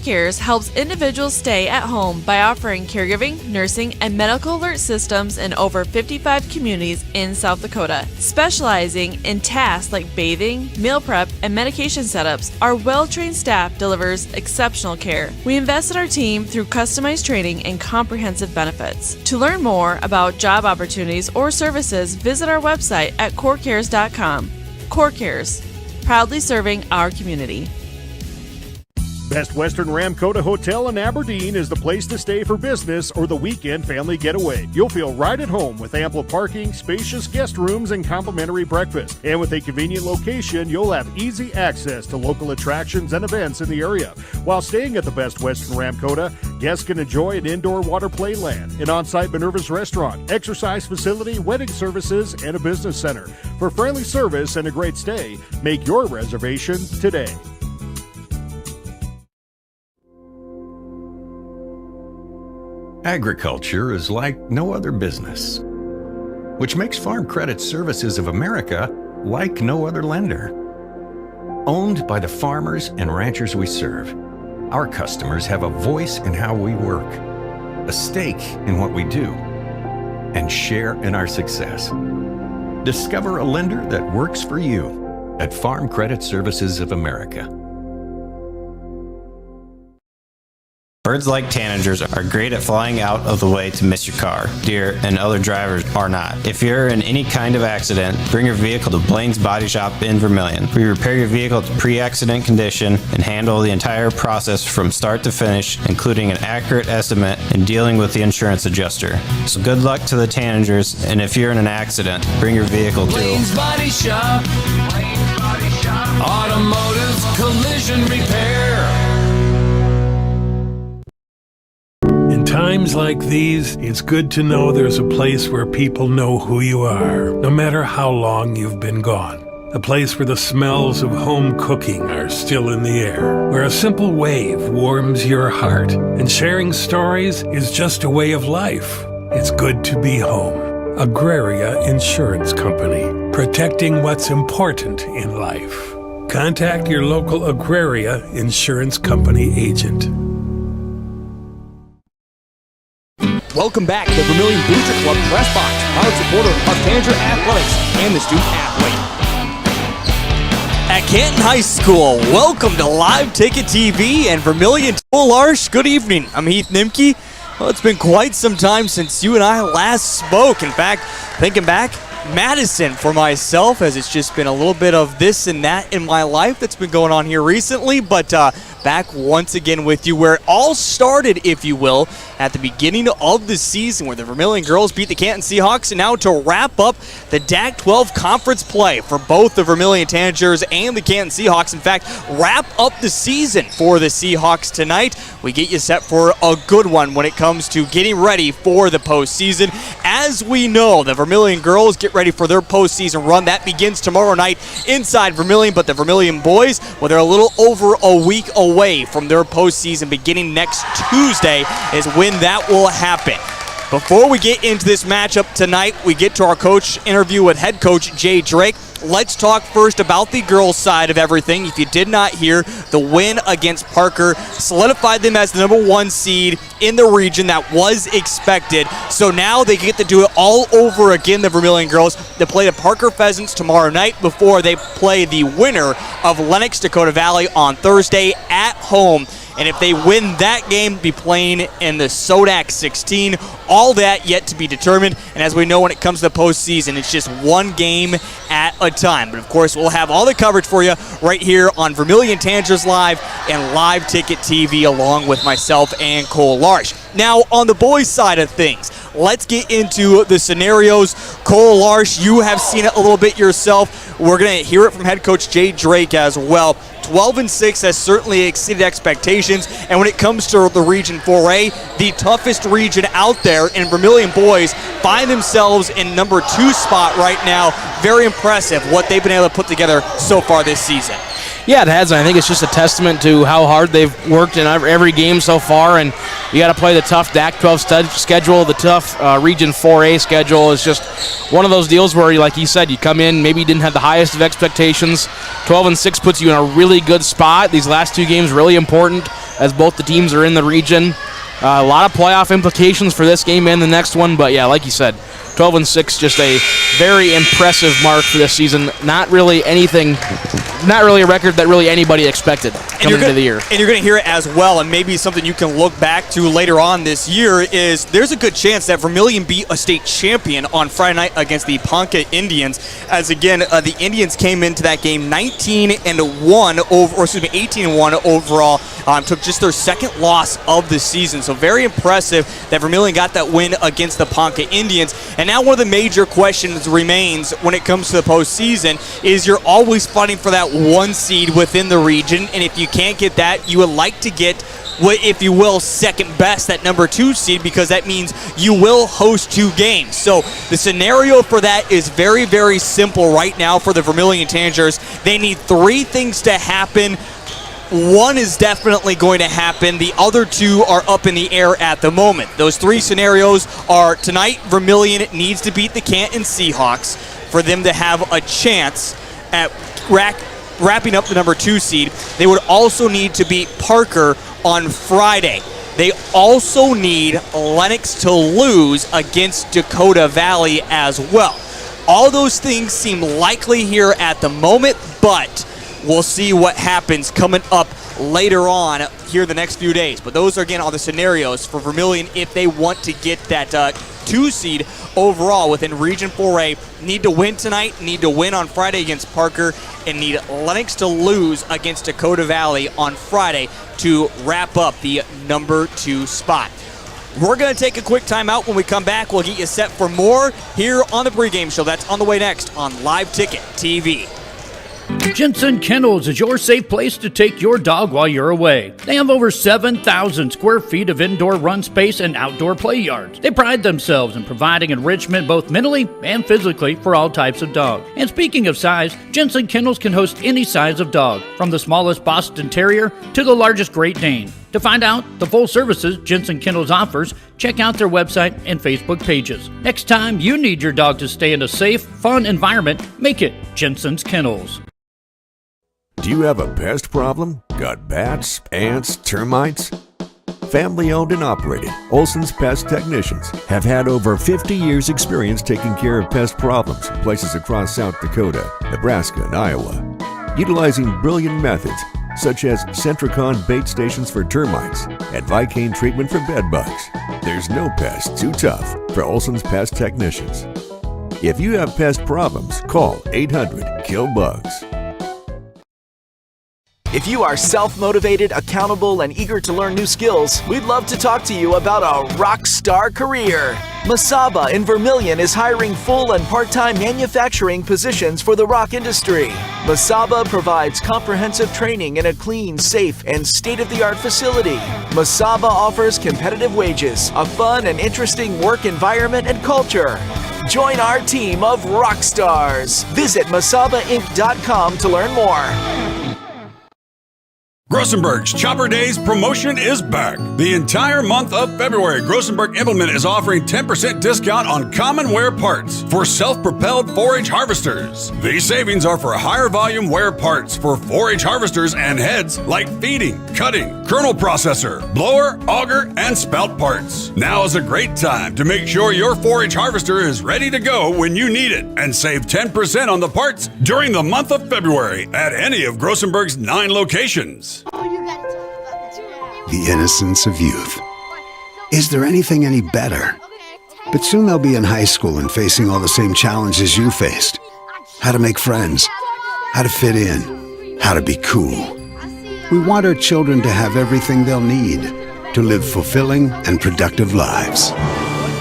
Cares helps individuals stay at home by offering caregiving, nursing, and medical alert systems in over 55 communities in South Dakota. Specializing in tasks like bathing, meal prep, and medication setups, our well-trained staff delivers exceptional care. We invest in our team through customized training and comprehensive benefits. To learn more about job opportunities or services, visit our website at corecares.com. Core Cares, proudly serving our community. Best Western Ramkota Hotel in Aberdeen is the place to stay for business or the weekend family getaway. You'll feel right at home with ample parking, spacious guest rooms, and complimentary breakfast. And with a convenient location, you'll have easy access to local attractions and events in the area. While staying at the Best Western Ramkota, guests can enjoy an indoor water play land, an on-site Minerva's restaurant, exercise facility, wedding services, and a business center. For friendly service and a great stay, make your reservation today. Agriculture is like no other business, which makes Farm Credit Services of America like no other lender. Owned by the farmers and ranchers we serve, our customers have a voice in how we work, a stake in what we do, and share in our success. Discover a lender that works for you at Farm Credit Services of America. Birds like tanagers are great at flying out of the way to miss your car. Deer and other drivers are not. If you're in any kind of accident, bring your vehicle to Blaine's Body Shop in Vermillion. We repair your vehicle to pre-accident condition and handle the entire process from start to finish, including an accurate estimate and dealing with the insurance adjuster. So good luck to the tanagers, and if you're in an accident, bring your vehicle to Blaine's Body Shop. Blaine's Body Shop. Automotive collision repair. In times like these, it's good to know there's a place where people know who you are, no matter how long you've been gone. A place where the smells of home cooking are still in the air, where a simple wave warms your heart, and sharing stories is just a way of life. It's good to be home. Agraria Insurance Company, protecting what's important in life. Contact your local Agraria Insurance Company agent. Welcome back to the Vermillion Booster Club Press Box, proud supporter of Tanager Athletics and the student athlete. At Canton High School, welcome to Live Ticket TV and Vermillion Tanager. Good evening. I'm Heath Nimke. Well, it's been quite some time since you and I last spoke. In fact, thinking back, Madison for myself, as it's just been a little bit of this and that in my life that's been going on here recently, but back once again with you where it all started, if you will, at the beginning of the season where the Vermillion girls beat the Canton Seahawks, and now to wrap up the DAC-12 conference play for both the Vermillion Tanagers and the Canton Seahawks. In fact, wrap up the season for the Seahawks tonight. We get you set for a good one when it comes to getting ready for the postseason. As we know, the Vermillion girls get ready for their postseason run. That begins tomorrow night inside Vermillion, but the Vermillion boys, well, they're a little over a week away from their postseason beginning next Tuesday is when that will happen. Before we get into this matchup tonight, we get to our coach interview with head coach Jay Drake. Let's talk first about the girls' side of everything. If you did not hear, the win against Parker solidified them as the #1 seed in the region. That was expected. So now they get to do it all over again, the Vermillion girls. They play the Parker Pheasants tomorrow night before they play the winner of Lennox Dakota Valley on Thursday at home. And if they win that game, be playing in the Sodak 16. All that yet to be determined. And as we know, when it comes to the postseason, it's just one game at a time. But of course, we'll have all the coverage for you right here on Vermillion Tanagers Live and Live Ticket TV, along with myself and Cole Larsh. Now, on the boys' side of things, let's get into the scenarios. Cole Larsh, you have seen it a little bit yourself. We're going to hear it from head coach Jay Drake as well. 12-6 has certainly exceeded expectations, and when it comes to the Region 4A, the toughest region out there, and Vermillion boys find themselves in number 2 spot right now. Very impressive what they've been able to put together so far this season. Yeah, it has. I think it's just a testament to how hard they've worked in every game so far, and you got to play the tough DAC-12 schedule, the tough Region 4A schedule. Is just one of those deals where, like you said, you come in, maybe you didn't have the highest of expectations. 12-6 puts you in a really good spot. These last 2 games really important. as both the teams are in the region. A lot of playoff implications for this game and the next one, but yeah, like you said, 12-6, just a very impressive mark for this season. Not really a record that really anybody expected coming into the year. And you're going to hear it as well, and maybe something you can look back to later on this year is there's a good chance that Vermillion beat a state champion on Friday night against the Ponca Indians, as again, the Indians came into that game 18-1 overall, took just their second loss of the season, so very impressive that Vermillion got that win against the Ponca Indians. And now one of the major questions remains when it comes to the postseason is you're always fighting for that one seed within the region, and if you can't get that, you would like to get what, if you will, second best, that number 2 seed, because that means you will host 2 games. So the scenario for that is very, very simple right now for the Vermillion Tanagers. They need 3 things to happen. 1 is definitely going to happen. The other 2 are up in the air at the moment. Those 3 scenarios are tonight, Vermillion needs to beat the Canton Seahawks for them to have a chance at wrapping up the number 2 seed. They would also need to beat Parker on Friday. They also need Lennox to lose against Dakota Valley as well. All those things seem likely here at the moment, but we'll see what happens coming up later on here the next few days. But those, again, are the scenarios for Vermillion if they want to get that 2 seed overall within Region 4A. Need to win tonight, need to win on Friday against Parker, and need Lennox to lose against Dakota Valley on Friday to wrap up the number 2 spot. We're going to take a quick timeout. When we come back, we'll get you set for more here on the pregame show. That's on the way next on Live Ticket TV. Jensen Kennels is your safe place to take your dog while you're away. They have over 7,000 square feet of indoor run space and outdoor play yards. They pride themselves in providing enrichment both mentally and physically for all types of dogs. And speaking of size, Jensen Kennels can host any size of dog, from the smallest Boston Terrier to the largest Great Dane. To find out the full services Jensen Kennels offers, check out their website and Facebook pages. Next time you need your dog to stay in a safe, fun environment, make it Jensen's Kennels. Do you have a pest problem? Got bats, ants, termites? Family owned and operated, Olson's Pest Technicians have had over 50 years experience taking care of pest problems in places across South Dakota, Nebraska, and Iowa. Utilizing brilliant methods such as Centricon bait stations for termites and Vicane treatment for bed bugs, there's no pest too tough for Olson's Pest Technicians. If you have pest problems, call 800-KILL-BUGS. If you are self-motivated, accountable, and eager to learn new skills, we'd love to talk to you about a rock star career. Masaba in Vermillion is hiring full and part-time manufacturing positions for the rock industry. Masaba provides comprehensive training in a clean, safe, and state-of-the-art facility. Masaba offers competitive wages, a fun and interesting work environment and culture. Join our team of rock stars. Visit masabainc.com to learn more. Grossenberg's Chopper Days promotion is back. The entire month of February, Grossenberg Implement is offering 10% discount on common wear parts for self-propelled 4-H harvesters. These savings are for higher volume wear parts for 4-H harvesters and heads like feeding, cutting, kernel processor, blower, auger, and spout parts. Now is a great time to make sure your 4-H harvester is ready to go when you need it and save 10% on the parts during the month of February at any of Grossenberg's 9 locations. The innocence of youth. Is there anything any better? But soon they'll be in high school and facing all the same challenges you faced. How to make friends, how to fit in, how to be cool. We want our children to have everything they'll need to live fulfilling and productive lives.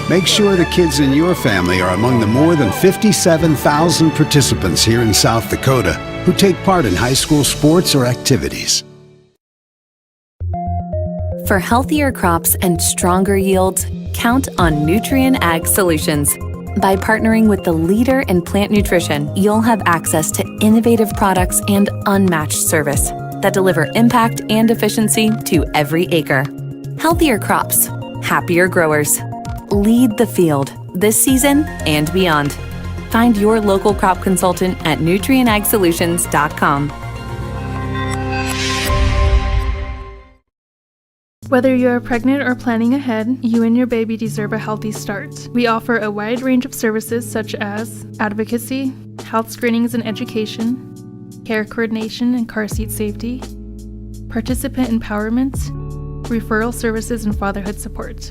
Make sure the kids in your family are among the more than 57,000 participants here in South Dakota who take part in high school sports or activities. For healthier crops and stronger yields, count on Nutrien Ag Solutions. By partnering with the leader in plant nutrition, you'll have access to innovative products and unmatched service that deliver impact and efficiency to every acre. Healthier crops, happier growers. Lead the field this season and beyond. Find your local crop consultant at nutrienagsolutions.com. Whether you are pregnant or planning ahead, you and your baby deserve a healthy start. We offer a wide range of services such as advocacy, health screenings and education, care coordination and car seat safety, participant empowerment, referral services, and fatherhood support.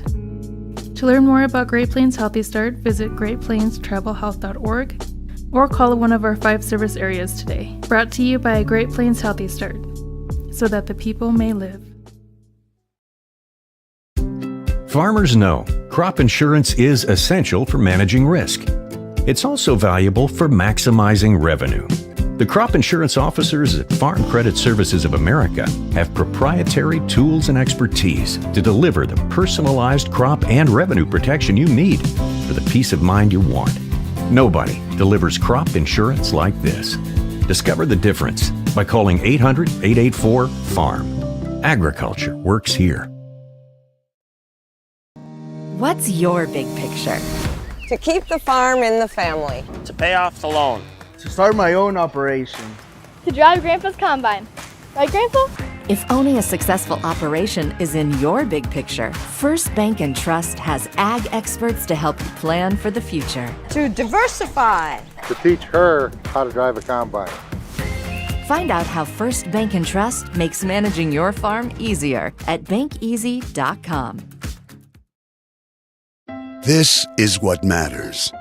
To learn more about Great Plains Healthy Start, visit greatplainstravelhealth.org or call one of our 5 service areas today. Brought to you by Great Plains Healthy Start, so that the people may live. Farmers know crop insurance is essential for managing risk. It's also valuable for maximizing revenue. The crop insurance officers at Farm Credit Services of America have proprietary tools and expertise to deliver the personalized crop and revenue protection you need for the peace of mind you want. Nobody delivers crop insurance like this. Discover the difference by calling 800-884-FARM. Agriculture works here. What's your big picture? To keep the farm in the family. To pay off the loan. To start my own operation. To drive Grandpa's combine. Right, Grandpa? If owning a successful operation is in your big picture, First Bank & Trust has ag experts to help you plan for the future. To diversify. To teach her how to drive a combine. Find out how First Bank & Trust makes managing your farm easier at bankeasy.com. This is what matters.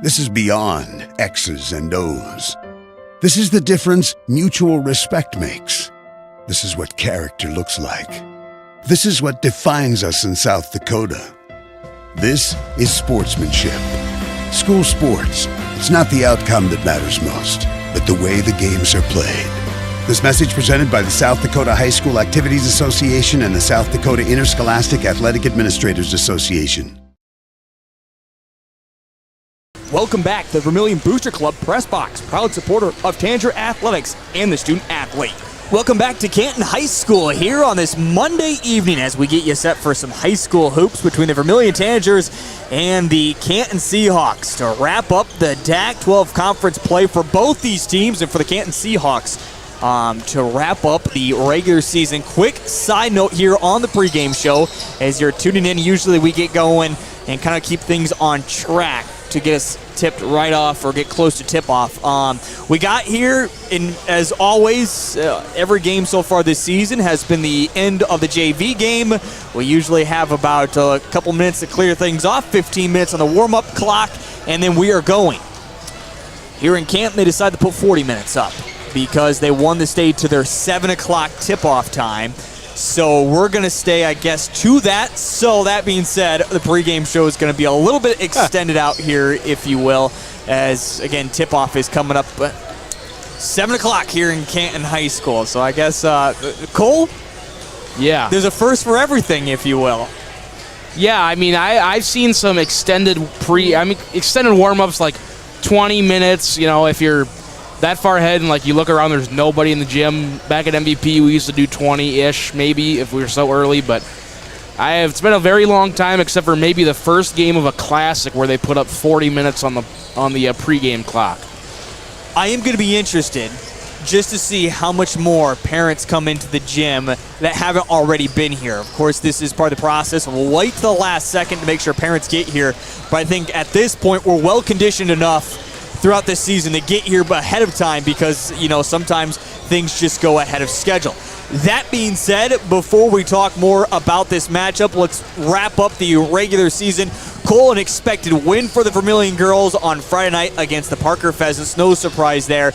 This is beyond X's and O's. This is the difference mutual respect makes. This is what character looks like. This is what defines us in South Dakota. This is sportsmanship. School sports, it's not the outcome that matters most, but the way the games are played. This message presented by the South Dakota High School Activities Association and the South Dakota Interscholastic Athletic Administrators Association. Welcome back to the Vermillion Booster Club Press Box, proud supporter of Tanager Athletics and the student athlete. Welcome back to Canton High School here on this Monday evening as we get you set for some high school hoops between the Vermillion Tanagers and the Canton Seahawks to wrap up the DAC-12 conference play for both these teams and for the Canton Seahawks to wrap up the regular season. Quick side note here on the pregame show as you're tuning in. Usually we get going and kind of keep things on track to get us tipped right off or get close to tip-off. We got here, and as always, every game so far this season has been the end of the JV game. We usually have about a couple minutes to clear things off, 15 minutes on the warm-up clock, and then we are going. Here in Canton, they decided to put 40 minutes up because they won the state to their 7 o'clock tip-off time. So we're going to stay, I guess, to that. So that being said, the pregame show is going to be a little bit extended out here, if you will, as, again, tip-off is coming up 7 o'clock here in Canton High School. So I guess, Cole? Yeah. There's a first for everything, if you will. Yeah, I mean, I've seen some extended warm-ups, like 20 minutes, if you're that far ahead and you look around, there's nobody in the gym. Back at MVP, we used to do 20-ish maybe if we were so early, but it's been a very long time except for maybe the first game of a classic where they put up 40 minutes on the pregame clock. I am going to be interested just to see how much more parents come into the gym that haven't already been here. Of course, this is part of the process. We'll wait till the last second to make sure parents get here, but I think at this point we're well conditioned enough throughout this season to get here ahead of time because, sometimes things just go ahead of schedule. That being said, before we talk more about this matchup, let's wrap up the regular season. Cole, an expected win for the Vermillion girls on Friday night against the Parker Pheasants. No surprise there.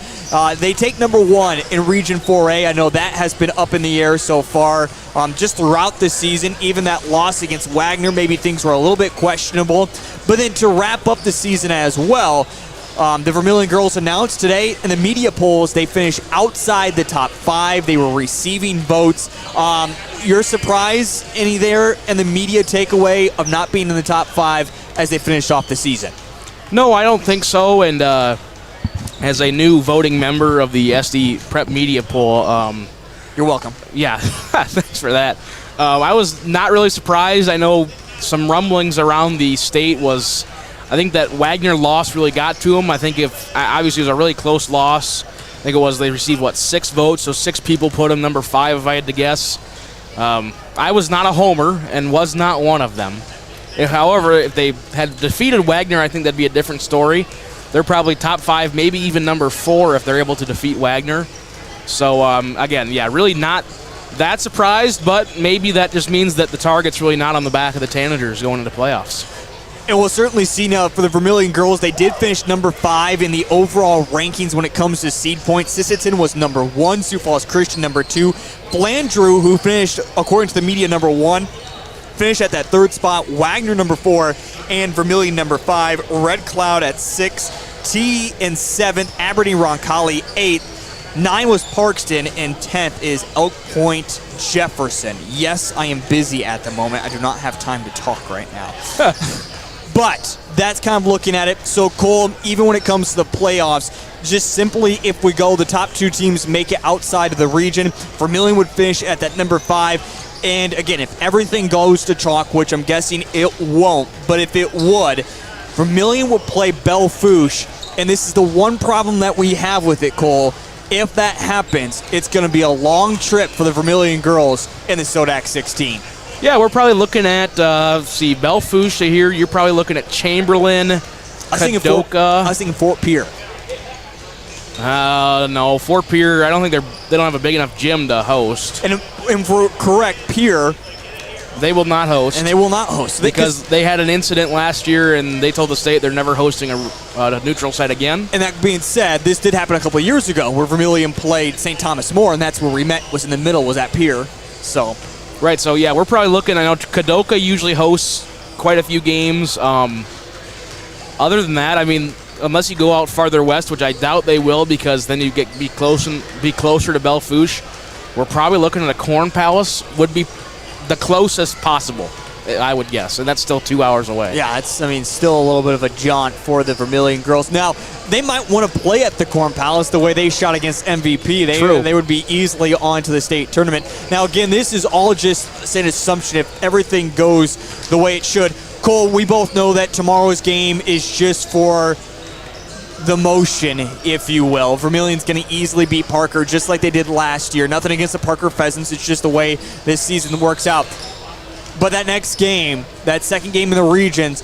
They take number 1 in Region 4A. I know that has been up in the air so far just throughout the season. Even that loss against Wagner, maybe things were a little bit questionable. But then to wrap up the season as well, the Vermillion girls announced today in the media polls they finished outside the top 5. They were receiving votes. Your surprise, any there, and the media takeaway of not being in the top 5 as they finished off the season? No, I don't think so. And as a new voting member of the SD Prep media poll, you're welcome. Yeah, thanks for that. I was not really surprised. I know some rumblings around the state was, I think that Wagner loss really got to him. I think obviously it was a really close loss. I think it was they received, 6 votes, so 6 people put him number 5 if I had to guess. I was not a homer and was not one of them. However, if they had defeated Wagner, I think that'd be a different story. They're probably top 5, maybe even number 4 if they're able to defeat Wagner. So, again, yeah, really not that surprised, but maybe that just means that the target's really not on the back of the Tanagers going into playoffs. And we'll certainly see now for the Vermillion girls. They did finish number 5 in the overall rankings when it comes to seed points. Sisseton was number 1, Sioux Falls Christian number 2. Blandrew, who finished, according to the media, number 1, finished at that 3rd spot. Wagner number 4, and Vermillion number 5. Red Cloud at 6, T in 7th, Aberdeen Roncalli 8th. 9 was Parkston, and 10th is Elk Point Jefferson. Yes, I am busy at the moment. I do not have time to talk right now. But that's kind of looking at it. So, Cole, even when it comes to the playoffs, just simply if we go, the top 2 teams make it outside of the region. Vermillion would finish at that number 5. And, again, if everything goes to chalk, which I'm guessing it won't, but if it would, Vermillion would play Belle-Fourche. And this is the one problem that we have with it, Cole. If that happens, it's going to be a long trip for the Vermillion girls in the Sodak 16. Yeah, we're probably looking at, Belle-Fourche here. You're probably looking at Chamberlain, Kadoka. I was thinking Fort Pierre. No, Fort Pierre, I don't think they don't have a big enough gym to host. And for correct, Pierre, they will not host. And they will not host. Because they had an incident last year, and they told the state they're never hosting a neutral site again. And that being said, this did happen a couple of years ago where Vermillion played St. Thomas More, and that's where we met, was in the middle, was at Pierre. So, right, so yeah, we're probably looking, I know Kadoka usually hosts quite a few games. Other than that, I mean, unless you go out farther west, which I doubt they will, because then you be closer to Belle-Fourche, we're probably looking at a Corn Palace would be the closest possible, I would guess, and that's still 2 hours away. Yeah, it's, still a little bit of a jaunt for the Vermillion girls. Now, they might want to play at the Corn Palace the way they shot against MVP. They would be easily on to the state tournament. Now, again, this is all just an assumption if everything goes the way it should. Cole, we both know that tomorrow's game is just for the motion, if you will. Vermillion's going to easily beat Parker just like they did last year. Nothing against the Parker Pheasants. It's just the way this season works out. But that next game, that second game in the regions,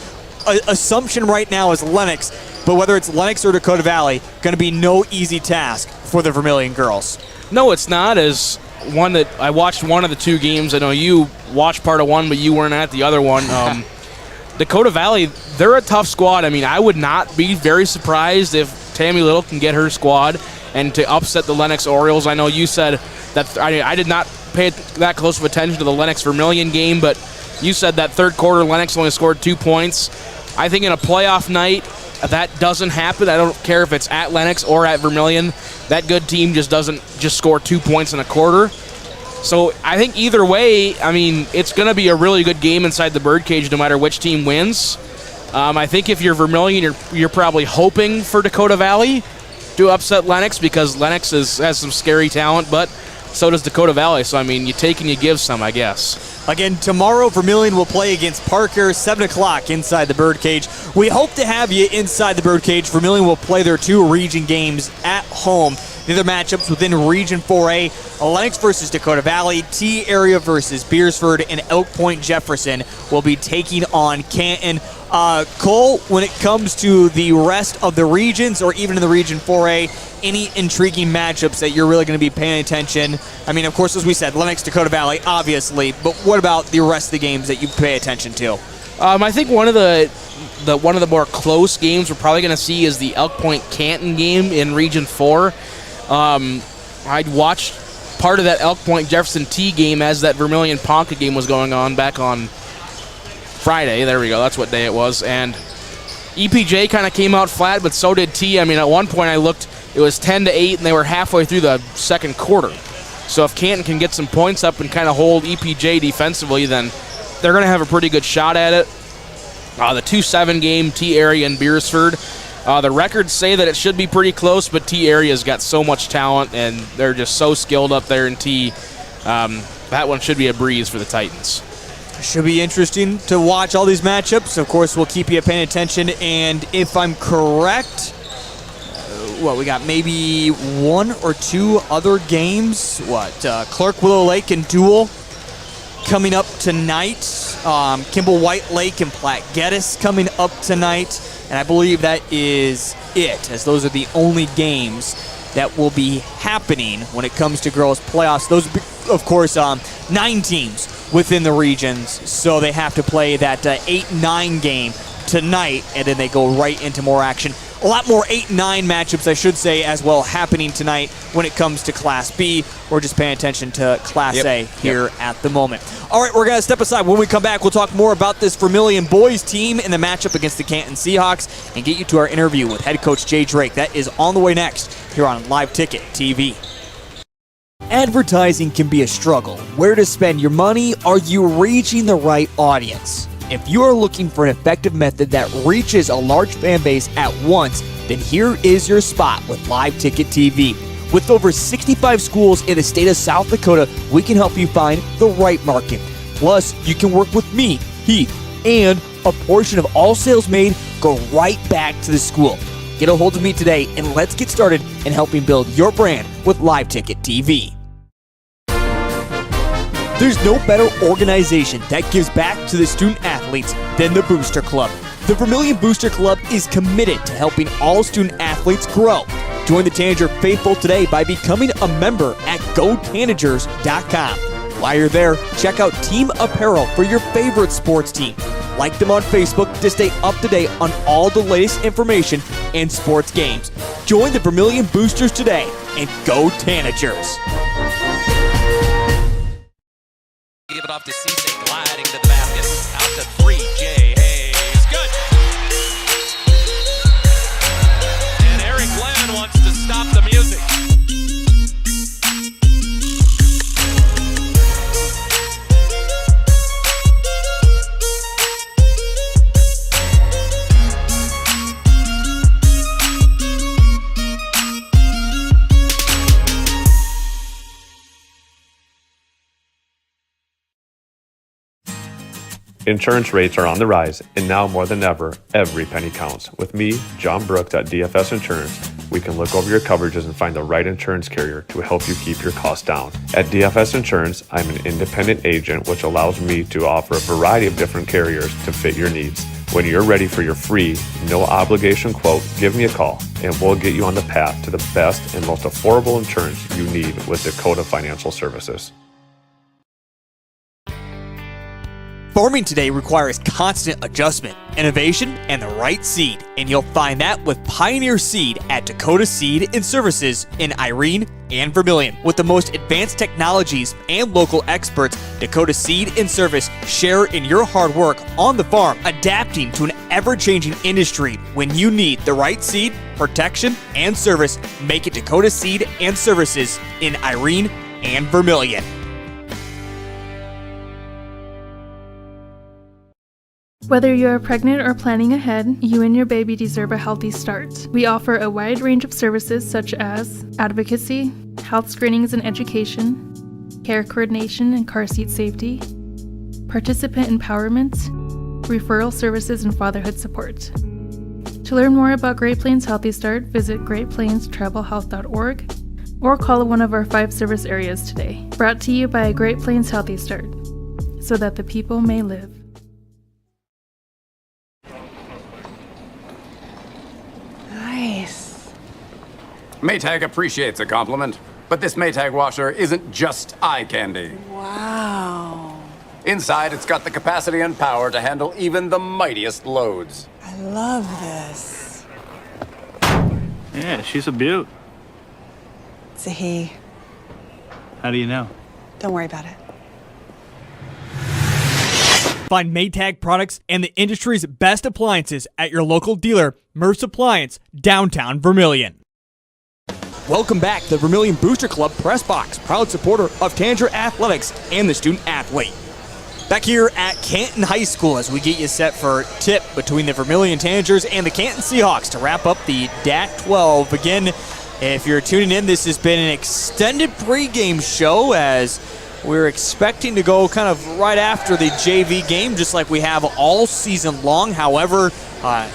assumption right now is Lennox. But whether it's Lennox or Dakota Valley, going to be no easy task for the Vermillion girls. No, it's not. As one that I watched one of the 2 games. I know you watched part of one, but you weren't at the other one. Dakota Valley, they're a tough squad. I would not be very surprised if Tammy Little can get her squad and to upset the Lennox Orioles. I know you said that I did not pay that close of attention to the Lennox Vermillion game, but you said that third quarter Lennox only scored 2 points. I think in a playoff night, that doesn't happen. I don't care if it's at Lennox or at Vermillion. That good team just doesn't just score 2 points in a quarter. So I think either way, it's going to be a really good game inside the birdcage no matter which team wins. I think if you're Vermillion, you're probably hoping for Dakota Valley to upset Lennox because Lennox has some scary talent, but so does Dakota Valley. So, you take and you give some, I guess. Again, tomorrow Vermillion will play against Parker, 7 o'clock inside the birdcage. We hope to have you inside the birdcage. Vermillion will play their 2 region games at home. The other matchups within Region 4A, Lennox versus Dakota Valley, T area versus Beersford, and Elk Point Jefferson will be taking on Canton. Cole, when it comes to the rest of the regions, or even in the Region 4A, any intriguing matchups that you're really going to be paying attention? Of course, as we said, Lennox, Dakota Valley, obviously, but what about the rest of the games that you pay attention to? I think one of the more close games we're probably going to see is the Elk Point Canton game in Region 4. I'd watched part of that Elk Point Jefferson T game as that Vermillion Ponca game was going on back on Friday. There we go. That's what day it was. And EPJ kind of came out flat, but so did T. At one point I looked, it was 10-8, and they were halfway through the second quarter. So if Canton can get some points up and kind of hold EPJ defensively, then they're going to have a pretty good shot at it. The 2-7 game, T area and Beersford. The records say that it should be pretty close, but T area's got so much talent, and they're just so skilled up there in T. That one should be a breeze for the Titans. Should be interesting to watch all these matchups. Of course, we'll keep you paying attention, and if I'm correct, we got maybe 1 or 2 other games. Clark Willow Lake and Dual coming up tonight. Kimball White Lake and Platte Geddes coming up tonight. And I believe that is it, as those are the only games that will be happening when it comes to girls playoffs. Those, of course, 9 teams within the regions, so they have to play that 8-9 game tonight, and then they go right into more action. A lot more 8-9 matchups, I should say, as well, happening tonight when it comes to Class B. We're just paying attention to Class A here at the moment. All right, we're going to step aside. When we come back, we'll talk more about this Vermillion boys team in the matchup against the Canton Seahawks and get you to our interview with head coach Jay Drake. That is on the way next here on Live Ticket TV. Advertising can be a struggle. Where to spend your money? Are you reaching the right audience? If you are looking for an effective method that reaches a large fan base at once, then here is your spot with Live Ticket TV. With over 65 schools in the state of South Dakota, we can help you find the right market. Plus, you can work with me, Heath, and a portion of all sales made go right back to the school. Get a hold of me today and let's get started in helping build your brand with Live Ticket TV. There's no better organization that gives back to the student athletes than the Booster Club. The Vermillion Booster Club is committed to helping all student athletes grow. Join the Tanager faithful today by becoming a member at GoTanagers.com. While you're there, check out team apparel for your favorite sports team. Like them on Facebook to stay up to date on all the latest information and sports games. Join the Vermillion Boosters today and go Tanagers. Give it off to Cisse, gliding to the basket. Out to 3, Jay Hayes. Good. And Eric Glenn wants to stop the music. Insurance rates are on the rise, and now more than ever, every penny counts. With me, John Brooks at DFS Insurance, we can look over your coverages and find the right insurance carrier to help you keep your costs down. At DFS Insurance, I'm an independent agent, which allows me to offer a variety of different carriers to fit your needs. When you're ready for your free, no obligation quote, give me a call, and we'll get you on the path to the best and most affordable insurance you need with Dakota Financial Services. Farming today requires constant adjustment, innovation, and the right seed, and you'll find that with Pioneer Seed at Dakota Seed and Services in Irene and Vermillion. With the most advanced technologies and local experts, Dakota Seed and Service share in your hard work on the farm, adapting to an ever-changing industry. When you need the right seed, protection, and service, make it Dakota Seed and Services in Irene and Vermillion. Whether you are pregnant or planning ahead, you and your baby deserve a healthy start. We offer a wide range of services such as advocacy, health screenings and education, care coordination and car seat safety, participant empowerment, referral services, and fatherhood support. To learn more about Great Plains Healthy Start, visit greatplainstravelhealth.org or call one of our 5 service areas today. Brought to you by Great Plains Healthy Start, so that the people may live. Nice. Maytag appreciates a compliment, but this Maytag washer isn't just eye candy. Wow. Inside, it's got the capacity and power to handle even the mightiest loads. I love this. Yeah, she's a beaut. It's a he. How do you know? Don't worry about it. Find Maytag products and the industry's best appliances at your local dealer, Merce Appliance, downtown Vermillion. Welcome back to the Vermillion Booster Club Press Box, proud supporter of Tanager Athletics and the student athlete. Back here at Canton High School as we get you set for tip between the Vermillion Tanagers and the Canton Seahawks to wrap up the DAT 12. Again, if you're tuning in, this has been an extended pregame show as we're expecting to go kind of right after the JV game, just like we have all season long. However,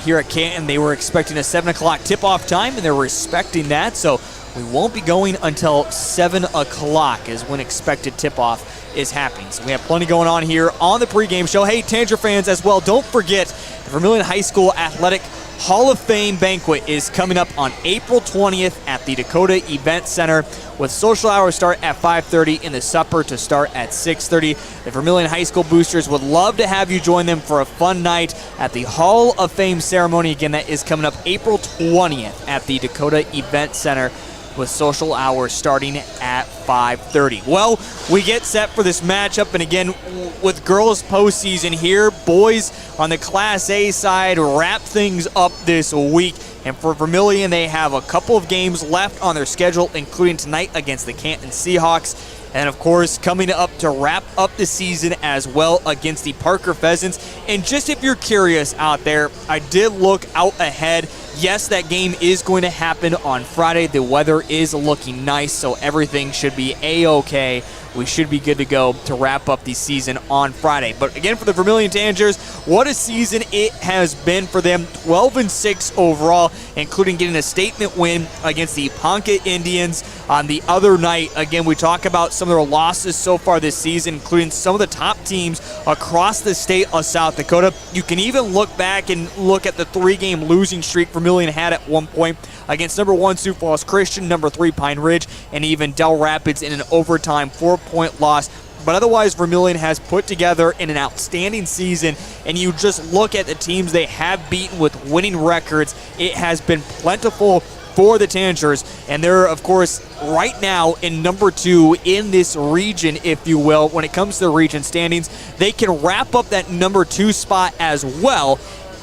here at Canton, they were expecting a 7 o'clock tip-off time, and they're respecting that. So we won't be going until 7 o'clock is when expected tip-off is happening. So we have plenty going on here on the pregame show. Hey, Tanager fans as well, don't forget the Vermillion High School Athletic Hall of Fame banquet is coming up on April 20th at the Dakota Event Center, with social hours start at 5:30 and the supper to start at 6:30. The Vermillion High School boosters would love to have you join them for a fun night at the Hall of Fame ceremony. Again, that is coming up April 20th at the Dakota Event Center, with social hours starting at 5:30. Well, we get set for this matchup, and again, with girls postseason here, boys on the Class A side wrap things up this week. And for Vermillion, they have a couple of games left on their schedule, including tonight against the Canton Seahawks. And of course, coming up to wrap up the season as well against the Parker Pheasants. And just if you're curious out there, I did look out ahead. Yes, that game is going to happen on Friday. The weather is looking nice, so everything should be A-okay. We should be good to go to wrap up the season on Friday. But again, for the Vermillion Tanagers, what a season it has been for them. 12-6 overall, including getting a statement win against the Ponca Indians on the other night. Again, we talk about some of their losses so far this season, including some of the top teams across the state of South Dakota. You can even look back and look at the 3-game losing streak Vermillion had at one point against number 1 Sioux Falls Christian, number 3 Pine Ridge, and even Del Rapids in an overtime 4-point loss. But otherwise, Vermillion has put together an outstanding season, and you just look at the teams they have beaten with winning records. It has been plentiful for the Tanagers, and they're, of course, right now in number 2 in this region, if you will. When it comes to the region standings, they can wrap up that number 2 spot as well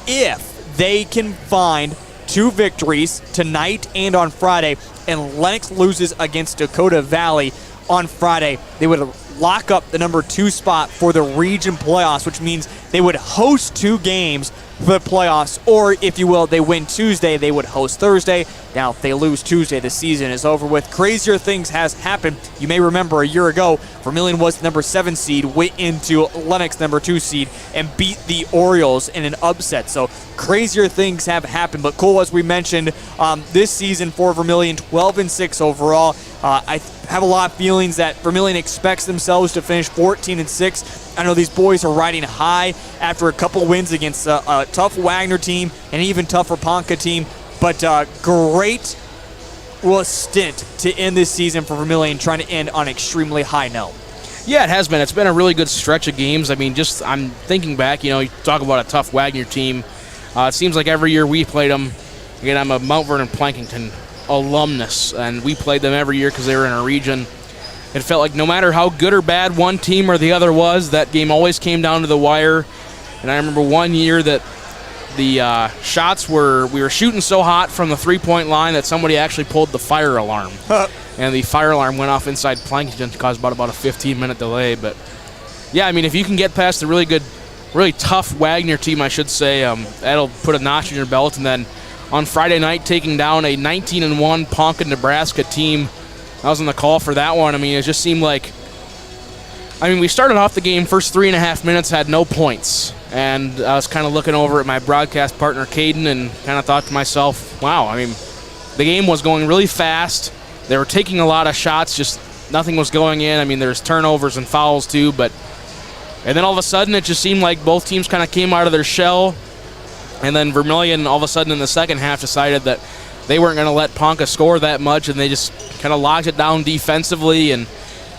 if they can find 2 victories tonight and on Friday, and Lennox loses against Dakota Valley on Friday. They would lock up the number 2 spot for the region playoffs, which means they would host 2 games for the playoffs, or if you will, they win Tuesday, they would host Thursday. Now, if they lose Tuesday, the season is over with. Crazier things has happened. You may remember a year ago, Vermillion was the number 7 seed, went into Lennox number 2 seed, and beat the Orioles in an upset. So crazier things have happened. But cool, as we mentioned, this season for Vermillion, 12-6 overall. I have a lot of feelings that Vermillion expects themselves to finish 14-6. I know these boys are riding high after a couple wins against a tough Wagner team and an even tougher Ponca team. But great stint to end this season for Vermillion, trying to end on an extremely high note. Yeah, it has been. It's been a really good stretch of games. I mean, I'm thinking back, you talk about a tough Wagner team. It seems like every year we played them. Again, I'm a Mount Vernon Plankington alumnus, and we played them every year because they were in our region. It felt like no matter how good or bad one team or the other was, that game always came down to the wire. And I remember one year that the shots we were shooting so hot from the 3-point line that somebody actually pulled the fire alarm. And the fire alarm went off inside Plankington, caused about a 15-minute delay. But yeah, I mean, if you can get past the really tough Wagner team, I should say, that'll put a notch in your belt. And then on Friday night, taking down a 19-1 Ponca, Nebraska team. I was on the call for that one. I mean, it just seemed like, we started off the game, first 3.5 minutes, had no points. And I was kind of looking over at my broadcast partner, Caden, and kind of thought to myself, wow, the game was going really fast. They were taking a lot of shots, just nothing was going in. There's turnovers and fouls too. And then all of a sudden, it just seemed like both teams kind of came out of their shell. And then Vermillion, all of a sudden in the second half, decided that they weren't going to let Ponca score that much, and they just kind of locked it down defensively. And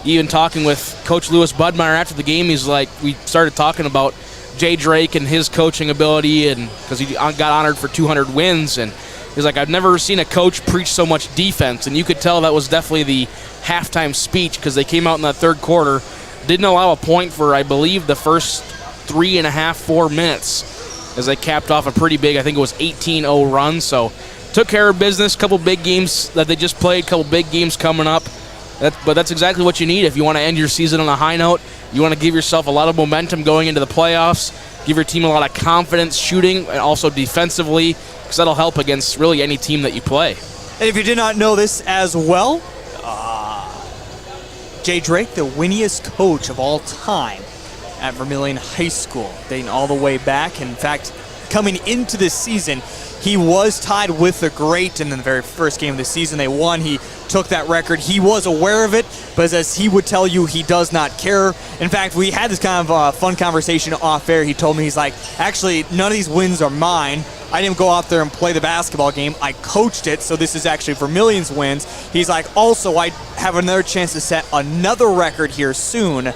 even talking with Coach Lewis Budmeyer after the game, he's like, we started talking about Jay Drake and his coaching ability, and because he got honored for 200 wins, and he's like, I've never seen a coach preach so much defense. And you could tell that was definitely the halftime speech, because they came out in that third quarter, didn't allow a point for, I believe, the first 3.5-4 minutes, as they capped off a pretty big, I think it was 18-0 run. So took care of business. Couple big games that they just played, couple big games coming up. But that's exactly what you need if you want to end your season on a high note. You want to give yourself a lot of momentum going into the playoffs, give your team a lot of confidence shooting and also defensively, because that'll help against really any team that you play. And if you did not know this as well, Jay Drake, the winningest coach of all time at Vermillion High School, dating all the way back. In fact, coming into this season, he was tied with the great in the very first game of the season. They won. He took that record. He was aware of it, but as he would tell you, he does not care. In fact, we had this kind of fun conversation off air. He told me, he's like, actually, none of these wins are mine. I didn't go out there and play the basketball game. I coached it, so this is actually Vermillion's wins. He's like, also, I have another chance to set another record here soon.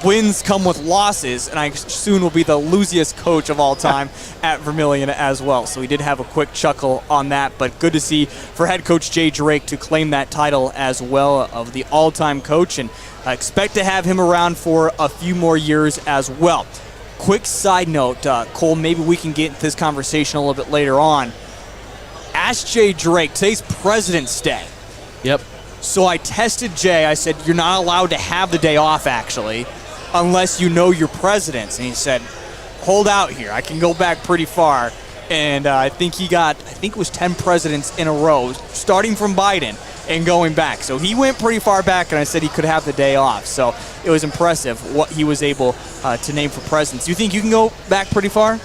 Wins come with losses, and I soon will be the losiest coach of all time at Vermillion as well. So we did have a quick chuckle on that, but good to see for head coach Jay Drake to claim that title as well of the all-time coach, and I expect to have him around for a few more years as well. Quick side note, Cole, maybe we can get into this conversation a little bit later on. Ask Jay Drake, today's President's Day. Yep. So I tested Jay. I said, you're not allowed to have the day off, actually, unless you know your presidents. And he said, hold out here. I can go back pretty far. And I think it was 10 presidents in a row, starting from Biden and going back. So he went pretty far back, and I said he could have the day off. So it was impressive what he was able to name for presidents. You think you can go back pretty far?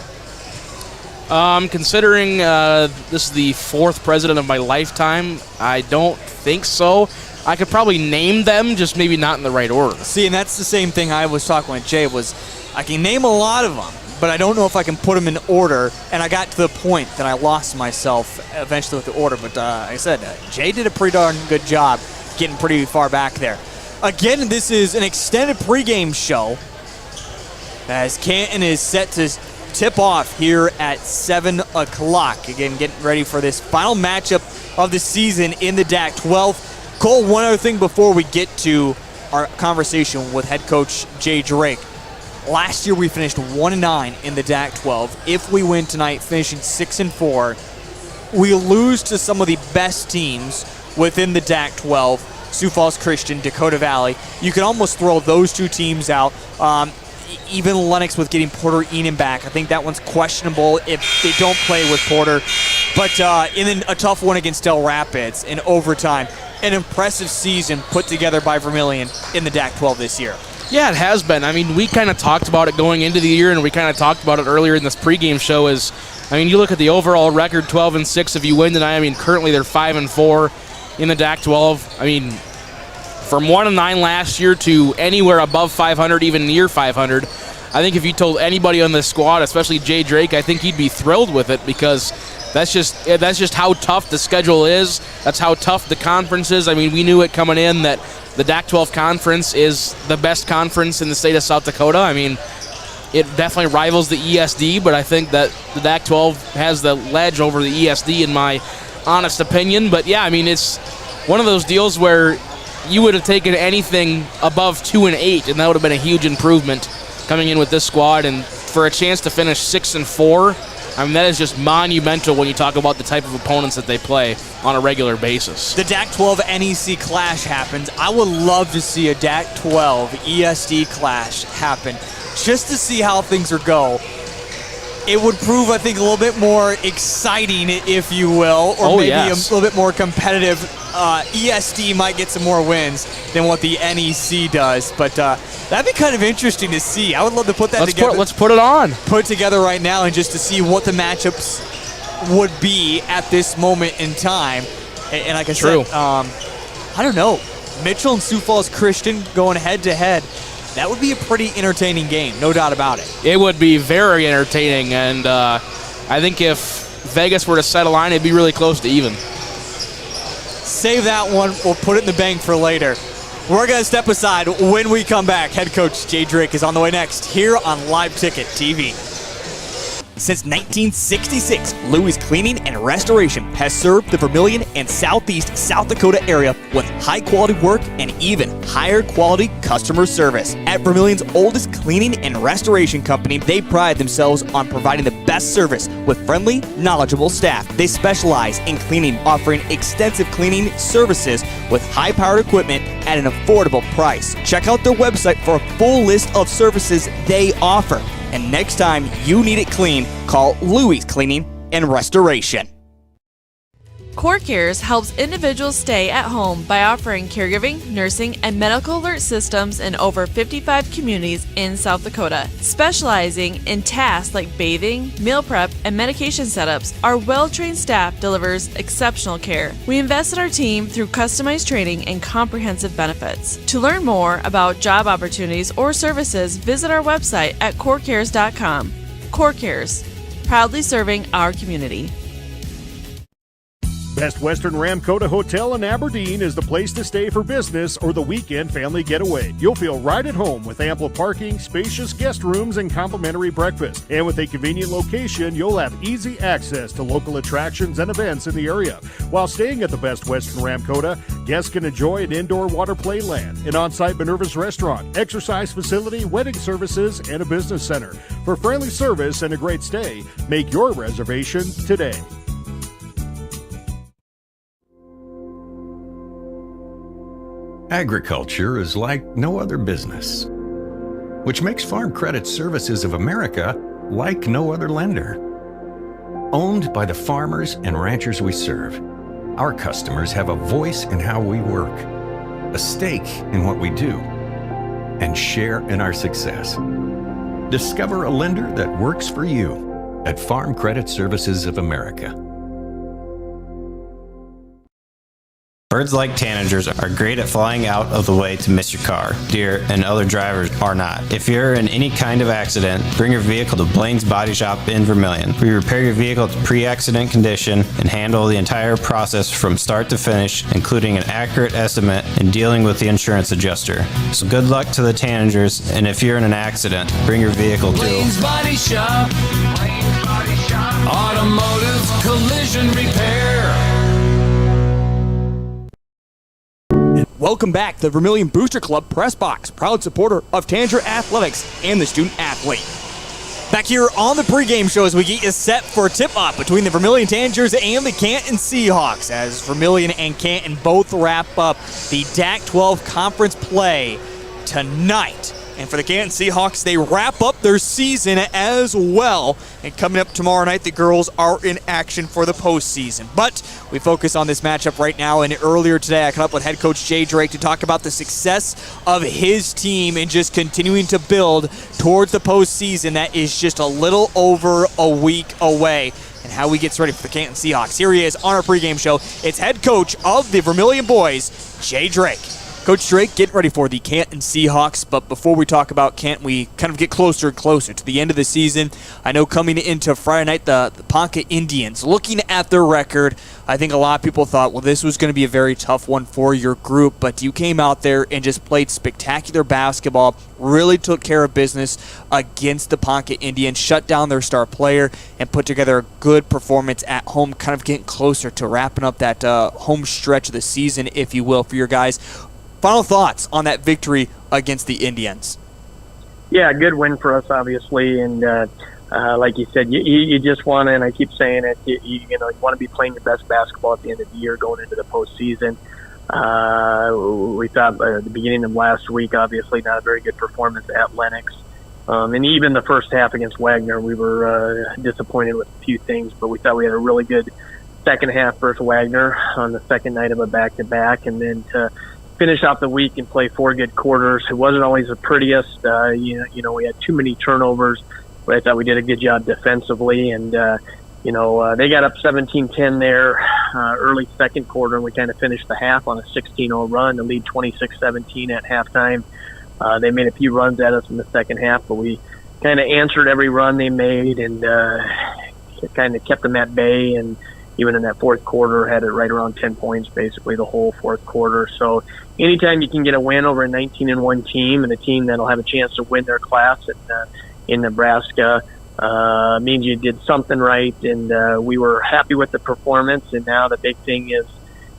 Considering this is the 4th president of my lifetime, I don't think so. I could probably name them, just maybe not in the right order. See, and that's the same thing I was talking with Jay, was I can name a lot of them, but I don't know if I can put them in order, and I got to the point that I lost myself eventually with the order. But like I said, Jay did a pretty darn good job getting pretty far back there. Again, this is an extended pregame show as Canton is set to tip off here at 7 o'clock. Again, getting ready for this final matchup of the season in the DAC 12. Cole, one other thing before we get to our conversation with head coach Jay Drake. Last year we finished 1-9 in the DAC 12. If we win tonight, finishing 6-4, we lose to some of the best teams within the DAC 12, Sioux Falls Christian, Dakota Valley. You can almost throw those two teams out. Even Lennox with getting Porter Enan back. I think that one's questionable if they don't play with Porter. But in a tough one against Del Rapids in overtime. An impressive season put together by Vermillion in the DAC 12 this year. Yeah, it has been. I mean, we kind of talked about it going into the year, and we kind of talked about it earlier in this pregame show. You look at the overall record, 12-6. If you win tonight, currently they're 5-4 in the DAC 12. From 1-9 last year to anywhere above 500, even near 500. I think if you told anybody on this squad, especially Jay Drake, I think he'd be thrilled with it, because that's just how tough the schedule is. That's how tough the conference is. We knew it coming in that the DAC 12 conference is the best conference in the state of South Dakota. It definitely rivals the ESD, but I think that the DAC 12 has the ledge over the ESD in my honest opinion. But yeah, it's one of those deals where you would have taken anything above 2-8, and that would have been a huge improvement coming in with this squad. And for a chance to finish 6-4, that is just monumental when you talk about the type of opponents that they play on a regular basis. The DAC 12 NEC clash happens. I would love to see a DAC 12 ESD clash happen, just to see how things are go. It would prove, I think, a little bit more exciting, if you will, or maybe a little bit more competitive. ESD might get some more wins than what the NEC does, but that'd be kind of interesting to see. I would love to put that together. Let's put it on. Put it together right now, and just to see what the matchups would be at this moment in time. And like I said, I don't know. Mitchell and Sioux Falls Christian going head-to-head. That would be a pretty entertaining game, no doubt about it. It would be very entertaining, and I think if Vegas were to set a line, it'd be really close to even. Save that one. We'll put it in the bank for later. We're going to step aside when we come back. Head coach Jay Drake is on the way next here on Live Ticket TV. Since 1966, Louis Cleaning and Restoration has served the Vermillion and southeast South Dakota area with high-quality work and even higher-quality customer service. At Vermillion's oldest cleaning and restoration company, they pride themselves on providing the best service with friendly, knowledgeable staff. They specialize in cleaning, offering extensive cleaning services with high-powered equipment at an affordable price. Check out their website for a full list of services they offer. And next time you need it clean, call Louis Cleaning and Restoration. CoreCares helps individuals stay at home by offering caregiving, nursing, and medical alert systems in over 55 communities in South Dakota. Specializing in tasks like bathing, meal prep, and medication setups, our well-trained staff delivers exceptional care. We invest in our team through customized training and comprehensive benefits. To learn more about job opportunities or services, visit our website at corecares.com. CoreCares, proudly serving our community. Best Western Ramkota Hotel in Aberdeen is the place to stay for business or the weekend family getaway. You'll feel right at home with ample parking, spacious guest rooms, and complimentary breakfast. And with a convenient location, you'll have easy access to local attractions and events in the area. While staying at the Best Western Ramkota, guests can enjoy an indoor water play land, an on-site Minerva's restaurant, exercise facility, wedding services, and a business center. For friendly service and a great stay, make your reservation today. Agriculture is like no other business, which makes Farm Credit Services of America like no other lender. Owned by the farmers and ranchers we serve, our customers have a voice in how we work, a stake in what we do, and share in our success. Discover a lender that works for you at Farm Credit Services of America. Birds like tanagers are great at flying out of the way to miss your car. Deer and other drivers are not. If you're in any kind of accident, bring your vehicle to Blaine's Body Shop in Vermillion. We repair your vehicle to pre-accident condition and handle the entire process from start to finish, including an accurate estimate and dealing with the insurance adjuster. So good luck to the tanagers, and if you're in an accident, bring your vehicle to Blaine's Body Shop. Blaine's Body Shop. Automotive collision repair. Welcome back to the Vermillion Booster Club Press Box, proud supporter of Tanager Athletics and the student athlete. Back here on the pregame show as we get you set for a tip-off between the Vermillion Tanagers and the Canton Seahawks as Vermillion and Canton both wrap up the DAC-12 conference play tonight. And for the Canton Seahawks, they wrap up their season as well. And coming up tomorrow night, the girls are in action for the postseason. But we focus on this matchup right now. And earlier today, I caught up with head coach Jay Drake to talk about the success of his team and just continuing to build towards the postseason that is just a little over a week away. And how he gets ready for the Canton Seahawks. Here he is on our pregame show. It's head coach of the Vermillion boys, Jay Drake. Coach Drake, getting ready for the Canton Seahawks, but before we talk about Canton, we kind of get closer and closer to the end of the season. I know coming into Friday night, the Ponca Indians, looking at their record, I think a lot of people thought, well, this was going to be a very tough one for your group, but you came out there and just played spectacular basketball, really took care of business against the Ponca Indians, shut down their star player, and put together a good performance at home, kind of getting closer to wrapping up that home stretch of the season, if you will, for your guys. Final thoughts on that victory against the Indians? Yeah, good win for us, obviously, and like you said, you just want to, and I keep saying it, you want to be playing your best basketball at the end of the year going into the postseason. We thought at the beginning of last week, obviously not a very good performance at Lennox. And even the first half against Wagner, we were disappointed with a few things, but we thought we had a really good second half versus Wagner on the second night of a back-to-back, and then to finish off the week and play 4 good quarters. It wasn't always the prettiest. We had too many turnovers, but I thought we did a good job defensively. And, they got up 17-10 there early second quarter, and we kind of finished the half on a 16-0 run to lead 26-17 at halftime. They made a few runs at us in the second half, but we kind of answered every run they made and kind of kept them at bay, and even in that fourth quarter, had it right around 10 points basically the whole fourth quarter. So anytime you can get a win over a 19-1 team and a team that'll have a chance to win their class in Nebraska means you did something right. And we were happy with the performance. And now the big thing is,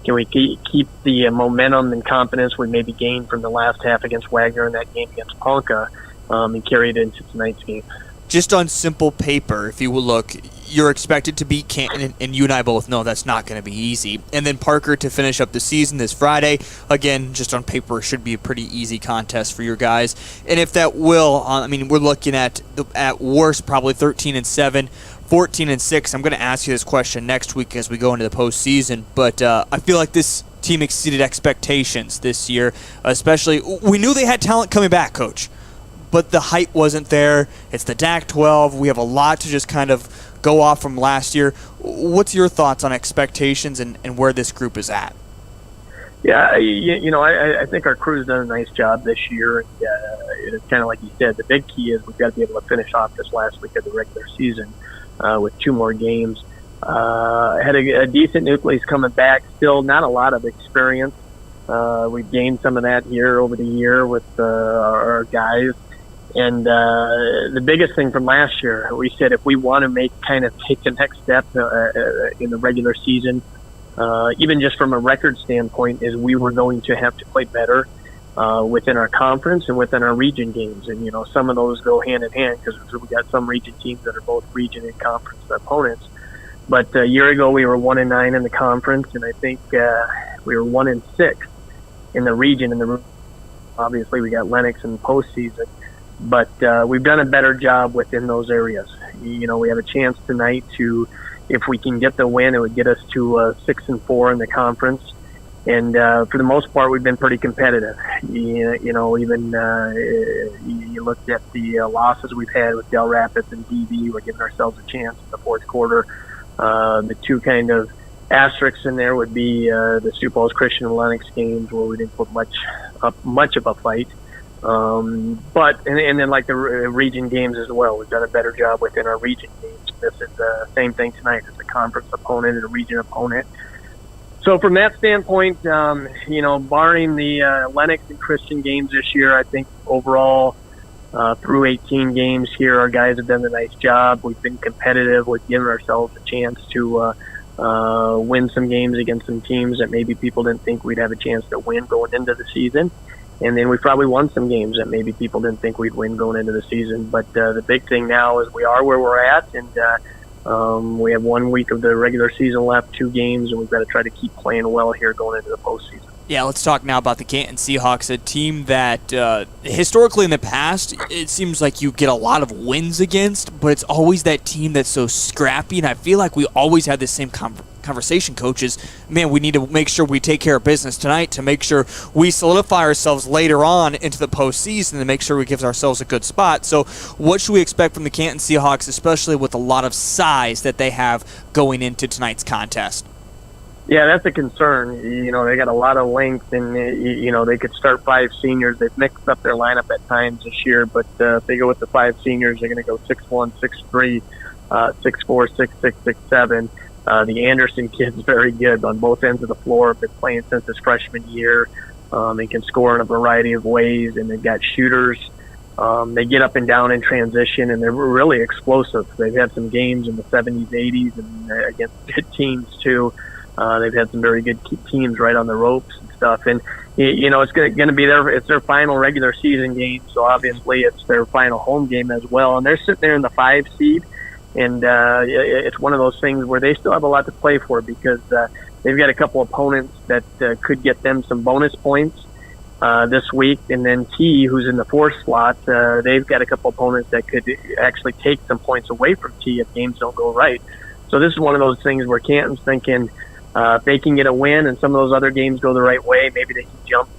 can we keep the momentum and confidence we maybe gained from the last half against Wagner and that game against Ponca and carry it into tonight's game? just on simple paper, if you will look, you're expected to beat Canton, and you and I both know that's not going to be easy. And then Parker to finish up the season this Friday. Again, just on paper, should be a pretty easy contest for your guys. And if that will, we're looking at worst probably 13-7, 14-6. I'm going to ask you this question next week as we go into the postseason. But I feel like this team exceeded expectations this year, especially. We knew they had talent coming back, Coach, but the hype wasn't there. It's the DAC-12. We have a lot to just kind of go off from last year. What's your thoughts on expectations and where this group is at? Yeah, I think our crew's done a nice job this year. It's kind of like you said, the big key is we've got to be able to finish off this last week of the regular season with 2 more games. Had a decent nucleus coming back. Still not a lot of experience. We've gained some of that here over the year with our guys. And the biggest thing from last year, we said if we want to take the next step in the regular season, even just from a record standpoint, is we were going to have to play better within our conference and within our region games. And, some of those go hand in hand because we got some region teams that are both region and conference opponents. But a year ago, we were 1-9 in the conference, and I think we were 1-6 in the region. And obviously, we got Lennox in the postseason. But we've done a better job within those areas. We have a chance tonight to, if we can get the win, it would get us to 6-4 in the conference. And for the most part, we've been pretty competitive. Even you looked at the losses we've had with Del Rapids and BB. We're giving ourselves a chance in the fourth quarter. The 2 kind of asterisks in there would be the Sioux Falls Christian and Lennox games where we didn't put much of a fight. But then like the region games as well, we've done a better job within our region games. This is the same thing tonight. It's a conference opponent and a region opponent. So from that standpoint, barring the Lennox and Christian games this year, I think overall through 18 games here, our guys have done a nice job. We've been competitive. We've given ourselves a chance to win some games against some teams that maybe people didn't think we'd have a chance to win going into the season. And then we probably won some games that maybe people didn't think we'd win going into the season. But the big thing now is we are where we're at, and we have 1 week of the regular season left, 2 games, and we've got to try to keep playing well here going into the postseason. Yeah, let's talk now about the Canton Seahawks, a team that historically in the past, it seems like you get a lot of wins against, but it's always that team that's so scrappy, and I feel like we always had the same conversation, coaches. Man, we need to make sure we take care of business tonight to make sure we solidify ourselves later on into the postseason and make sure we give ourselves a good spot. So what should we expect from the Canton Seahawks, especially with a lot of size that they have going into tonight's contest? Yeah, that's a concern. They got a lot of length, and, they could start 5 seniors. They've mixed up their lineup at times this year, but if they go with the 5 seniors, they're going to go 6'1", 6'3", 6'4", 6'6", 6'7". The Anderson kid's very good on both ends of the floor. Been playing since his freshman year. They can score in a variety of ways, and they've got shooters. They get up and down in transition, and they're really explosive. They've had some games in the 70s, 80s, and against good teams, too. They've had some very good teams right on the ropes and stuff. And, it's going to be their final regular season game, so obviously it's their final home game as well. And they're sitting there in the 5 seed. And it's one of those things where they still have a lot to play for because they've got a couple opponents that could get them some bonus points this week. And then T, who's in the 4th slot, they've got a couple opponents that could actually take some points away from T if games don't go right. So this is one of those things where Canton's thinking if they can get a win and some of those other games go the right way, maybe they can jump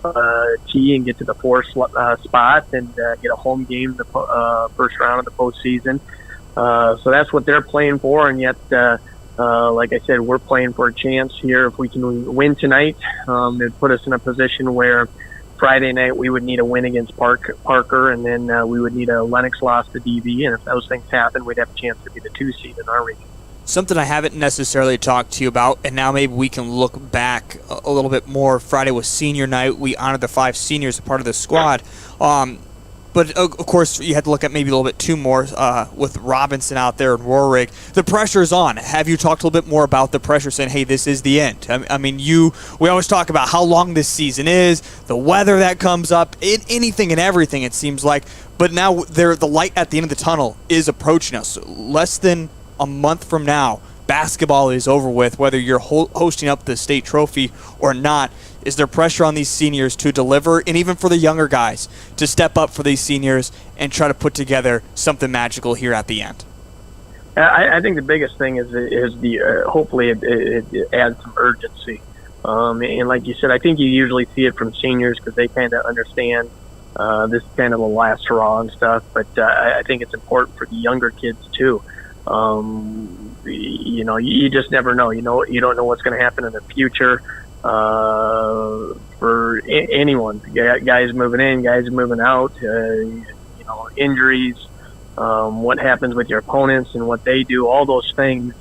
T and get to the 4th spot and get a home game the first round of the postseason. So that's what they're playing for, and yet, like I said, we're playing for a chance here. If we can win tonight, it'd put us in a position where Friday night we would need a win against Parker, and then we would need a Lennox loss to DV, and if those things happen, we'd have a chance to be the 2 seed in our region. Something I haven't necessarily talked to you about, and now maybe we can look back a little bit more. Friday was senior night. We honored the 5 seniors, a part of the squad. But But, of course, you had to look at maybe a little bit too more with Robinson out there and Roehrig. The pressure's on. Have you talked a little bit more about the pressure, saying, hey, this is the end? I mean, we always talk about how long this season is, the weather that comes up, anything and everything, it seems like. But now the light at the end of the tunnel is approaching us. Less than a month from now, basketball is over with, whether you're hosting up the state trophy or not. Is there pressure on these seniors to deliver, and even for the younger guys to step up for these seniors and try to put together something magical here at the end? I think the biggest thing is the hopefully it adds some urgency. And like you said, I think you usually see it from seniors because they kind of understand this is kind of a last hurrah and stuff. But I think it's important for the younger kids too. You just never know. You don't know what's going to happen in the future. For anyone, guys moving in, guys moving out, injuries, what happens with your opponents and what they do, all those things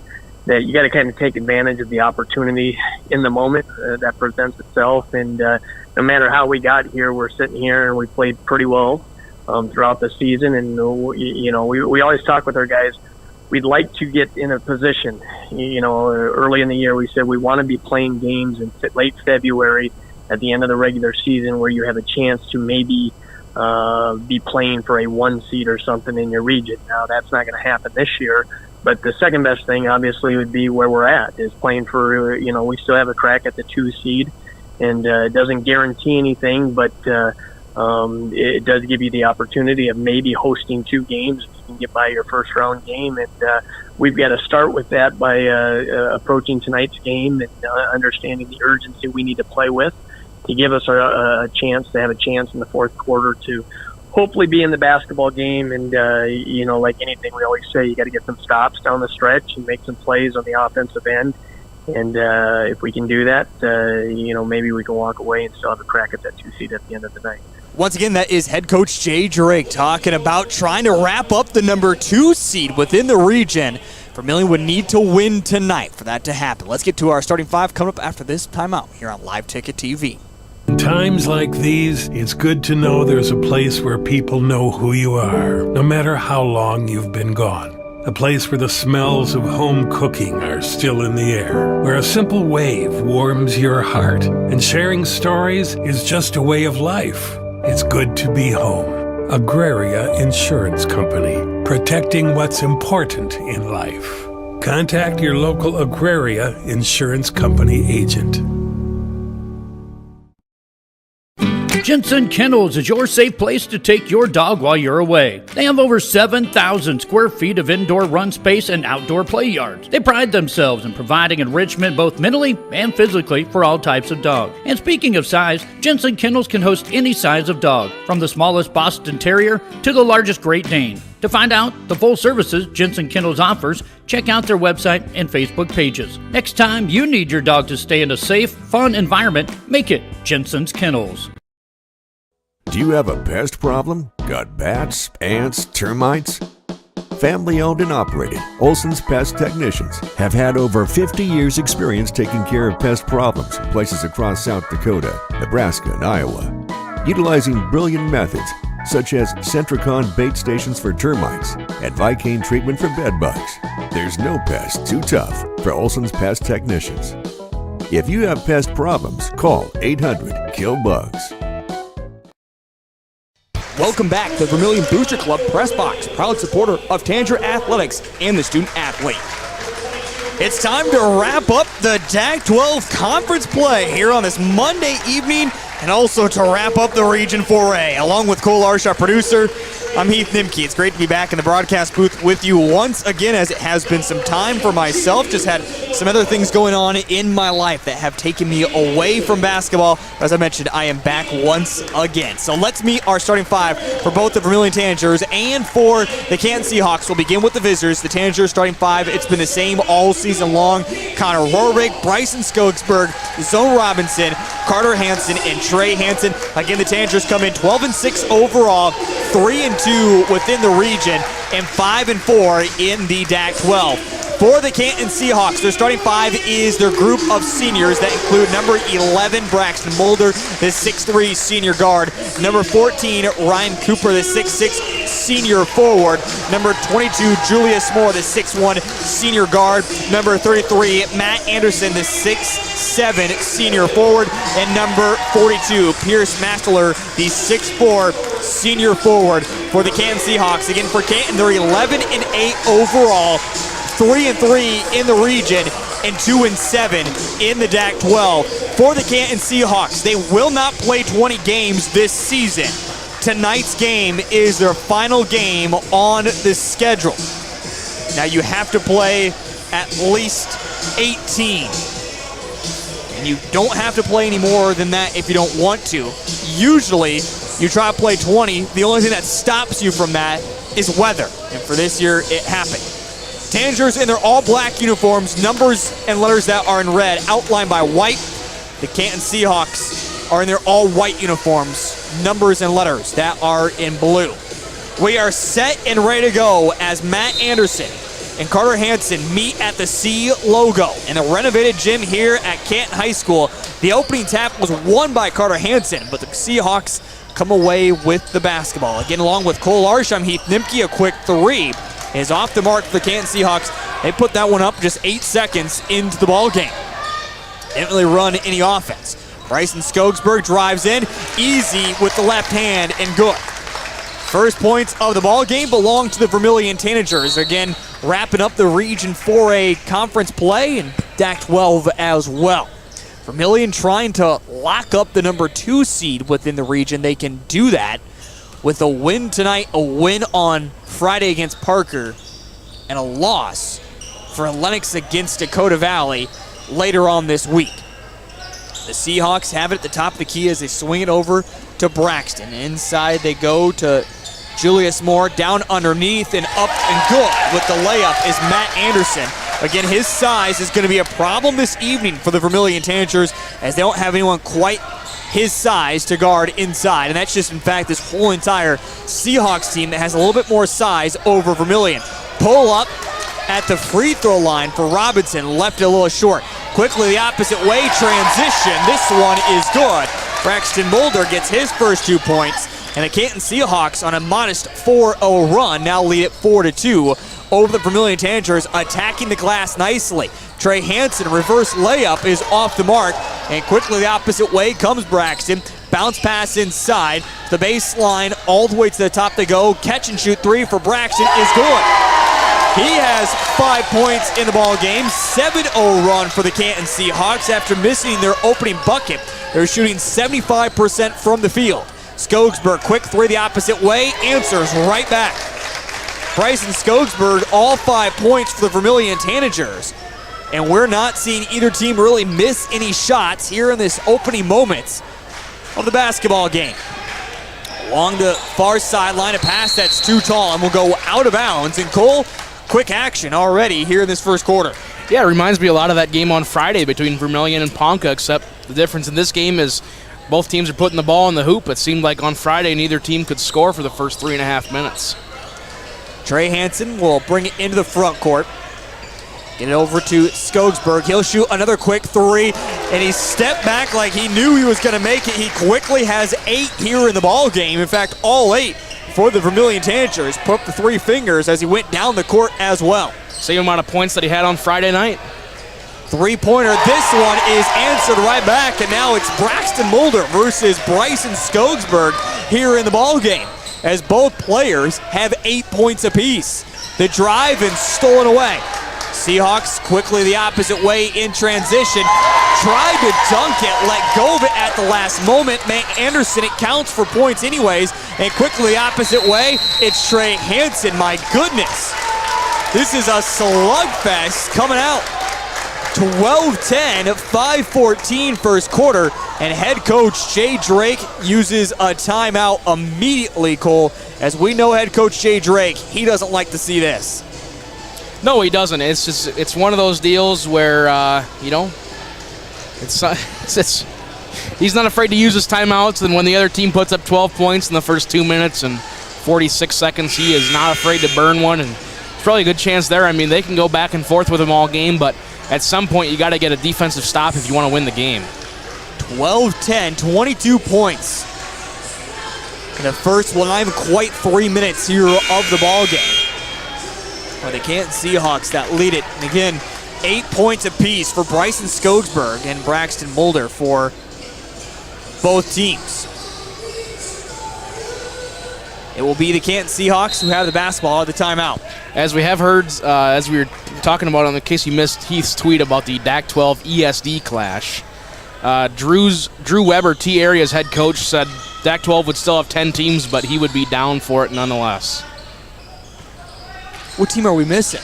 that you got to kind of take advantage of the opportunity in the moment that presents itself. And no matter how we got here, we're sitting here and we played pretty well throughout the season. And we always talk with our guys. We'd like to get in a position, early in the year we said we want to be playing games in late February at the end of the regular season where you have a chance to maybe be playing for a 1 seed or something in your region. Now, that's not going to happen this year, but the second best thing obviously would be where we're at, is playing for, we still have a crack at the 2 seed, and it doesn't guarantee anything, but it does give you the opportunity of maybe hosting 2 games if you can get by your first round game. And we've got to start with that by approaching tonight's game and understanding the urgency we need to play with to give us a chance to have a chance in the fourth quarter to hopefully be in the basketball game. And, like anything we always say, you got to get some stops down the stretch and make some plays on the offensive end. And if we can do that, maybe we can walk away and still have a crack at that 2 seed at the end of the night. Once again, that is head coach Jay Drake talking about trying to wrap up the number 2 seed within the region. Vermillion would need to win tonight for that to happen. Let's get to our starting 5 coming up after this timeout here on Live Ticket TV. In times like these, it's good to know there's a place where people know who you are, no matter how long you've been gone. A place where the smells of home cooking are still in the air, where a simple wave warms your heart, and sharing stories is just a way of life. It's good to be home. Agraria Insurance Company, protecting what's important in life. Contact your local Agraria Insurance Company agent. Jensen Kennels is your safe place to take your dog while you're away. They have over 7,000 square feet of indoor run space and outdoor play yards. They pride themselves in providing enrichment both mentally and physically for all types of dogs. And speaking of size, Jensen Kennels can host any size of dog, from the smallest Boston Terrier to the largest Great Dane. To find out the full services Jensen Kennels offers, check out their website and Facebook pages. Next time you need your dog to stay in a safe, fun environment, make it Jensen's Kennels. Do you have a pest problem? Got bats, ants, termites? Family owned and operated, Olson's Pest Technicians have had over 50 years experience taking care of pest problems in places across South Dakota, Nebraska, and Iowa. Utilizing brilliant methods such as Centricon bait stations for termites and Vicane treatment for bed bugs, there's no pest too tough for Olson's Pest Technicians. If you have pest problems, call 800-KILL-BUGS. Welcome back to the Vermillion Booster Club Press Box, proud supporter of Tanager Athletics and the student athlete. It's time to wrap up the DAC-12 conference play here on this Monday evening, and also to wrap up the Region 4A. Along with Cole Arsh, our producer, I'm Heath Nimke. It's great to be back in the broadcast booth with you once again, as it has been some time for myself. Just had some other things going on in my life that have taken me away from basketball. As I mentioned, I am back once again. So let's meet our starting 5 for both the Vermillion Tanagers and for the Canton Seahawks. We'll begin with the visitors. The Tanagers starting 5. It's been the same all season long. Connor Roehrig, Bryson Skogsberg, Zone Robinson, Carter Hansen, and Trey Hansen. Again, the Tanagers come in 12-6 overall, 3-2 within the region, and 5-4 in the DAC-12. For the Canton Seahawks, their starting five is their group of seniors that include number 11, Braxton Mulder, the 6'3 senior guard, number 14, Ryan Cooper, the 6'6 senior forward, number 22, Julius Moore, the 6'1 senior guard, number 33, Matt Anderson, the 6'7 senior forward, and number 42, Pierce Mastler, the 6'4 senior forward for the Canton Seahawks. Again, for Canton, they're 11-8 overall, 3-3 in the region, and 2-7 in the DAC-12. For the Canton Seahawks, they will not play 20 games this season. Tonight's game is their final game on the schedule. Now you have to play at least 18. And you don't have to play any more than that if you don't want to. Usually, you try to play 20. The only thing that stops you from that is weather. And for this year, it happened. Tanagers in their all-black uniforms, numbers and letters that are in red, outlined by white. The Canton Seahawks are in their all-white uniforms, numbers and letters that are in blue. We are set and ready to go as Matt Anderson and Carter Hansen meet at the C logo in the renovated gym here at Canton High School. The opening tap was won by Carter Hansen, but the Seahawks come away with the basketball. Again, along with Cole Arsh, I'm Heath Nimke. A quick three is off the mark for the Canton Seahawks. They put that one up just 8 seconds into the ball game. Didn't really run any offense. Bryson Skogsberg drives in, easy with the left hand, and good. First points of the ball game belong to the Vermillion Tanagers. Again, wrapping up the Region 4A conference play and DAC-12 as well. Vermillion trying to lock up the number 2 seed within the region. They can do that with a win tonight, a win on Friday against Parker, and a loss for Lennox against Dakota Valley later on this week. The Seahawks have it at the top of the key as they swing it over to Braxton. Inside they go to Julius Moore, down underneath and up and good with the layup is Matt Anderson. Again, his size is going to be a problem this evening for the Vermillion Tanagers as they don't have anyone quite his size to guard inside. And that's just, in fact, this whole entire Seahawks team that has a little bit more size over Vermillion. Pull up at the free throw line for Robinson, left it a little short. Quickly the opposite way, transition. This one is good. Braxton Mulder gets his first 2 points, and the Canton Seahawks on a modest 4-0 run now lead it 4-2 over the Vermillion Tanagers, attacking the glass nicely. Trey Hansen, reverse layup is off the mark, and quickly the opposite way comes Braxton. Bounce pass inside, the baseline, all the way to the top they go. Catch and shoot three for Braxton is good. He has 5 points in the ball game. 7-0 run for the Canton Seahawks after missing their opening bucket. They're shooting 75% from the field. Skogsberg, quick three the opposite way, answers right back. Bryson Skogsberg, all 5 points for the Vermillion Tanagers. And we're not seeing either team really miss any shots here in this opening moments of the basketball game. Along the far sideline, a pass that's too tall and will go out of bounds. And Cole, quick action already here in this first quarter. Yeah, it reminds me a lot of that game on Friday between Vermillion and Ponca, except the difference in this game is both teams are putting the ball in the hoop. It seemed like on Friday neither team could score for the first 3.5 minutes. Trey Hansen will bring it into the front court. Get it over to Skogsberg. He'll shoot another quick three, and he stepped back like he knew he was going to make it. He quickly has 8 here in the ball game. In fact, all 8 for the Vermillion Tanagers. Put up the 3 fingers as he went down the court as well. Same amount of points that he had on Friday night. 3-pointer. This one is answered right back, and now it's Braxton Mulder versus Bryson Skogsberg here in the ball game, as both players have 8 points apiece. The drive and stolen away. Seahawks quickly the opposite way in transition. Tried to dunk it, let go of it at the last moment. Matt Anderson, it counts for points anyways. And quickly the opposite way, it's Trey Hansen. My goodness. This is a slugfest coming out. 12-10, 5-14 first quarter. And head coach Jay Drake uses a timeout immediately, Cole. As we know head coach Jay Drake, he doesn't like to see this. No, he doesn't. It's one of those deals where he's not afraid to use his timeouts, and when the other team puts up 12 points in the first 2 minutes and 46 seconds, he is not afraid to burn one and probably a good chance there. I mean, they can go back and forth with them all game, but at some point you got to get a defensive stop if you want to win the game. 12-10, 22 points in the first, well, not even quite 3 minutes here of the ball game. Well, the Canton Seahawks that lead it. And again, 8 points apiece for Bryson Skogsberg and Braxton Mulder for both teams. It will be the Canton Seahawks who have the basketball at the timeout. As we have heard, as we were talking about, in case you missed Heath's tweet about the DAC-12 ESD clash, Drew Weber, T-Area's head coach, said DAC-12 would still have 10 teams, but he would be down for it nonetheless. What team are we missing?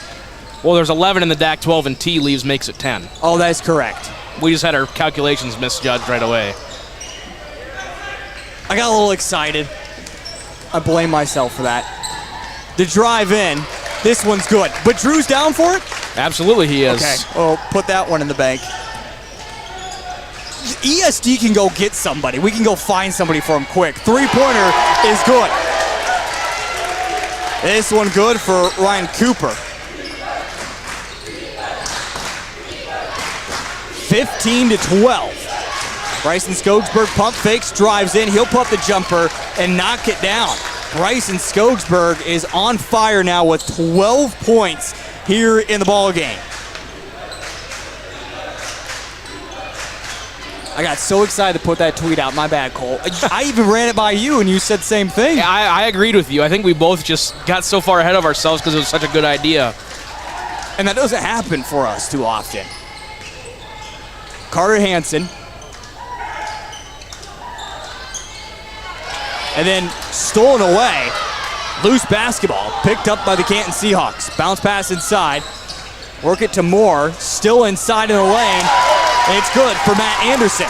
Well, there's 11 in the DAC-12, and T leaves makes it 10. Oh, that is correct. We just had our calculations misjudged right away. I got a little excited. I blame myself for that. The drive in, this one's good. But Drew's down for it? Absolutely he is. Okay, well, put that one in the bank. ESD can go get somebody. We can go find somebody for him quick. Three-pointer is good. This one good for Ryan Cooper. 15-12. Bryson Skogsberg pump fakes, drives in. He'll put up the jumper and knock it down. Bryson Skogsberg is on fire now with 12 points here in the ball game. I got so excited to put that tweet out. My bad, Cole. I even ran it by you, and you said the same thing. Yeah, I agreed with you. I think we both just got so far ahead of ourselves because it was such a good idea. And that doesn't happen for us too often. Carter Hansen. And then stolen away. Loose basketball picked up by the Canton Seahawks. Bounce pass inside. Work it to Moore. Still inside in the lane. And it's good for Matt Anderson.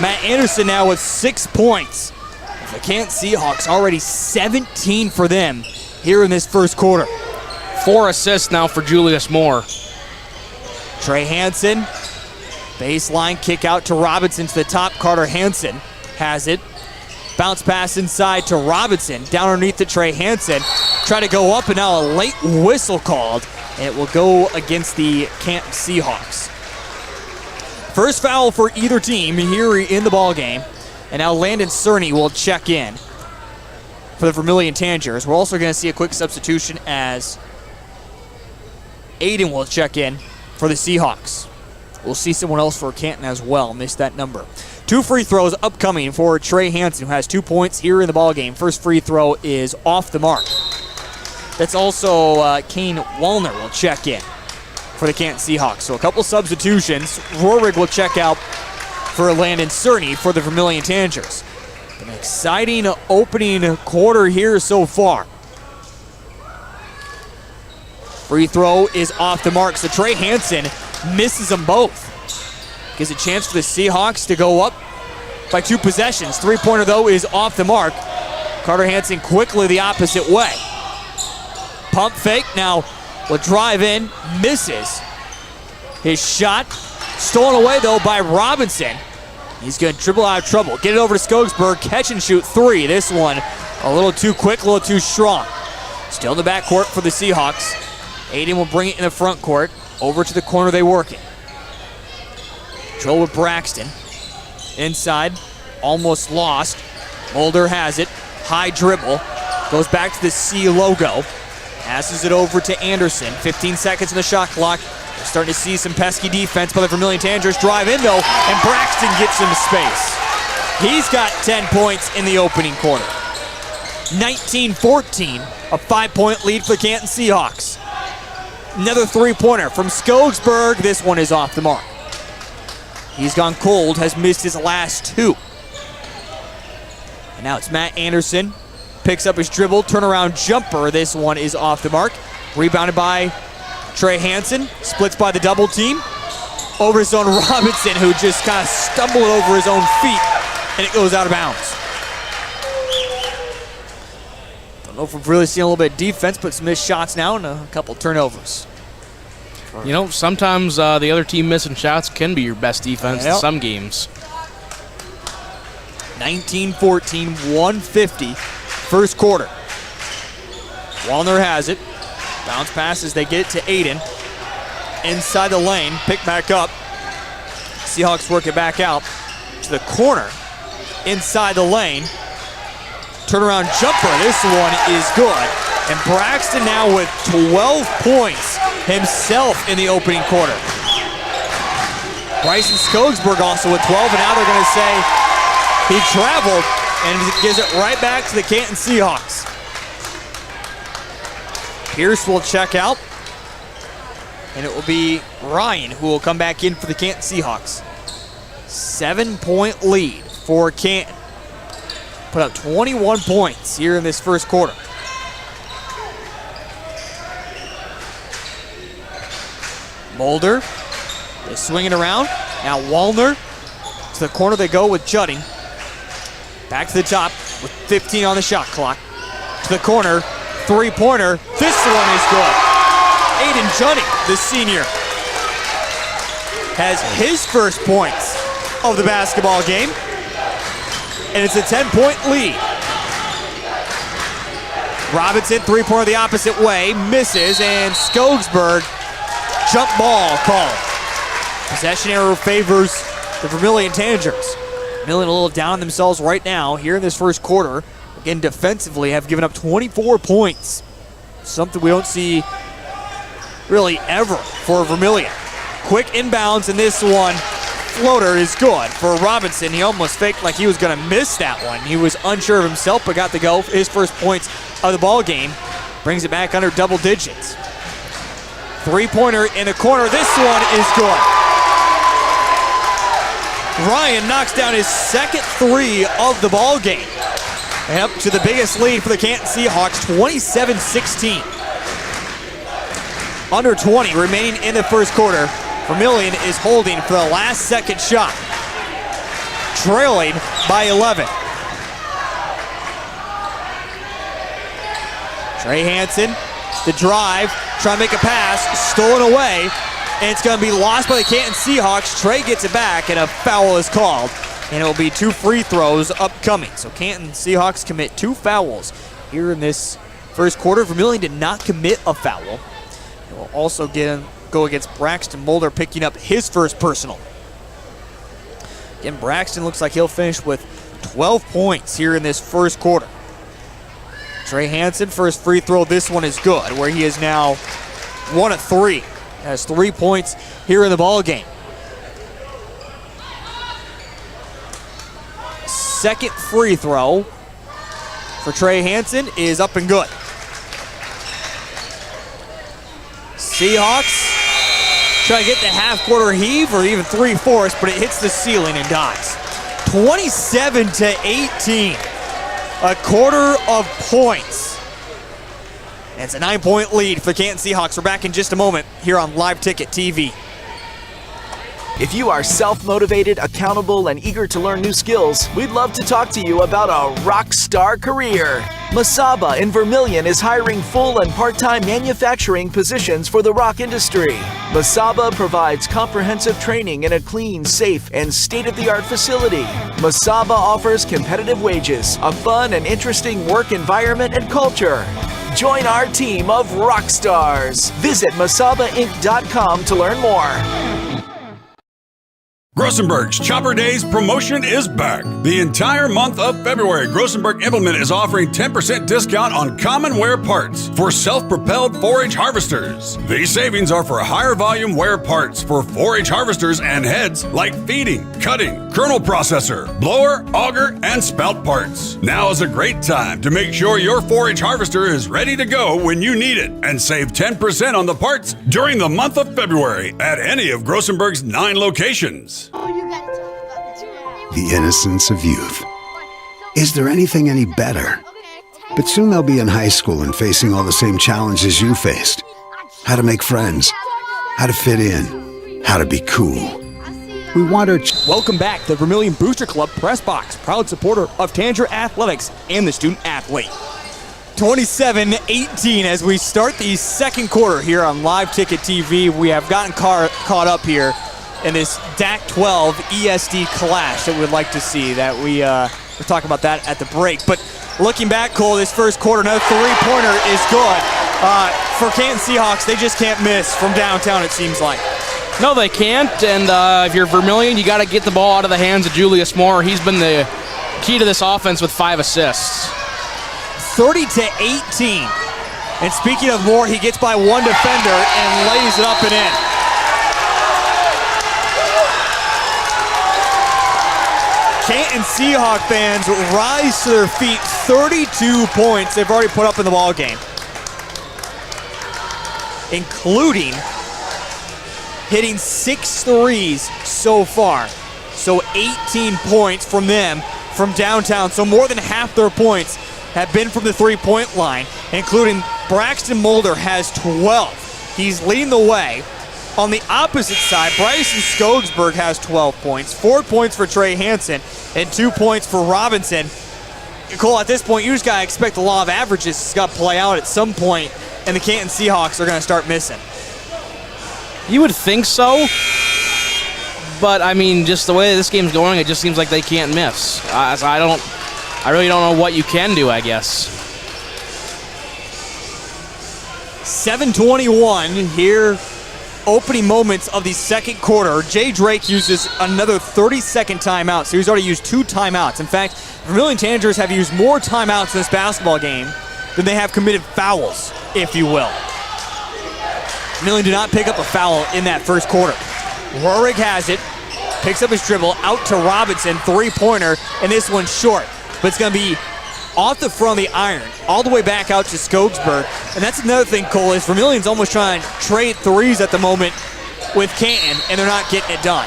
Matt Anderson now with 6 points. The Canton Seahawks already 17 for them here in this first quarter. 4 assists now for Julius Moore. Trey Hansen. Baseline kick out to Robinson to the top. Carter Hansen has it. Bounce pass inside to Robinson. Down underneath to Trey Hansen. Try to go up, and now a late whistle called. And it will go against the Canton Seahawks. First foul for either team here in the ball game. And now Landon Cerny will check in for the Vermillion Tanagers. We're also going to see a quick substitution as Aiden will check in for the Seahawks. We'll see someone else for Canton as well. Missed that number. 2 free throws upcoming for Trey Hansen, who has 2 points here in the ballgame. First free throw is off the mark. That's also Kane Wallner will check in for the Canton Seahawks. So a couple substitutions. Rohrig will check out for Landon Cerny for the Vermillion Tanagers. An exciting opening quarter here so far. Free throw is off the mark. So Trey Hansen misses them both. Gives a chance for the Seahawks to go up by 2 possessions. Three-pointer, though, is off the mark. Carter Hansen quickly the opposite way. Pump fake now will drive in, misses. His shot stolen away, though, by Robinson. He's going to dribble out of trouble. Get it over to Skogsberg, catch and shoot 3. This one a little too quick, a little too strong. Still in the backcourt for the Seahawks. Aiden will bring it in the front court. Over to the corner they work it. Control with Braxton. Inside, almost lost. Mulder has it. High dribble. Goes back to the C logo. Passes it over to Anderson. 15 seconds in the shot clock. We're starting to see some pesky defense by the Vermillion Tanagers. Drive in, though, and Braxton gets into space. He's got 10 points in the opening quarter. 19-14, a 5-point lead for the Canton Seahawks. Another three-pointer from Skogsberg. This one is off the mark. He's gone cold, has missed his last 2. And now it's Matt Anderson. Picks up his dribble, turnaround jumper. This one is off the mark. Rebounded by Trey Hansen. Splits by the double team. Over his own Robinson, who just kind of stumbled over his own feet, and it goes out of bounds. Don't know if we've really seen a little bit of defense, but some missed shots now and a couple turnovers. You know, sometimes the other team missing shots can be your best defense in some games. 19-14, 150, first quarter. Wallner has it. Bounce pass as they get it to Aiden. Inside the lane, pick back up. Seahawks work it back out to the corner. Inside the lane. Turnaround jumper, this one is good. And Braxton now with 12 points himself in the opening quarter. Bryson Skogsberg also with 12, and now they're going to say he traveled and gives it right back to the Canton Seahawks. Pierce will check out, and it will be Ryan who will come back in for the Canton Seahawks. 7-point lead for Canton. Put up 21 points here in this first quarter. Mulder, they swing it around. Now Wallner, to the corner they go with Judding. Back to the top with 15 on the shot clock. To the corner, three-pointer. This one is good. Aiden Judding, the senior, has his first points of the basketball game. And it's a 10-point lead. Robinson, three-pointer the opposite way, misses, and Skogsberg, jump ball called. Possession error favors the Vermillion Tanagers. Vermillion a little down on themselves right now here in this first quarter. Again, defensively have given up 24 points. Something we don't see really ever for Vermillion. Quick inbounds, and this one, floater is good for Robinson. He almost faked like he was going to miss that one. He was unsure of himself, but got the go. His first points of the ball game. Brings it back under double digits. Three-pointer in the corner. This one is good. Ryan knocks down his second three of the ball game. And up to the biggest lead for the Canton Seahawks, 27-16. Under 20 remaining in the first quarter. Vermillion is holding for the last second shot. Trailing by 11. Trey Hansen, the drive, trying to make a pass, stolen away, and it's going to be lost by the Canton Seahawks. Trey gets it back, and a foul is called, and it will be two free throws upcoming. So Canton Seahawks commit two fouls here in this first quarter. Vermillion did not commit a foul. It will also go against Braxton Mulder, picking up his first personal. Again, Braxton looks like he'll finish with 12 points here in this first quarter. Trey Hansen, first free throw. This one is good, where he is now 1 of 3. Has 3 points here in the ball game. Second free throw for Trey Hansen is up and good. Seahawks try to get the half-quarter heave or even 3/4, but it hits the ceiling and dies. 27-18. A quarter of points. And it's a 9-point lead for the Canton Seahawks. We're back in just a moment here on Live Ticket TV. If you are self-motivated, accountable, and eager to learn new skills, we'd love to talk to you about a rock star career. Masaba in Vermillion is hiring full and part-time manufacturing positions for the rock industry. Masaba provides comprehensive training in a clean, safe, and state-of-the-art facility. Masaba offers competitive wages, a fun and interesting work environment and culture. Join our team of rock stars. Visit masabainc.com to learn more. Grossenberg's Chopper Days promotion is back. The entire month of February, Grossenberg Implement is offering 10% discount on common wear parts for self-propelled 4-H harvesters. These savings are for higher volume wear parts for 4-H harvesters and heads like feeding, cutting, kernel processor, blower, auger, and spout parts. Now is a great time to make sure your 4-H harvester is ready to go when you need it and save 10% on the parts during the month of February at any of Grossenberg's 9 locations. The innocence of youth. Is there anything any better? But soon they'll be in high school and facing all the same challenges you faced. How to make friends, how to fit in, how to be cool. We want our... Welcome back to the Vermillion Booster Club Press Box, proud supporter of Tanager Athletics and the student athlete. 27-18 as we start the second quarter here on Live Ticket TV. We have gotten caught up here in this DAC-12 ESD clash that we'd like to see. That we'll talk about that at the break. But looking back, Cole, this first quarter, another three-pointer is good. For Canton Seahawks, they just can't miss from downtown, it seems like. No, they can't, and if you're Vermillion, you got to get the ball out of the hands of Julius Moore. He's been the key to this offense with 5 assists. 30-18. And speaking of Moore, he gets by one defender and lays it up and in. Canton Seahawk fans rise to their feet. 32 points they've already put up in the ball game, including hitting 6 threes so far. So 18 points from them from downtown. So more than half their points have been from the three-point line, including Braxton Mulder has 12. He's leading the way. On the opposite side, Bryson Skogsberg has 12 points, 4 points for Trey Hansen, and 2 points for Robinson. Cole, at this point, you just got to expect the law of averages has got to play out at some point, and the Canton Seahawks are going to start missing. You would think so, but I mean, just the way this game's going, it just seems like they can't miss. So I really don't know what you can do, I guess. 7:21 here, opening moments of the second quarter. Jay Drake uses another 30-second timeout, so he's already used 2 timeouts. In fact, Vermillion Tanagers have used more timeouts in this basketball game than they have committed fouls, if you will. Vermillion did not pick up a foul in that first quarter. Roehrig has it, picks up his dribble, out to Robinson, three-pointer, and this one's short. But it's going to be off the front of the iron, all the way back out to Skogsberg. And that's another thing, Cole, is Vermillion's almost trying to trade threes at the moment with Canton, and they're not getting it done.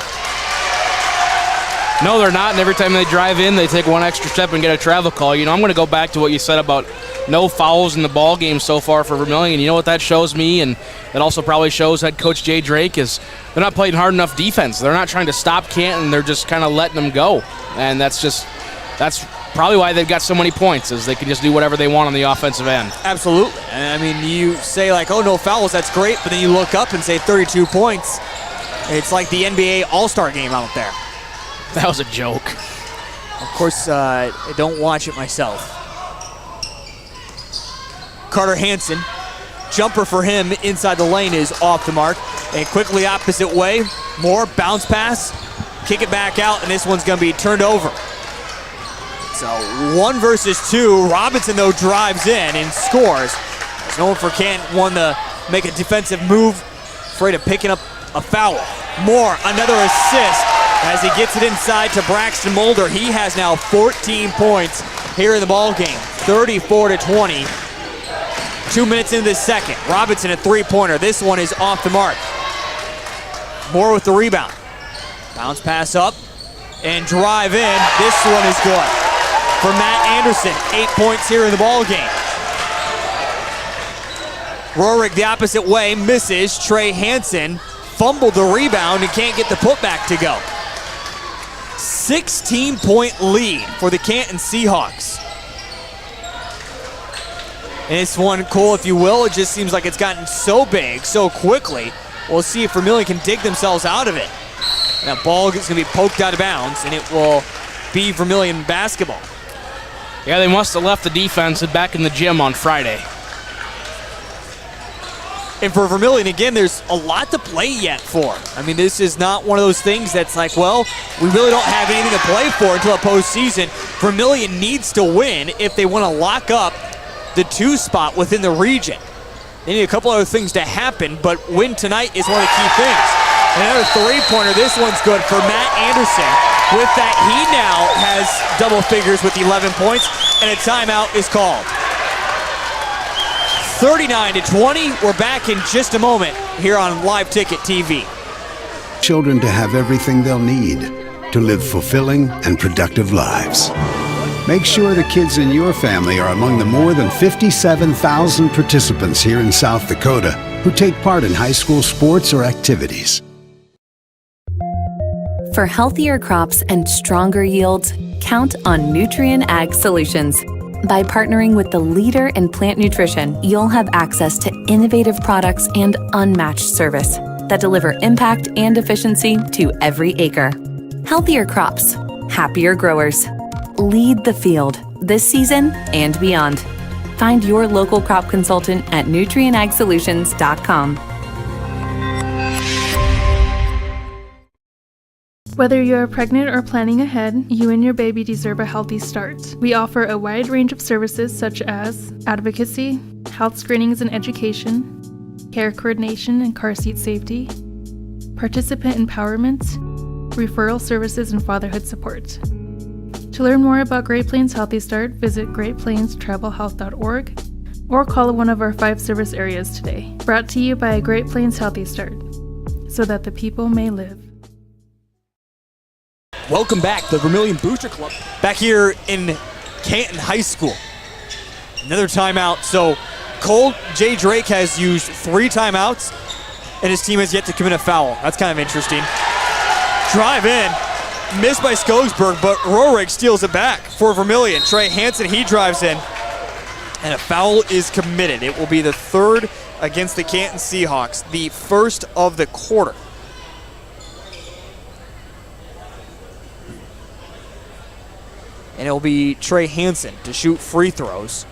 No, they're not, and every time they drive in, they take one extra step and get a travel call. You know, I'm going to go back to what you said about no fouls in the ball game so far for Vermillion. You know what that shows me, and that also probably shows head coach Jay Drake, is they're not playing hard enough defense. They're not trying to stop Canton. They're just kind of letting them go. And that's probably why they've got so many points, is they can just do whatever they want on the offensive end. Absolutely. I mean, you say like, oh, no fouls, that's great, but then you look up and say 32 points. It's like the NBA All-Star game out there. That was a joke. Of course, I don't watch it myself. Carter Hansen, jumper for him inside the lane is off the mark. And quickly opposite way, Moore, bounce pass, kick it back out, and this one's going to be turned over. So 1 versus 2. Robinson, though, drives in and scores. There's no one for Canton, one to make a defensive move, afraid of picking up a foul. Moore, another assist as he gets it inside to Braxton Mulder. He has now 14 points here in the ball game, 34-20. 2 minutes into the second. Robinson, a three-pointer. This one is off the mark. Moore with the rebound. Bounce pass up and drive in. This one is good for Matt Anderson. 8 points here in the ball game. Roehrig the opposite way, misses. Trey Hansen fumbled the rebound and can't get the putback to go. 16-point lead for the Canton Seahawks. And this one, Cole, if you will, it just seems like it's gotten so big so quickly. We'll see if Vermillion can dig themselves out of it. And that ball is going to be poked out of bounds, and it will be Vermillion basketball. Yeah, they must have left the defense and back in the gym on Friday. And for Vermillion, again, there's a lot to play yet for. I mean, this is not one of those things that's like, well, we really don't have anything to play for until the postseason. Vermillion needs to win if they want to lock up the 2 spot within the region. They need a couple other things to happen, but win tonight is one of the key things. Another three-pointer. This one's good for Matt Anderson. With that, he now has double figures with 11 points, and a timeout is called. 39-20. We're back in just a moment here on Live Ticket TV. Children to have everything they'll need to live fulfilling and productive lives. Make sure the kids in your family are among the more than 57,000 participants here in South Dakota who take part in high school sports or activities. For healthier crops and stronger yields, count on Nutrien Ag Solutions. By partnering with the leader in plant nutrition, you'll have access to innovative products and unmatched service that deliver impact and efficiency to every acre. Healthier crops, happier growers. Lead the field this season and beyond. Find your local crop consultant at nutrienagsolutions.com. Whether you are pregnant or planning ahead, you and your baby deserve a healthy start. We offer a wide range of services such as advocacy, health screenings and education, care coordination and car seat safety, participant empowerment, referral services, and fatherhood support. To learn more about Great Plains Healthy Start, visit greatplainstravelhealth.org or call one of our 5 service areas today. Brought to you by Great Plains Healthy Start, so that the people may live. Welcome back, the Vermillion Booster Club, back here in Canton High School. Another timeout. So Cole J. Drake has used 3 timeouts, and his team has yet to commit a foul. That's kind of interesting. Drive in, missed by Skogsberg, but Roehrig steals it back for Vermillion. Trey Hansen, he drives in, and a foul is committed. It will be the 3rd against the Canton Seahawks, the 1st of the quarter. And it'll be Trey Hansen to shoot free throws,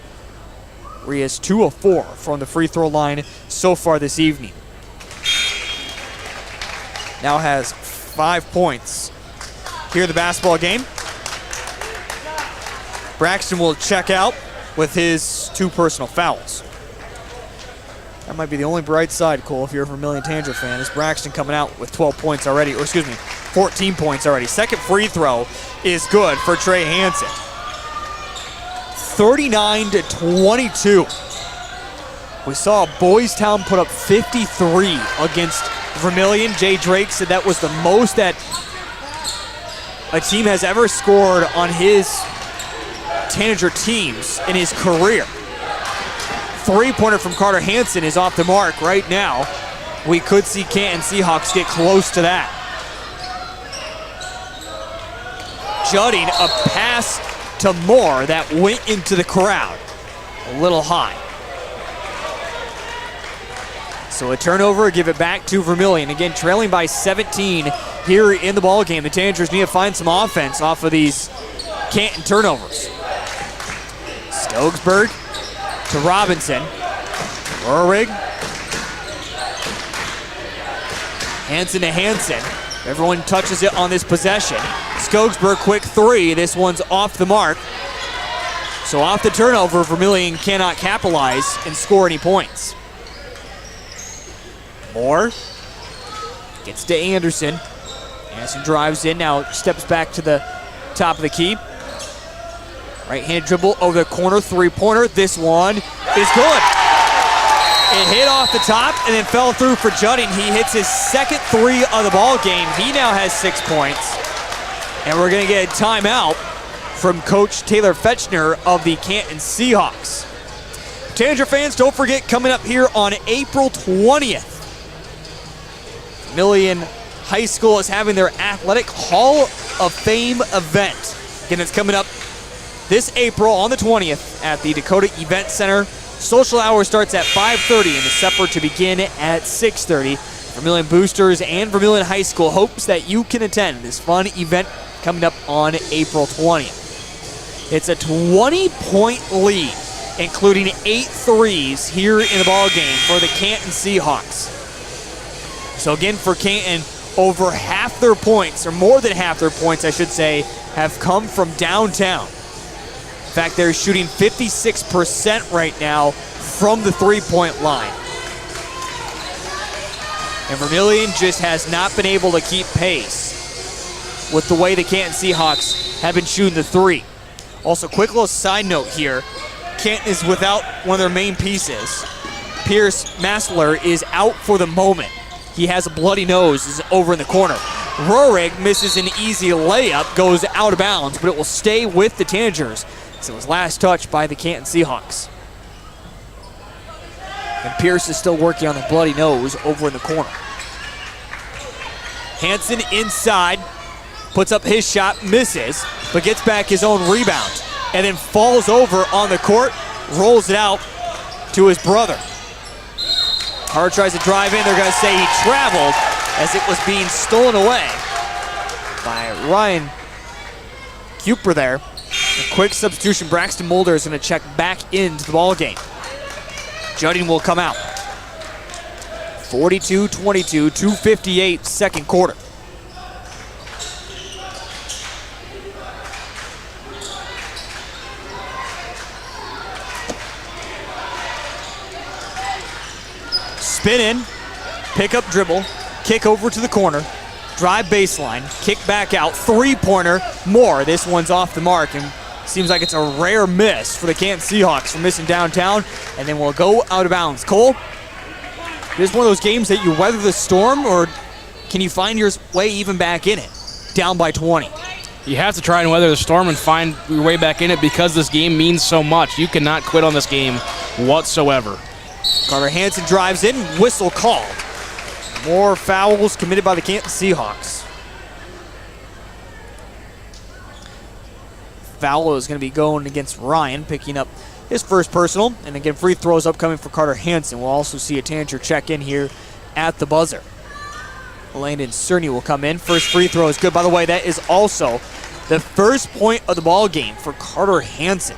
where he has 2 of 4 from the free throw line so far this evening. Now has 5 points here in the basketball game. Braxton will check out with his 2 personal fouls. That might be the only bright side, Cole, if you're a Vermillion Tanager fan, is Braxton coming out with 12 points already, or excuse me, 14 points already. Second free throw is good for Trey Hansen. 39-22. We saw Boys Town put up 53 against Vermillion. Jay Drake said that was the most that a team has ever scored on his Tanager teams in his career. 3-pointer from Carter Hansen is off the mark right now. We could see Canton Seahawks get close to that. Judding, a pass to Moore that went into the crowd. A little high. So a turnover, give it back to Vermillion. Again, trailing by 17 here in the ballgame. The Tanagers need to find some offense off of these Canton turnovers. Skogsberg to Robinson. Roehrig. Hansen to Hansen. Everyone touches it on this possession. Skogsberg, quick 3. This one's off the mark. So off the turnover, Vermillion cannot capitalize and score any points. Moore gets to Anderson. Anderson drives in, now steps back to the top of the key. Right-hand dribble over the corner, 3-pointer. This one is good. It hit off the top and then fell through for Judding. He hits his second 3 of the ball game. He now has 6 points. And we're going to get a timeout from Coach Taylor Fetchner of the Canton Seahawks. Tanager fans, don't forget, coming up here on April 20th, Vermillion High School is having their Athletic Hall of Fame event. Again, it's coming up this April on the 20th at the Dakota Event Center. Social hour starts at 5:30 and the supper to begin at 6:30. Vermillion Boosters and Vermillion High School hopes that you can attend this fun event coming up on April 20th. It's a 20-point lead, including 8 threes here in the ballgame for the Canton Seahawks. So again, for Canton, over half their points, or more than half their points, I should say, have come from downtown. In fact, they're shooting 56% right now from the 3-point line. And Vermillion just has not been able to keep pace with the way the Canton Seahawks have been shooting the 3. Also, quick little side note here. Canton is without one of their main pieces. Pierce Massler is out for the moment. He has a bloody nose, is over in the corner. Roehrig misses an easy layup, goes out of bounds, but it will stay with the Tanagers. So it was last touched by the Canton Seahawks. And Pierce is still working on the bloody nose over in the corner. Hansen inside, puts up his shot, misses, but gets back his own rebound. And then falls over on the court, rolls it out to his brother. Hart tries to drive in. They're going to say he traveled as it was being stolen away by Ryan Cooper there. A quick substitution. Braxton Mulder is going to check back into the ball game. Judding will come out. 42-22, 2:58 second quarter. Spin in, pick up dribble, kick over to the corner, drive baseline, kick back out, three-pointer, more. This one's off the mark, and seems like it's a rare miss for the Canton Seahawks for missing downtown, and then we'll go out of bounds. Cole, this is one of those games that you weather the storm, or can you find your way even back in it, down by 20? You have to try and weather the storm and find your way back in it because this game means so much. You cannot quit on this game whatsoever. Carter Hansen drives in, whistle called. More fouls committed by the Canton Seahawks. Foul is going to be going against Ryan, picking up his first personal. And again, free throws upcoming for Carter Hansen. We'll also see a Tanager check in here at the buzzer. Landon Cerny will come in. First free throw is good. By the way, that is also the first point of the ball game for Carter Hansen.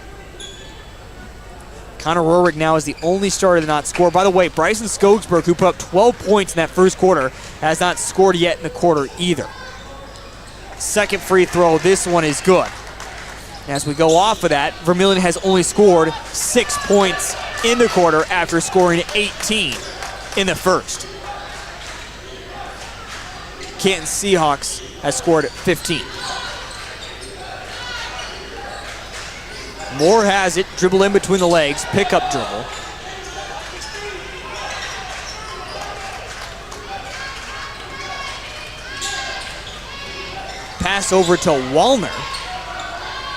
Connor Rorick now is the only starter to not score. By the way, Bryson Skogsberg, who put up 12 points in that first quarter, has not scored yet in the quarter either. Second free throw, this one is good. As we go off of that, Vermillion has only scored 6 points in the quarter after scoring 18 in the first. Canton Seahawks has scored 15. Moore has it, dribble in between the legs, pick up dribble. Pass over to Wallner.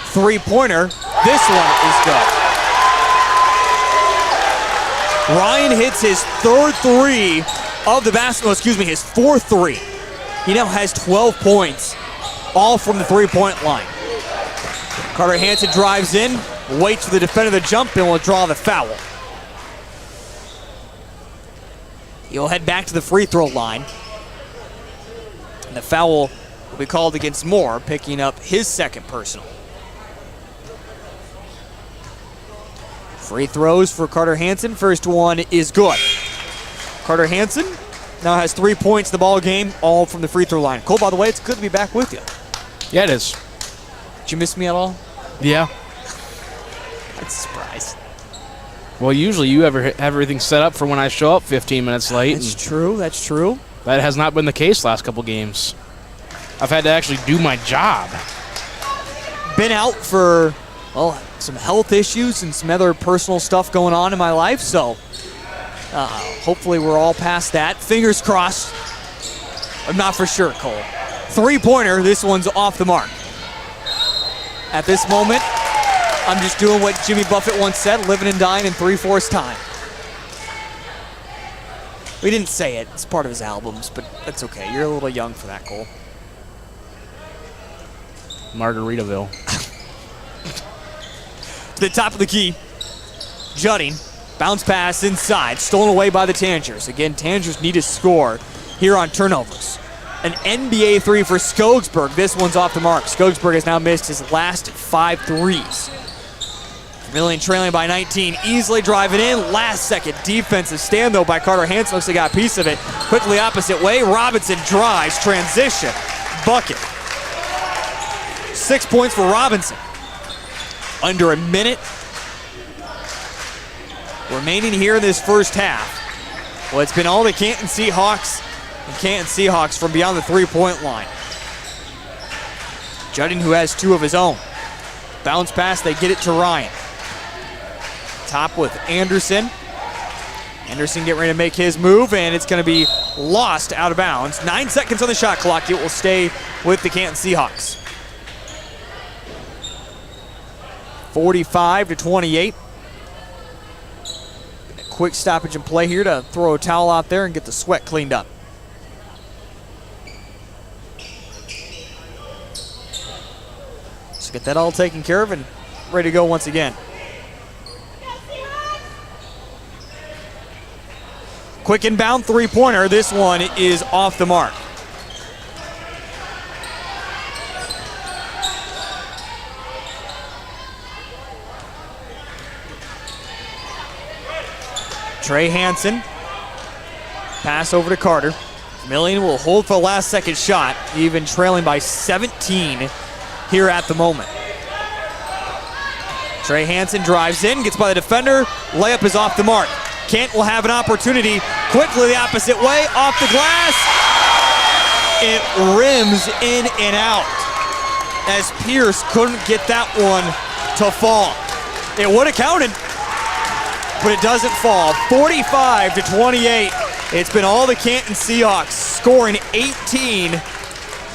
Three-pointer, this one is good. Ryan hits his third three of the basketball, his fourth three. He now has 12 points, all from the three-point line. Carter Hansen drives in, waits for the defender to jump, and will draw the foul. He'll head back to the free throw line. And the foul will be called against Moore, picking up his second personal. Free throws for Carter Hansen. First one is good. Carter Hansen now has 3 points in the ball game, all from the free throw line. Cole, by the way, it's good to be back with you. Yeah, it is. Did you miss me at all? Yeah. That's a surprise. Well, usually you have everything set up for when I show up 15 minutes late. That's true. That's true. That has not been the case last couple games. I've had to actually do my job. Been out for, well, some health issues and some other personal stuff going on in my life, so hopefully we're all past that. Fingers crossed. I'm not for sure, Cole. Three-pointer, this one's off the mark. At this moment, I'm just doing what Jimmy Buffett once said, living and dying in 3/4 time. We didn't say it, it's part of his albums, but that's okay. You're a little young for that, Cole. Margaritaville. To the top of the key, Judding, bounce pass inside, stolen away by the Tanagers. Again, Tanagers need to score here on turnovers. An NBA three for Skogsberg. This one's off the mark. Skogsberg has now missed his last 5 threes. Vermillion trailing by 19, easily driving in. Last second defensive stand though by Carter Hansen. Looks like he got a piece of it. Quickly opposite way, Robinson drives, transition, bucket. 6 points for Robinson. Under a minute remaining here in this first half. Well, it's been all the Canton Seahawks from beyond the three-point line. Judding, who has 2 of his own. Bounce pass, they get it to Ryan. Top with Anderson. Anderson getting ready to make his move, and it's going to be lost out of bounds. 9 seconds on the shot clock. It will stay with the Canton Seahawks. 45-28. A quick stoppage in play here to throw a towel out there and get the sweat cleaned up. So get that all taken care of and ready to go once again. Quick inbound three-pointer. This one is off the mark. Trey Hansen. Pass over to Carter. Vermillion will hold for the last second shot, even trailing by 17 here at the moment. Trey Hansen drives in, gets by the defender. Layup is off the mark. Kent will have an opportunity. Quickly the opposite way, off the glass. It rims in and out as Pierce couldn't get that one to fall. It would have counted, but it doesn't fall. 45-28. It's been all the Canton Seahawks, scoring 18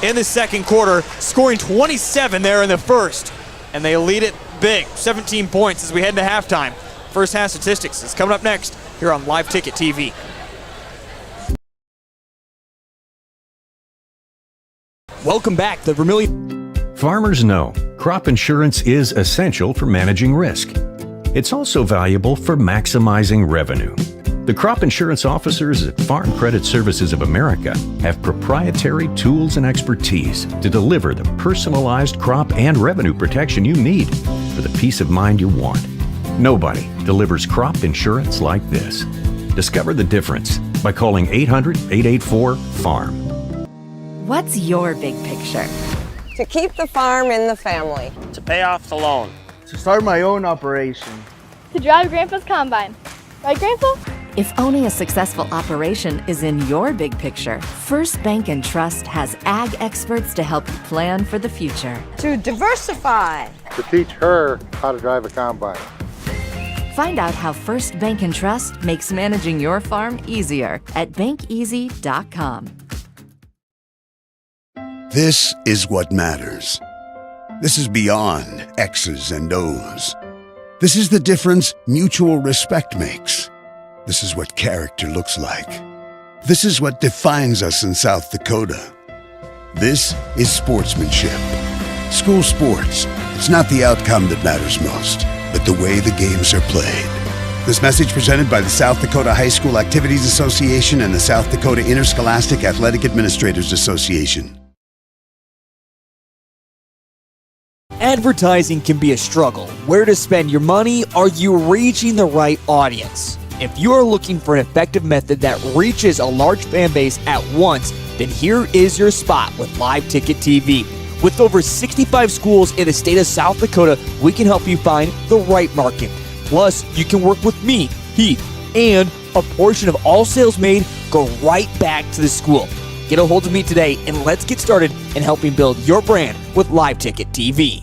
in the second quarter, scoring 27 there in the first, and they lead it big, 17 points as we head into halftime. First half statistics is coming up next here on Live Ticket TV. Welcome back to Vermillion. Farmers know crop insurance is essential for managing risk. It's also valuable for maximizing revenue. The crop insurance officers at Farm Credit Services of America have proprietary tools and expertise to deliver the personalized crop and revenue protection you need for the peace of mind you want. Nobody delivers crop insurance like this. Discover the difference by calling 800-884-FARM. What's your big picture? To keep the farm in the family. To pay off the loan. To start my own operation. To drive Grandpa's combine. Right, Grandpa? If owning a successful operation is in your big picture, First Bank & Trust has ag experts to help you plan for the future. To diversify. To teach her how to drive a combine. Find out how First Bank & Trust makes managing your farm easier at bankeasy.com. This is what matters. This is beyond X's and O's. This is the difference mutual respect makes. This is what character looks like. This is what defines us in South Dakota. This is sportsmanship. School sports, it's not the outcome that matters most, but the way the games are played. This message presented by the South Dakota High School Activities Association and the South Dakota Interscholastic Athletic Administrators Association. Advertising can be a struggle. Where to spend your money? Are you reaching the right audience? If you are looking for an effective method that reaches a large fan base at once, then here is your spot with Live Ticket TV. With over 65 schools in the state of South Dakota, we can help you find the right market. Plus, you can work with me, Heath, and a portion of all sales made go right back to the school. Get a hold of me today and let's get started in helping build your brand with Live Ticket TV.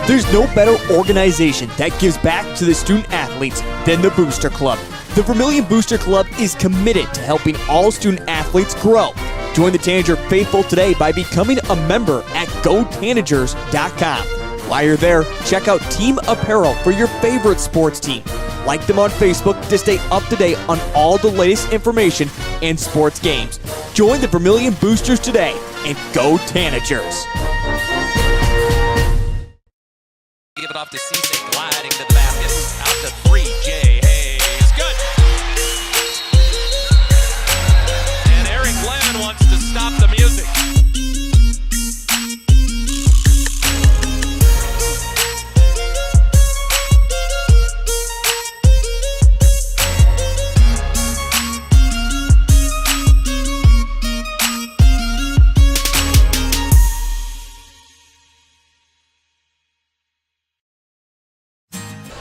There's no better organization that gives back to the student athletes than the Booster Club. The Vermillion Booster Club is committed to helping all student athletes grow. Join the Tanager faithful today by becoming a member at GoTanagers.com. While you're there, check out team apparel for your favorite sports team. Like them on Facebook to stay up to date on all the latest information and sports games. Join the Vermillion Boosters today and go Tanagers. Give it off to Cisse, gliding to the basket. Out to three, Jay Hayes. Good. And Eric Lemon wants to stop the music.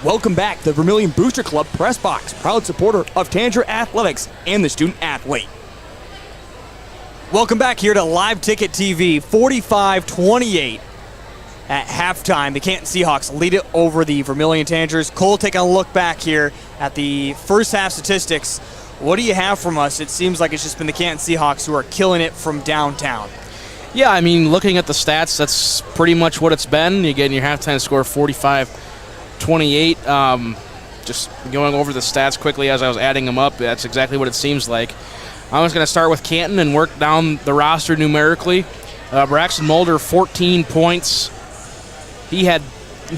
Welcome back to the Vermillion Booster Club Press Box, proud supporter of Tanager Athletics and the student athlete. Welcome back here to Live Ticket TV, 45-28 at halftime. The Canton Seahawks lead it over the Vermillion Tanagers. Cole, taking a look back here at the first half statistics. What do you have from us? It seems like it's just been the Canton Seahawks who are killing it from downtown. Yeah, I mean, looking at the stats, that's pretty much what it's been. You get your halftime score 45-28. Just going over the stats quickly as I was adding them up, that's exactly what it seems like. I was going to start with Canton and work down the roster numerically. Braxton Mulder, 14 points. He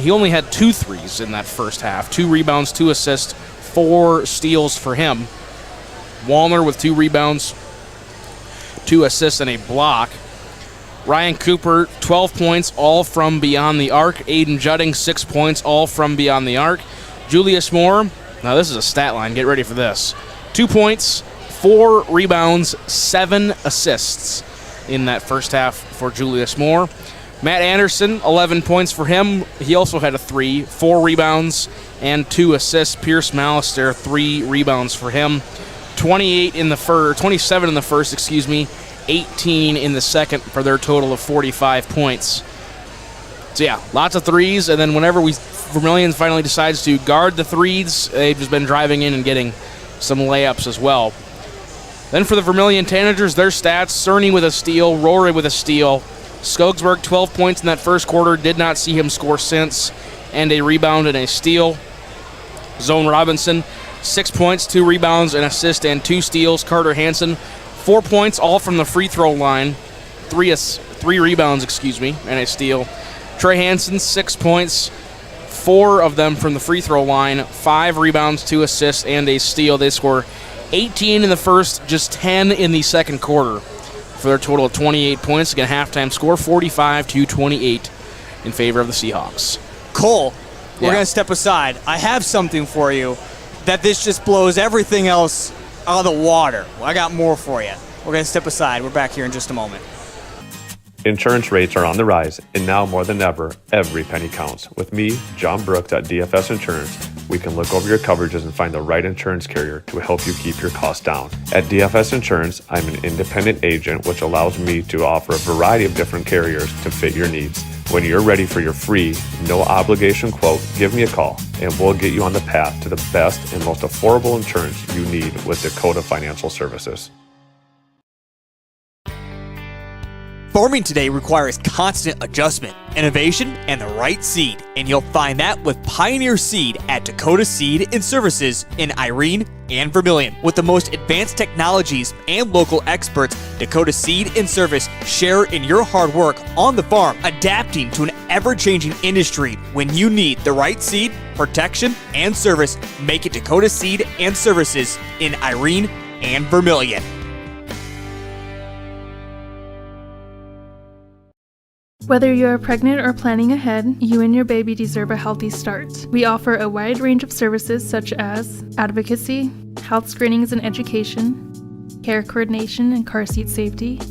only had 2 threes in that first half. 2 rebounds, 2 assists, 4 steals for him. Wallner with 2 rebounds, 2 assists, and a block. Ryan Cooper, 12 points, all from beyond the arc. Aiden Judding, 6 points, all from beyond the arc. Julius Moore, Now this is a stat line. Get ready for this. 2 points, 4 rebounds, 7 assists in that first half for Julius Moore. Matt Anderson, 11 points for him. He also had a 3, 4 rebounds, and 2 assists. Pierce Mallister, 3 rebounds for him. 27 in the first, 18 in the second for their total of 45 points. So yeah, lots of threes, and then whenever Vermillion finally decides to guard the threes, they've just been driving in and getting some layups as well. Then for the Vermillion Tanagers, their stats: Cerny with a steal, Rory with a steal. Skogsberg, 12 points in that first quarter, did not see him score since, and a rebound and a steal. Zone Robinson, 6 points, 2 rebounds, an assist, and 2 steals. Carter Hansen, 4 points, all from the free throw line. 3 rebounds, and a steal. Trey Hansen, 6 points, 4 of them from the free throw line, 5 rebounds, 2 assists, and a steal. They score 18 in the first, just 10 in the second quarter for their total of 28 points. Again, halftime score 45-28 in favor of the Seahawks. Cole, we're going to step aside. I have something for you that this just blows everything else out of the water. Well, I got more for you. We're going to step aside. We're back here in just a moment. Insurance rates are on the rise, and now more than ever, every penny counts. With me, John Brooks at DFS Insurance, we can look over your coverages and find the right insurance carrier to help you keep your costs down. At DFS Insurance, I'm an independent agent, which allows me to offer a variety of different carriers to fit your needs. When you're ready for your free, no obligation quote, give me a call, and we'll get you on the path to the best and most affordable insurance you need with Dakota Financial Services. Farming today requires constant adjustment, innovation, and the right seed, and you'll find that with Pioneer Seed at Dakota Seed and Services in Irene and Vermillion. With the most advanced technologies and local experts, Dakota Seed and Service share in your hard work on the farm, adapting to an ever-changing industry. When you need the right seed, protection, and service, make it Dakota Seed and Services in Irene and Vermillion. Whether you are pregnant or planning ahead, you and your baby deserve a healthy start. We offer a wide range of services such as advocacy, health screenings and education, care coordination and car seat safety,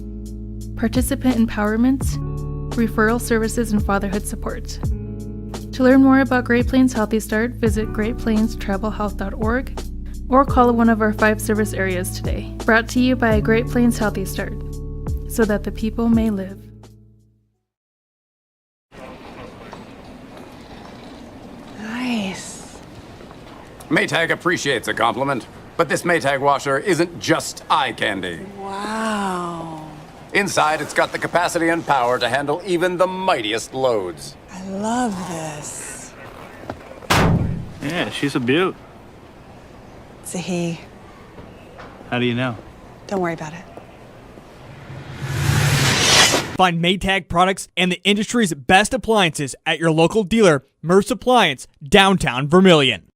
participant empowerment, referral services, and fatherhood support. To learn more about Great Plains Healthy Start, visit greatplainstravelhealth.org or call one of our 5 service areas today. Brought to you by Great Plains Healthy Start, so that the people may live. Nice. Maytag appreciates a compliment, but this Maytag washer isn't just eye candy. Wow. Inside, it's got the capacity and power to handle even the mightiest loads. I love this. Yeah, she's a beaut. It's a he. How do you know? Don't worry about it. Find Maytag products and the industry's best appliances at your local dealer, Merce Appliance, downtown Vermillion.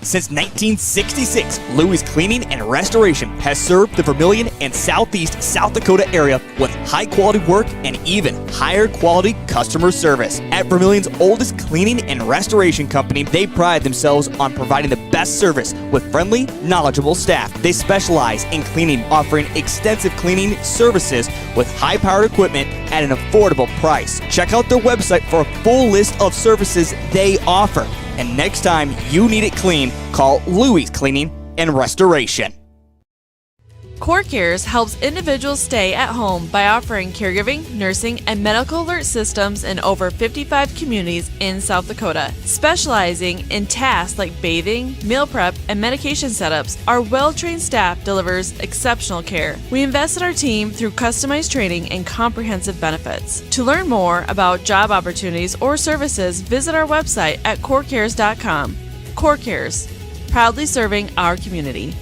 Since 1966, Louis Cleaning and Restoration has served the Vermillion and southeast South Dakota area with high-quality work and even higher-quality customer service. At Vermillion's oldest cleaning and restoration company, they pride themselves on providing the best service with friendly, knowledgeable staff. They specialize in cleaning, offering extensive cleaning services with high-powered equipment at an affordable price. Check out their website for a full list of services they offer. And next time you need it clean, call Louis Cleaning and Restoration. Core Cares helps individuals stay at home by offering caregiving, nursing, and medical alert systems in over 55 communities in South Dakota. Specializing in tasks like bathing, meal prep, and medication setups, our well-trained staff delivers exceptional care. We invest in our team through customized training and comprehensive benefits. To learn more about job opportunities or services, visit our website at corecares.com. Core Cares, proudly serving our community.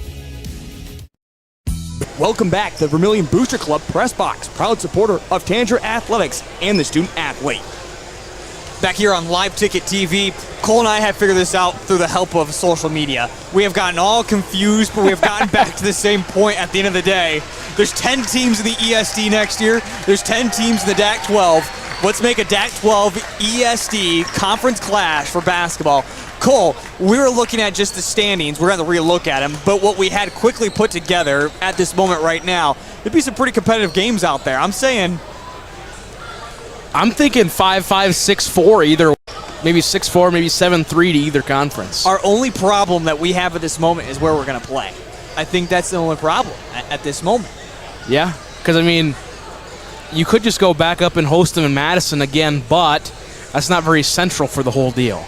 Welcome back to the Vermillion Booster Club Press Box, proud supporter of Tanager Athletics and the student athlete. Back here on Live Ticket TV, Cole and I have figured this out through the help of social media. We have gotten all confused, but we have gotten back to the same point at the end of the day. There's 10 teams in the ESD next year. There's 10 teams in the DAC-12. Let's make a DAC-12 ESD conference clash for basketball. Cole, we were looking at just the standings. We're going to re-look at them. But what we had quickly put together at this moment right now, there'd be some pretty competitive games out there. I'm thinking 5-5, 6-4 either. Maybe 6-4, maybe 7-3 to either conference. Our only problem that we have at this moment is where we're going to play. I think that's the only problem at this moment. Yeah, because, I mean, you could just go back up and host them in Madison again, but that's not very central for the whole deal.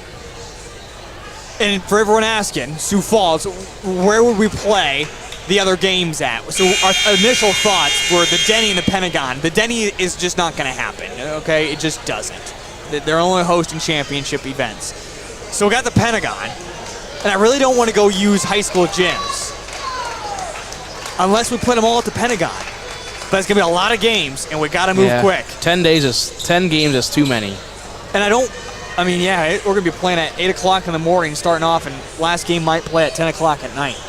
And for everyone asking, Sioux Falls, where would we play the other games at? So our initial thoughts were the Denny and the Pentagon. The Denny is just not going to happen, okay? It just doesn't. They're only hosting championship events. So we got the Pentagon, and I really don't want to go use high school gyms unless we put them all at the Pentagon. But it's going to be a lot of games, and we got to move quick. 10 games is too many. And we're going to be playing at 8 o'clock in the morning starting off, and last game might play at 10 o'clock at night.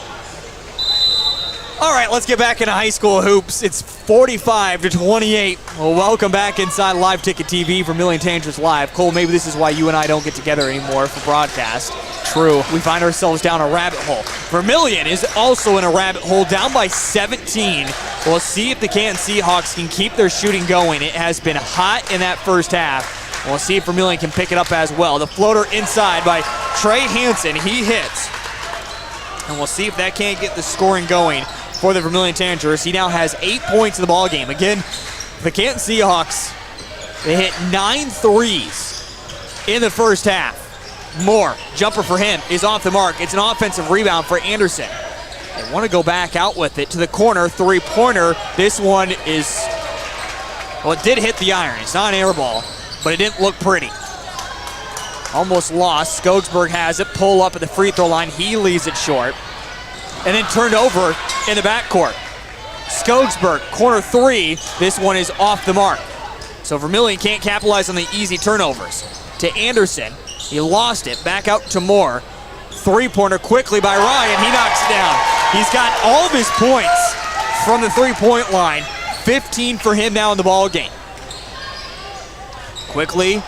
All right, let's get back into high school hoops. It's 45-28. Well, welcome back inside Live Ticket TV, Vermillion Tanagers Live. Cole, maybe this is why you and I don't get together anymore for broadcast. True. We find ourselves down a rabbit hole. Vermillion is also in a rabbit hole, down by 17. We'll see if the Canton Seahawks can keep their shooting going. It has been hot in that first half. We'll see if Vermillion can pick it up as well. The floater inside by Trey Hansen. He hits. And we'll see if that can't get the scoring going for the Vermillion Tanagers. He now has 8 points in the ballgame. Again, the Canton Seahawks, they hit 9 threes in the first half. Moore, jumper for him, is off the mark. It's an offensive rebound for Anderson. They want to go back out with it to the corner, three-pointer. This one is, well, it did hit the iron. It's not an air ball, but it didn't look pretty. Almost lost. Skogsberg has it, pull up at the free throw line. He leaves it short. And then turned over in the backcourt. Skogsberg, corner three. This one is off the mark. So Vermillion can't capitalize on the easy turnovers. To Anderson, he lost it. Back out to Moore. Three-pointer quickly by Ryan. He knocks it down. He's got all of his points from the three-point line. 15 for him now in the ball game. Quickly,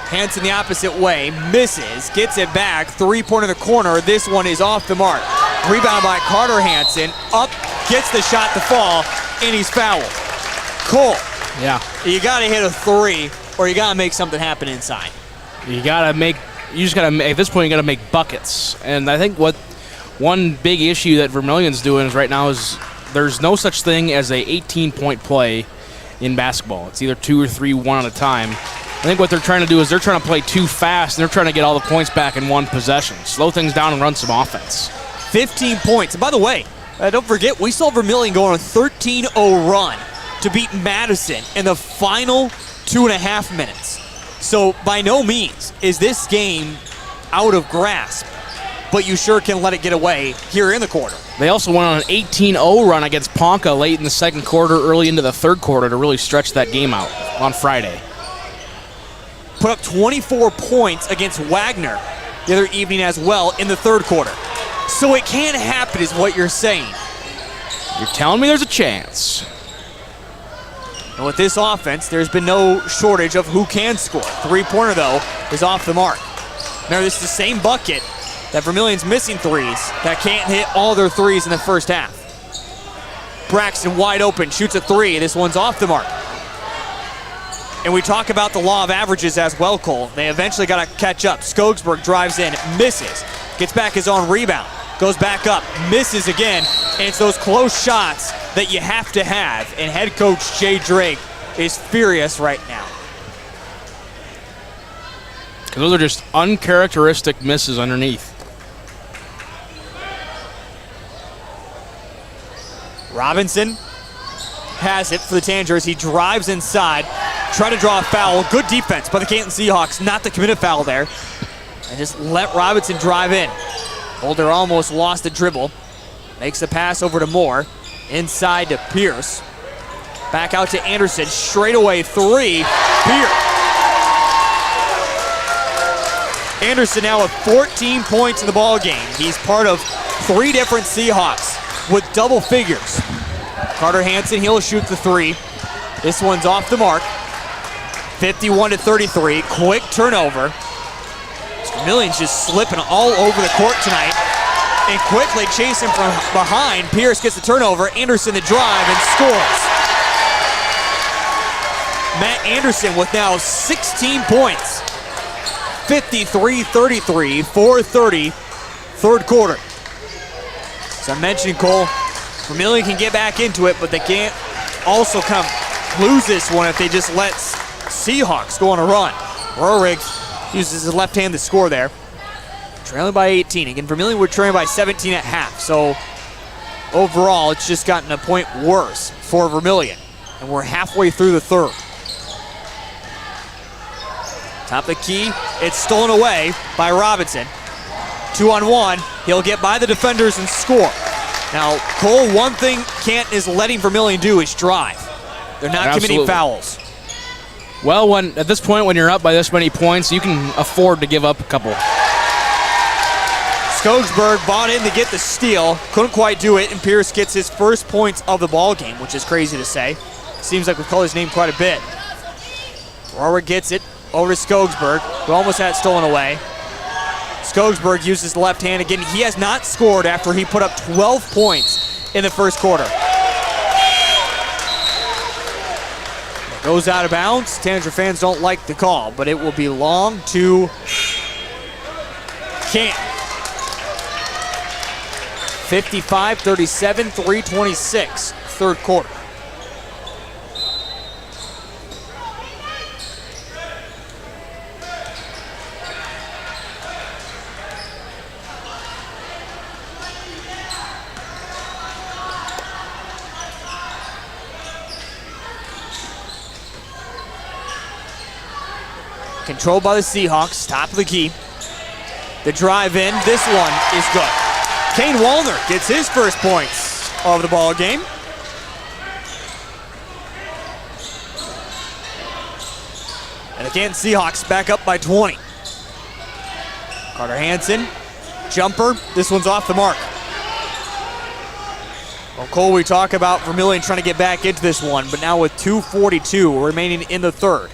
Hansen the opposite way, misses, gets it back, three-pointer in the corner. This one is off the mark. Rebound by Carter Hansen, up, gets the shot to fall, and he's fouled. Cole, yeah, you gotta hit a three, or you gotta make something happen inside. At this point, you gotta make buckets. And I think what one big issue that Vermillion's doing right now is there's no such thing as a 18-point play in basketball. It's either 2 or 3, one at a time. I think what they're trying to do is they're trying to play too fast, and they're trying to get all the points back in one possession. Slow things down and run some offense. 15 points. And by the way, don't forget, we saw Vermillion go on a 13-0 run to beat Madison in the final 2.5 minutes. So by no means is this game out of grasp, but you sure can let it get away here in the quarter. They also went on an 18-0 run against Ponca late in the second quarter, early into the third quarter to really stretch that game out on Friday. Put up 24 points against Wagner the other evening as well in the third quarter. So it can happen is what you're saying. You're telling me there's a chance. And with this offense, there's been no shortage of who can score. Three-pointer, though, is off the mark. Remember, this is the same bucket that Vermillion's missing threes that can't hit all their threes in the first half. Braxton wide open, shoots a three. This one's off the mark. And we talk about the law of averages as well, Cole. They eventually got to catch up. Skogsberg drives in, misses, gets back his own rebound, goes back up, misses again, and it's those close shots that you have to have. And head coach Jay Drake is furious right now. Because those are just uncharacteristic misses underneath. Robinson has it for the Tanagers. He drives inside, try to draw a foul. Good defense by the Canton Seahawks not to commit a foul there. And just let Robinson drive in. Boulder almost lost the dribble. Makes the pass over to Moore. Inside to Pierce. Back out to Anderson. Straight away three. Pierce. Anderson now with 14 points in the ball game. He's part of 3 different Seahawks with double figures. Carter Hansen, he'll shoot the three. This one's off the mark. 51-33, quick turnover. Vermillion's just slipping all over the court tonight. And quickly chasing from behind. Pierce gets the turnover. Anderson the drive and scores. Matt Anderson with now 16 points. 53-33, 4:30, third quarter. As I mentioned, Cole, Vermillion can get back into it, but they can't also kind of lose this one if they just let Seahawks go on a run. Roehrig uses his left hand to score there. Trailing by 18. Again, Vermillion were trailing by 17 at half. So overall, it's just gotten a point worse for Vermillion. And we're halfway through the third. Top of the key, it's stolen away by Robinson. 2-on-1, he'll get by the defenders and score. Now, Cole, one thing Canton is letting Vermillion do is drive. They're not committing fouls. Well, at this point, when you're up by this many points, you can afford to give up a couple. Skogsberg bought in to get the steal, couldn't quite do it, and Pierce gets his first points of the ball game, which is crazy to say. Seems like we've called his name quite a bit. Roehrig gets it over to Skogsberg, who almost had it stolen away. Skogsberg uses the left hand again. He has not scored after he put up 12 points in the first quarter. It goes out of bounds. Tanager fans don't like the call, but it will belong to Canton. 55-37, 3:26, third quarter. Controlled by the Seahawks, top of the key. The drive in, this one is good. Kane Wallner gets his first points of the ball game. And again, Seahawks back up by 20. Carter Hansen, jumper, this one's off the mark. Well, Cole, we talk about Vermillion trying to get back into this one, but now with 2:42 remaining in the third.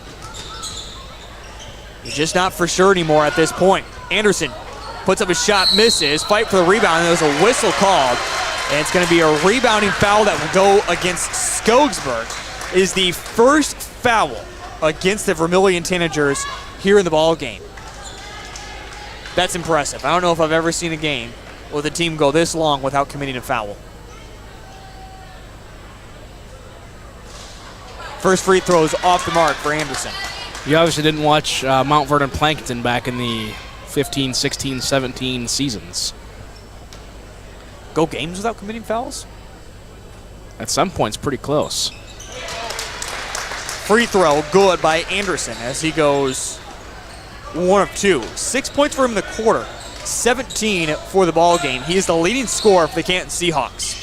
You're just not for sure anymore at this point. Anderson puts up a shot, misses, fight for the rebound, and there's a whistle called. And it's going to be a rebounding foul that will go against Skogsberg. It is the first foul against the Vermillion Tanagers here in the ball game. That's impressive. I don't know if I've ever seen a game with a team go this long without committing a foul. First free throw is off the mark for Anderson. You obviously didn't watch Mount Vernon Plankinton back in the 15, 16, 17 seasons. Go games without committing fouls? At some points, pretty close. Free throw, good by Anderson as he goes 1 of 2. 6 points for him in the quarter, 17 for the ball game. He is the leading scorer for the Canton Seahawks.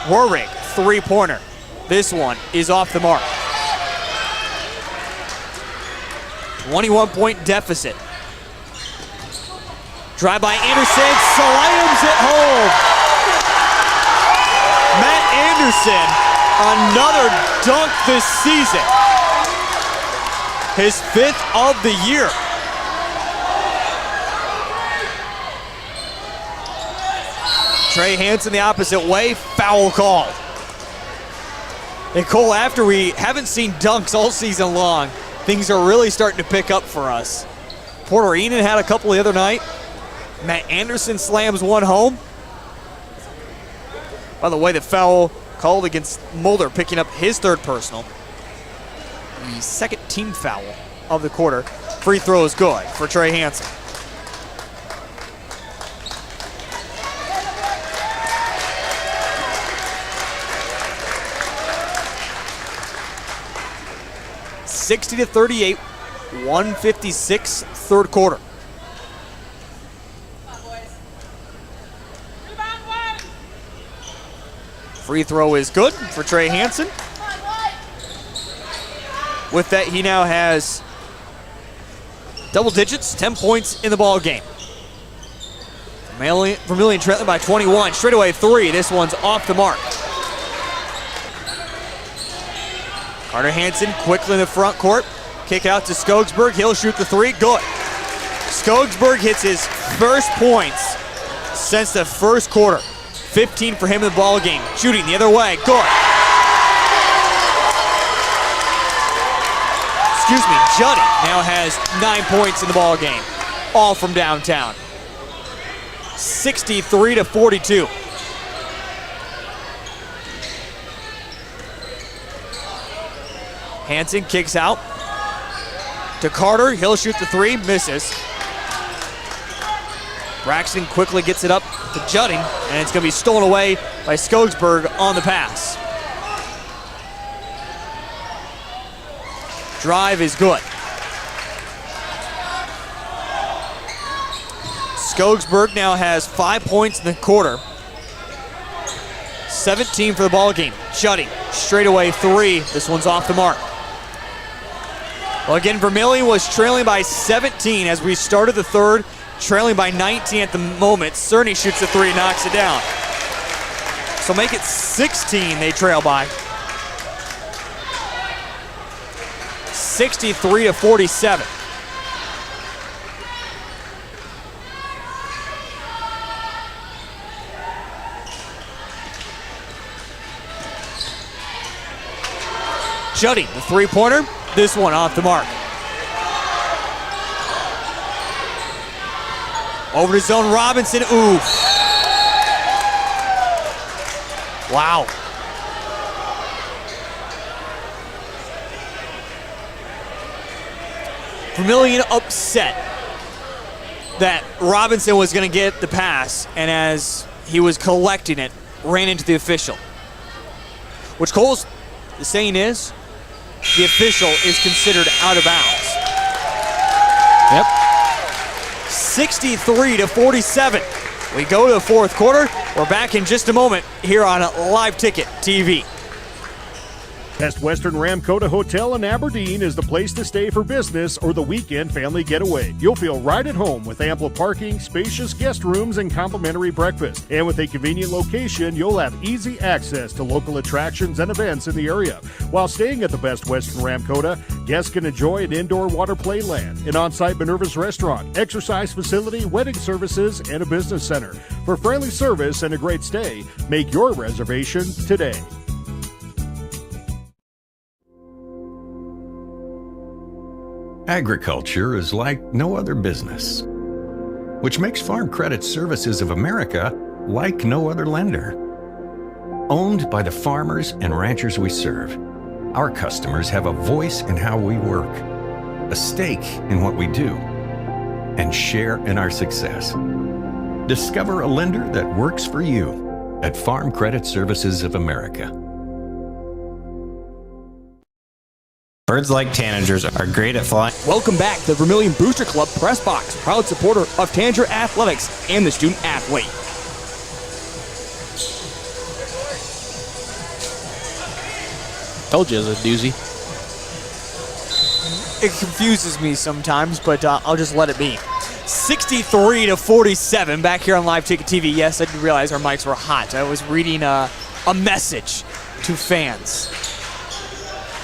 Roehrig, three-pointer. This one is off the mark. 21-point deficit. Drive by Anderson, slams it home. Matt Anderson, another dunk this season. His 5th of the year. Trey Hansen the opposite way, foul called. And Cole, after we haven't seen dunks all season long, things are really starting to pick up for us. Porter Enan had a couple the other night. Matt Anderson slams one home. By the way, the foul called against Mulder, picking up his 3rd personal. The 2nd team foul of the quarter. Free throw is good for Trey Hansen. (60-38), 1:56, third quarter. Free throw is good for Trey Hansen. With that, he now has double digits, 10 points in the ball game. Vermillion trailing by 21. Straightaway 3. This one's off the mark. Carter Hansen quickly in the front court. Kick out to Skogsberg. He'll shoot the three. Good. Skogsberg hits his first points since the first quarter. 15 for him in the ball game. Shooting the other way. Good. Excuse me, Juddy now has 9 points in the ball game. All from downtown. 63-42. Hansen kicks out to Carter. He'll shoot the three, misses. Braxton quickly gets it up to Judding, and it's going to be stolen away by Skogsberg on the pass. Drive is good. Skogsberg now has 5 points in the quarter. 17 for the ball game. Judding, straightaway three. This one's off the mark. Well, again, Vermillion was trailing by 17 as we started the third, trailing by 19 at the moment. Cerny shoots the three, knocks it down. So make it 16 they trail by. 63-47. Judding, the three-pointer. This one off the mark. Over to zone Robinson. Oof. Wow. Vermillion upset that Robinson was going to get the pass, and as he was collecting it, ran into the official. Which Cole's, the saying is, the official is considered out of bounds. Yep. 63-47. We go to the fourth quarter. We're back in just a moment here on Live Ticket TV. Best Western Ramkota Hotel in Aberdeen is the place to stay for business or the weekend family getaway. You'll feel right at home with ample parking, spacious guest rooms, and complimentary breakfast. And with a convenient location, you'll have easy access to local attractions and events in the area. While staying at the Best Western Ramkota, guests can enjoy an indoor water play land, an on-site Minerva's restaurant, exercise facility, wedding services, and a business center. For friendly service and a great stay, make your reservation today. Agriculture is like no other business, which makes Farm Credit Services of America like no other lender. Owned by the farmers and ranchers we serve, our customers have a voice in how we work, a stake in what we do, and share in our success. Discover a lender that works for you at Farm Credit Services of America. Birds like tanagers are great at flying. Welcome back to the Vermillion Booster Club Press Box, proud supporter of Tanager Athletics and the student athlete. Told you it was a doozy. It confuses me sometimes, but I'll just let it be. 63-47 back here on Live Ticket TV. Yes, I didn't realize our mics were hot. I was reading a message to fans.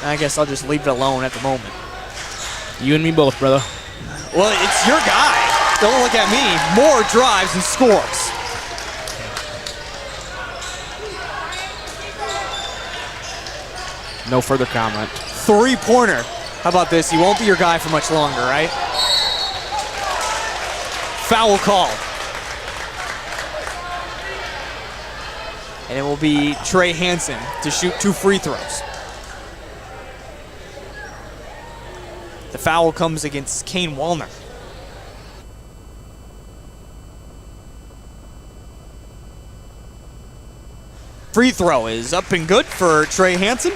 I guess I'll just leave it alone at the moment. You and me both, brother. Well, it's your guy. Don't look at me. More drives and scores. No further comment. Three-pointer. How about this? He won't be your guy for much longer, right? Foul call. And it will be Trey Hansen to shoot 2 free throws. The foul comes against Kane Wallner. Free throw is up and good for Trey Hansen.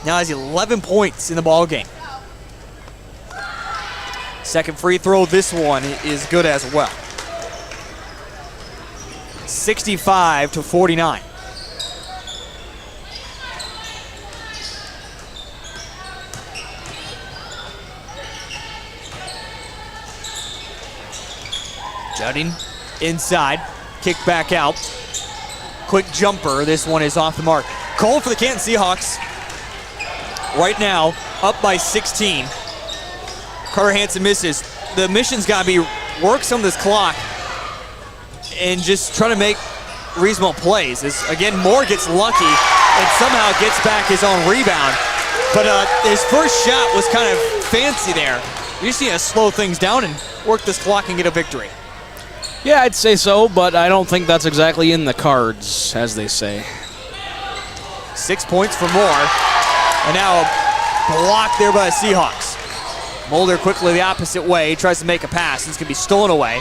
Now has 11 points in the ball game. Second free throw, this one is good as well. 65-49. Judding inside, kick back out. quick jumper. This one is off the mark. Cole for the Canton Seahawks. Right now, up by 16. Carter Hansen misses. The mission's got to be work some of this clock and just try to make reasonable plays. As, again, Moore gets lucky and somehow gets back his own rebound. But his first shot was kind of fancy there. You just need to slow things down and work this clock and get a victory. Yeah, I'd say so, but I don't think that's exactly in the cards, as they say. 6 points for Moore. And now a block there by the Seahawks. Mulder quickly the opposite way, tries to make a pass. It's going to be stolen away.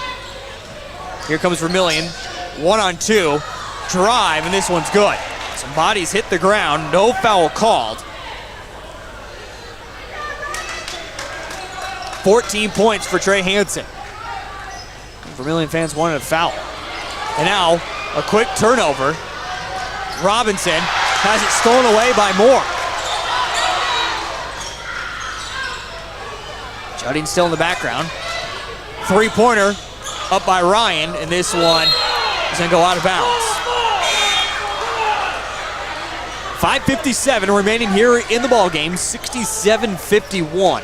Here comes Vermillion. 1-on-2. Drive, and this one's good. Some bodies hit the ground. No foul called. 14 points for Trey Hansen. Vermillion fans wanted a foul. And now a quick turnover. Robinson has it stolen away by Moore. Judding still in the background. Three-pointer up by Ryan, and this one is going to go out of bounds. 5:57 remaining here in the ballgame, 67-51.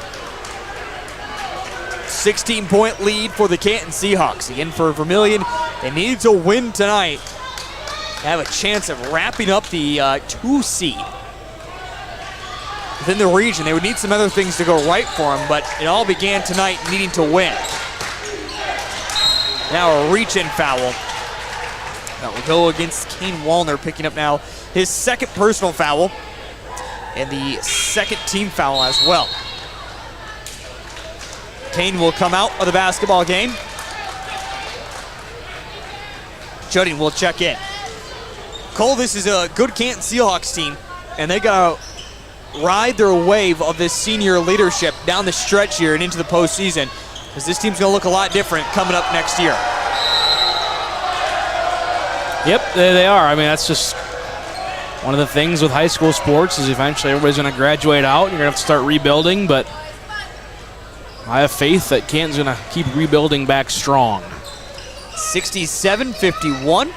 16-point lead for the Canton Seahawks. Again, for Vermillion, they need to win tonight to have a chance of wrapping up the 2 seed. Within the region, they would need some other things to go right for them, but it all began tonight needing to win. Now a reach-in foul. That will go against Kane Wallner, picking up now his second personal foul and the second team foul as well. Kane will come out of the basketball game. Judding will check in. Cole, this is a good Canton Seahawks team, and they got to ride their wave of this senior leadership down the stretch here and into the postseason, because this team's going to look a lot different coming up next year. Yep, they are. I mean, that's just one of the things with high school sports is eventually everybody's going to graduate out and you're going to have to start rebuilding, but I have faith that Canton's going to keep rebuilding back strong. 67-51.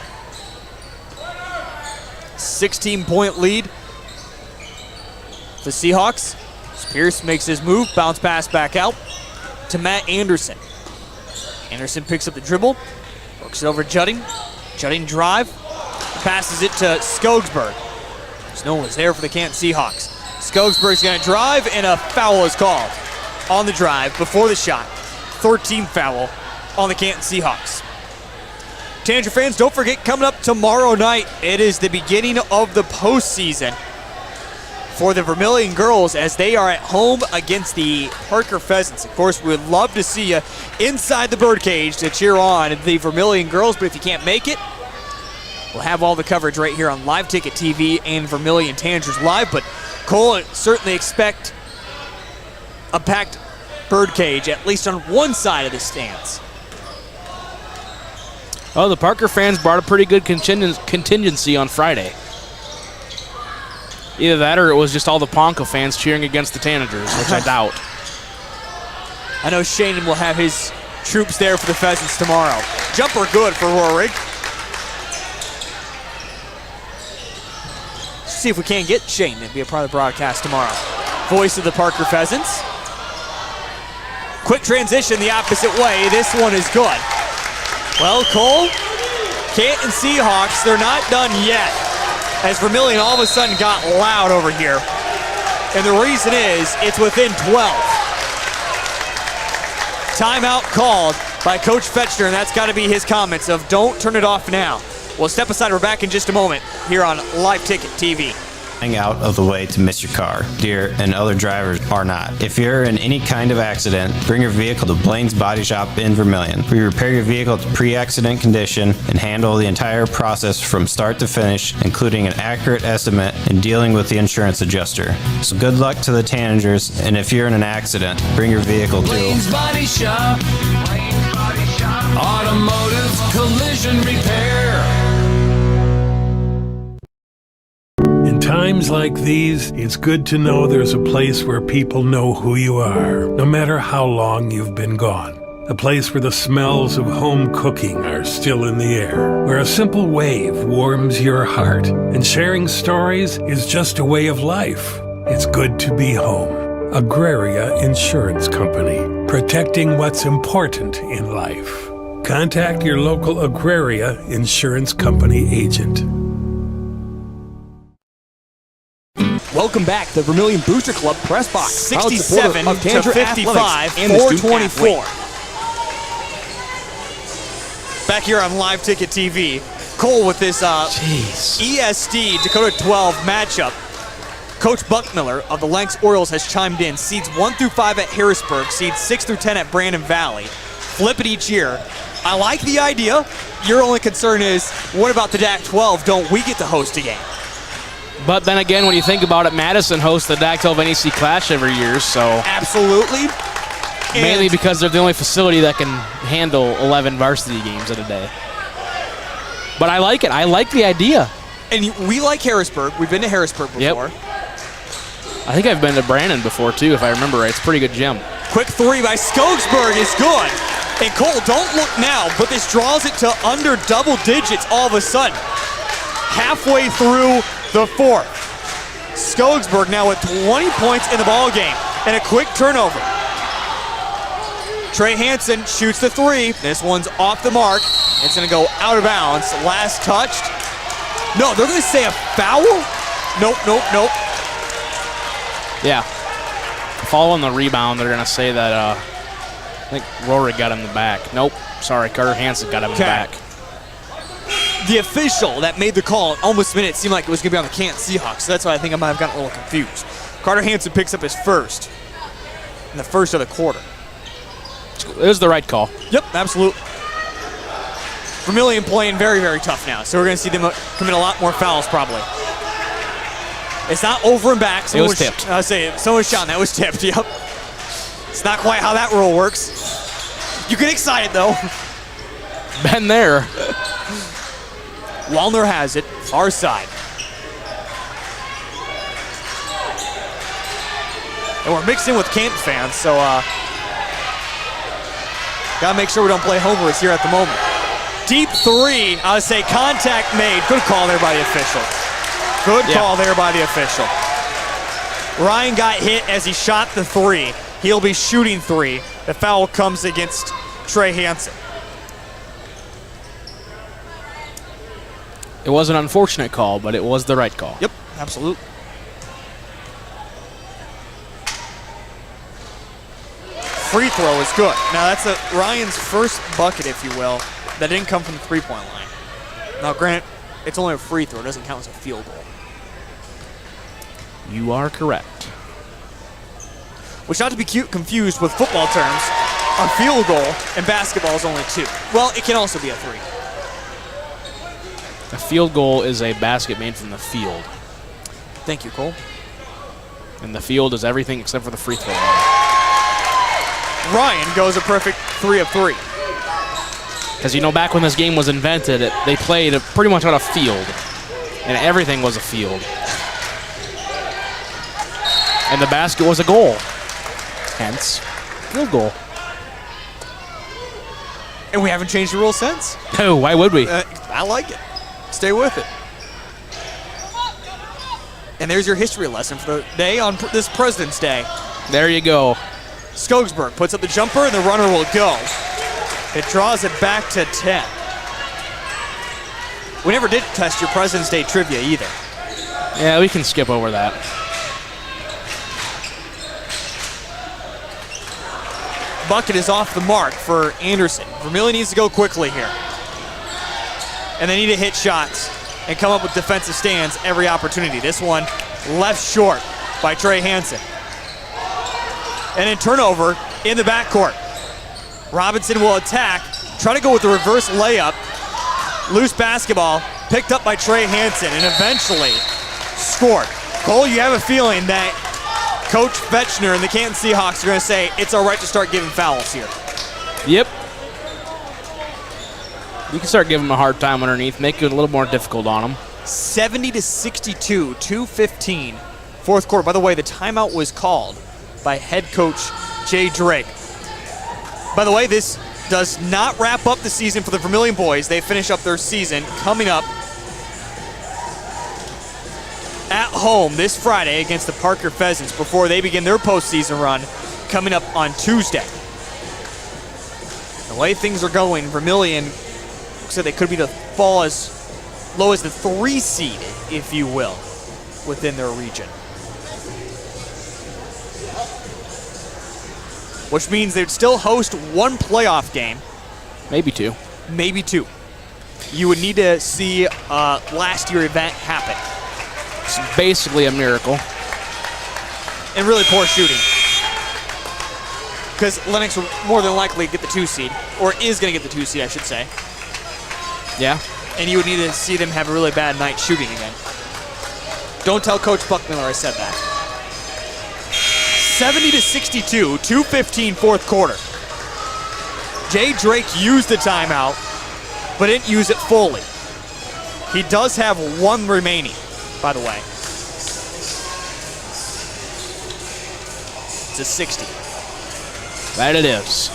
16-point lead. The Seahawks. Pierce makes his move, bounce pass back out to Matt Anderson. Anderson picks up the dribble, works it over Judding. Judding drive, passes it to Skogsberg. No one was there for the Canton Seahawks. Skogsberg's going to drive, and a foul is called on the drive before the shot. 13th foul on the Canton Seahawks. Tanager fans, don't forget, coming up tomorrow night, it is the beginning of the postseason for the Vermillion girls as they are at home against the Parker Pheasants. Of course, we would love to see you inside the birdcage to cheer on the Vermillion girls, but if you can't make it, we'll have all the coverage right here on Live Ticket TV and Vermillion Tanagers Live. But Cole, certainly expect a packed birdcage, at least on one side of the stands. Oh, the Parker fans brought a pretty good contingency on Friday. Either that or it was just all the Ponca fans cheering against the Tanagers, which I doubt. I know Shannon will have his troops there for the Pheasants tomorrow. Jumper good for Roerig. See if we can't get Shane to be a part of the broadcast tomorrow. Voice of the Parker Pheasants. Quick transition the opposite way. This one is good. Well, Cole, Canton Seahawks, they're not done yet, as Vermillion all of a sudden got loud over here. And the reason is it's within 12. Timeout called by Coach Fetchner, and that's got to be his comments of don't turn it off now. We'll step aside. We're back in just a moment here on Live Ticket TV. Out of the way to miss your car. Deer and other drivers are not. If you're in any kind of accident, bring your vehicle to Blaine's Body Shop in Vermillion. We repair your vehicle to pre-accident condition and handle the entire process from start to finish, including an accurate estimate and dealing with the insurance adjuster. So good luck to the Tanagers, and if you're in an accident, bring your vehicle to Blaine's Body Shop. Blaine's Body Shop. Automotive collision repair. In times like these, it's good to know there's a place where people know who you are, no matter how long you've been gone. A place where the smells of home cooking are still in the air, where a simple wave warms your heart, and sharing stories is just a way of life. It's good to be home. Agraria Insurance Company, protecting what's important in life. Contact your local Agraria Insurance Company agent. Welcome back to the Vermillion Booster Club press box. 67 of Tanager to 55, and 424. Back here on Live Ticket TV, Cole with this ESD Dakota 12 matchup. Coach Buckmiller of the Lanks Orioles has chimed in. Seeds 1 through 5 at Harrisburg, seeds 6 through 10 at Brandon Valley. Flip it each year. I like the idea. Your only concern is, what about the DAC-12? Don't we get to host a game? But then again, when you think about it, Madison hosts the DAC-12 NEC Clash every year, so. Absolutely. Mainly because they're the only facility that can handle 11 varsity games in a day. But I like it. I like the idea. And we like Harrisburg. We've been to Harrisburg before. Yep. I think I've been to Brandon before, too, if I remember right. It's a pretty good gym. Quick three by Skogsberg is good. And Cole, don't look now, but this draws it to under double digits all of a sudden. Halfway through the fourth. Skogsberg now with 20 points in the ball game and a quick turnover. Trey Hansen shoots the three. This one's off the mark. It's going to go out of bounds. Last touched. No, they're going to say a foul? Nope. Yeah. Following the rebound, they're going to say that I think Rorik got him in the back. Nope. Sorry, Carter Hansen got him in the back. The official that made the call almost a minute seemed like it was going to be on the Canton Seahawks, so that's why I think I might have gotten a little confused. Carter Hansen picks up his first in the first of the quarter. It was the right call. Yep, absolutely. Vermillion playing very, very tough now, so we're going to see them commit a lot more fouls probably. It's not over and back. It was tipped. Someone shot, and that was tipped, yep. It's not quite how that rule works. You get excited, though. Been there. Wallner has it, far side. And we're mixed in with Canton fans, so gotta make sure we don't play homers here at the moment. Deep three, I would say contact made. Good call there by the official. Good call there by the official. Ryan got hit as he shot the three. He'll be shooting three. The foul comes against Trey Hansen. It was an unfortunate call, but it was the right call. Yep, absolutely. Free throw is good. Now that's Ryan's first bucket, if you will, that didn't come from the three-point line. Now granted, it's only a free throw. It doesn't count as a field goal. You are correct. Which, not to be confused with football terms, a field goal in basketball is only 2. Well, it can also be a 3. A field goal is a basket made from the field. Thank you, Cole. And the field is everything except for the free throw line. Ryan goes a perfect 3 of 3. Because, you know, back when this game was invented, they played pretty much on a field. And everything was a field. And the basket was a goal. Hence, field goal. And we haven't changed the rule since. No, why would we? I like it. Stay with it. And there's your history lesson for the day on this President's Day. There you go. Skogsberg puts up the jumper and the runner will go. It draws it back to 10. We never did test your President's Day trivia either. Yeah, we can skip over that. Bucket is off the mark for Anderson. Vermillion needs to go quickly here. And they need to hit shots and come up with defensive stands every opportunity. This one left short by Trey Hansen. And in turnover in the backcourt. Robinson will attack, try to go with the reverse layup. Loose basketball picked up by Trey Hansen and eventually scored. Cole, you have a feeling that Coach Fetchner and the Canton Seahawks are going to say it's all right to start giving fouls here. Yep. You can start giving them a hard time underneath, make it a little more difficult on them. 70-62, 2:15, fourth quarter. By the way, the timeout was called by head coach Jay Drake. By the way, this does not wrap up the season for the Vermillion boys. They finish up their season coming up at home this Friday against the Parker Pheasants before they begin their postseason run coming up on Tuesday. The way things are going, Vermillion looks like they could be to fall as low as the 3 seed, if you will, within their region. Which means they'd still host 1 playoff game. Maybe 2. Maybe 2. You would need to see a last year event happen. It's basically a miracle. And really poor shooting. Because Lennox will more than likely get the 2 seed, or is going to get the 2 seed, I should say. Yeah. And you would need to see them have a really bad night shooting again. Don't tell Coach Buckmiller I said that. 70-62, 2:15 fourth quarter. Jay Drake used the timeout, but didn't use it fully. He does have 1 remaining, by the way. It's a 60. That it is.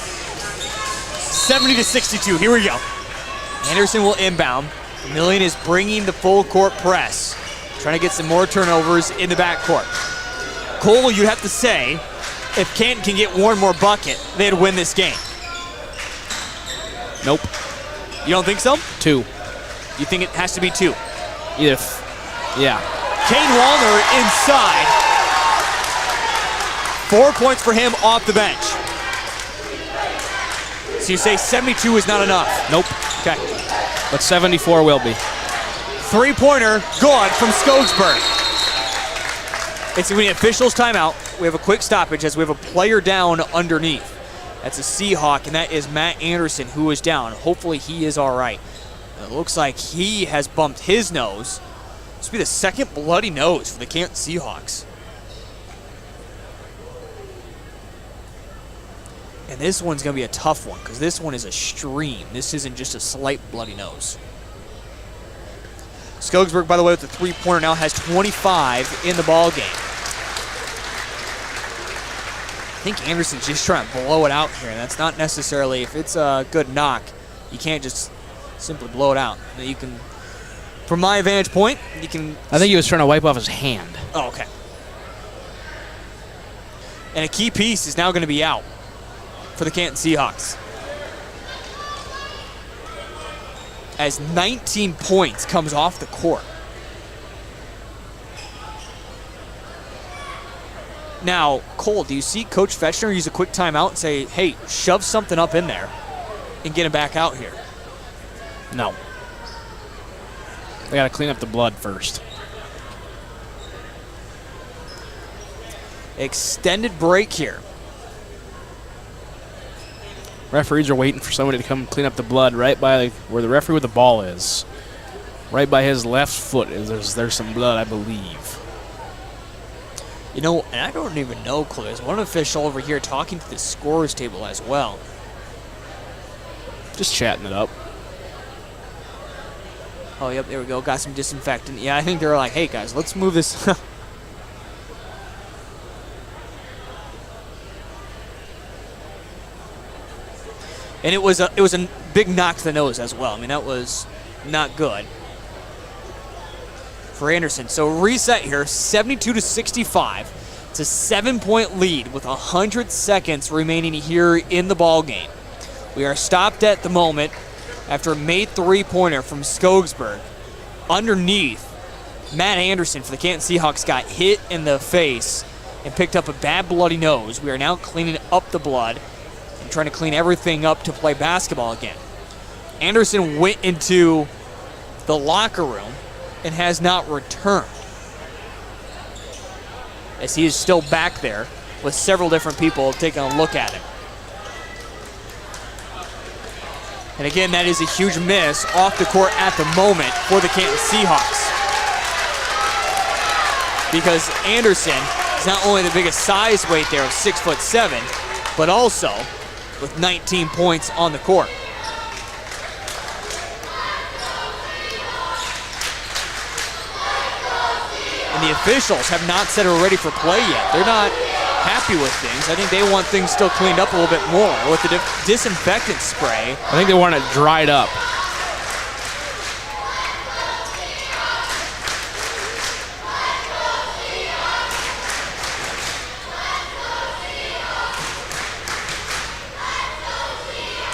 70-62, here we go. Anderson will inbound. Vermillion is bringing the full court press, trying to get some more turnovers in the backcourt. Cole, you have to say, if Canton can get one more bucket, they'd win this game. Nope. You don't think so? 2. You think it has to be 2? Yeah. Kane Wallner inside. 4 points for him off the bench. So you say 72 is not enough? Nope. Okay. But 74 will be. 3-pointer, good from Skogsberg. It's going to be an official's timeout. We have a quick stoppage as we have a player down underneath. That's a Seahawk, and that is Matt Anderson, who is down. Hopefully he is all right. It looks like he has bumped his nose. This will be the 2nd bloody nose for the Canton Seahawks. And this one's going to be a tough one because this one is a stream. This isn't just a slight bloody nose. Skogsberg, by the way, with the 3-pointer now has 25 in the ball game. I think Anderson's just trying to blow it out here. And that's not necessarily, if it's a good knock, you can't just simply blow it out. You can, from my vantage point, you can. I think he was trying to wipe off his hand. Oh, okay. And a key piece is now going to be out for the Canton Seahawks, as 19 points comes off the court. Now, Cole, do you see Coach Fetchner use a quick timeout and say, hey, shove something up in there and get him back out here? No. They got to clean up the blood first. Extended break here. Referees are waiting for somebody to come clean up the blood right by where the referee with the ball is. Right by his left foot there's some blood, I believe. You know, and I don't even know, Cole. There's one official over here talking to the scorer's table as well. Just chatting it up. Oh, yep, there we go. Got some disinfectant. Yeah, I think they're like, hey, guys, let's move this. And it was a big knock to the nose as well. I mean, that was not good for Anderson. So reset here, 72-65. It's a 7-point lead with 100 seconds remaining here in the ball game. We are stopped at the moment after a made 3-pointer from Skogsberg. Underneath, Matt Anderson for the Canton Seahawks got hit in the face and picked up a bad bloody nose. We are now cleaning up the blood and trying to clean everything up to play basketball again. Anderson went into the locker room and has not returned, as he is still back there with several different people taking a look at him. And again, that is a huge miss off the court at the moment for the Canton Seahawks, because Anderson is not only the biggest size weight there of 6'7", but also with 19 points on the court. And the officials have not said we're ready for play yet. They're not happy with things. I think they want things still cleaned up a little bit more with the disinfectant spray. I think they want it dried up.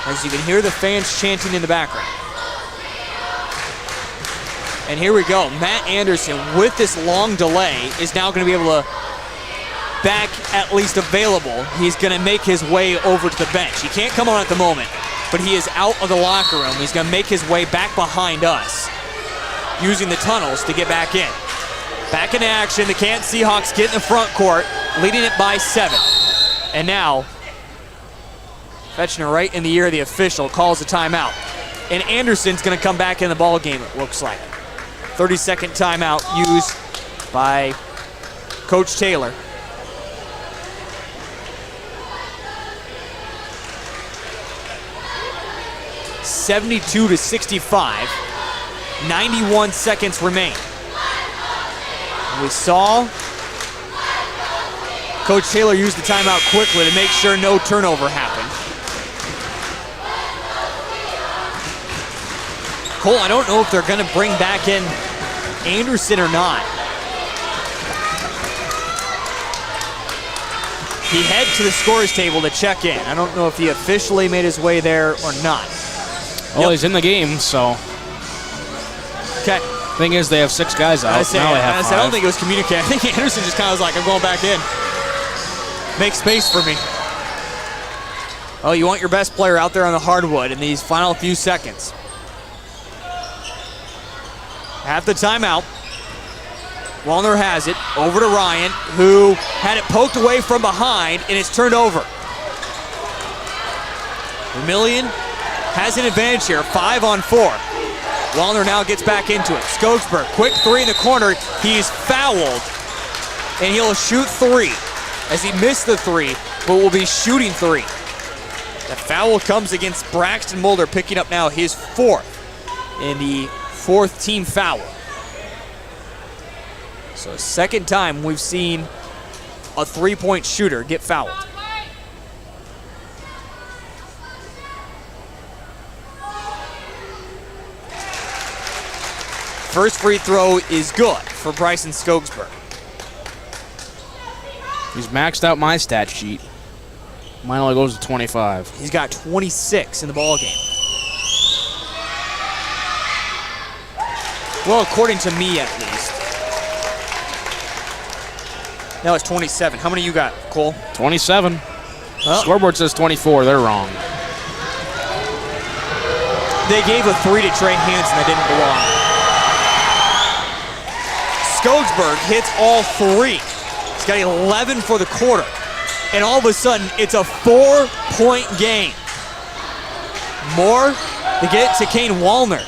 As you can hear the fans chanting in the background. And here we go. Matt Anderson, with this long delay, is now going to be able to back at least available. He's going to make his way over to the bench. He can't come on at the moment, but he is out of the locker room. He's going to make his way back behind us, using the tunnels to get back in. Back in action, the Canton Seahawks get in the front court, leading it by 7. And now, fetching it right in the ear of the official, calls a timeout. And Anderson's going to come back in the ball game, it looks like. 30-second timeout used by Coach Taylor. (72-65). 91 seconds remain. We saw Coach Taylor use the timeout quickly to make sure no turnover happened. Cole, I don't know if they're going to bring back in Anderson or not. He heads to the scorer's table to check in. I don't know if he officially made his way there or not. Well, he's in the game, so. Okay. Thing is, they have 6 guys out. Now they have 5. I don't think it was communicated. I think Anderson just kind of was like, I'm going back in. Make space for me. Oh, you want your best player out there on the hardwood in these final few seconds. At the timeout, Wallner has it over to Ryan, who had it poked away from behind, and it's turned over. Vermillion has an advantage here, 5-on-4. Wallner now gets back into it. Skogsberg, quick 3 in the corner. He's fouled, and he'll shoot 3, as he missed the 3, but will be shooting 3. The foul comes against Braxton Mulder, picking up now his 4th in the 4th team foul. So second time we've seen a 3-point shooter get fouled. First free throw is good for Bryson Skogsberg. He's maxed out my stat sheet. Mine only goes to 25. He's got 26 in the ball game. Well, according to me at least. Now it's 27. How many you got, Cole? 27. Oh. Scoreboard says 24. They're wrong. They gave a 3 to Trey Hansen that didn't belong. Skogsberg hits all 3. He's got 11 for the quarter. And all of a sudden, it's a 4-point game. More to get to Kane Wallner.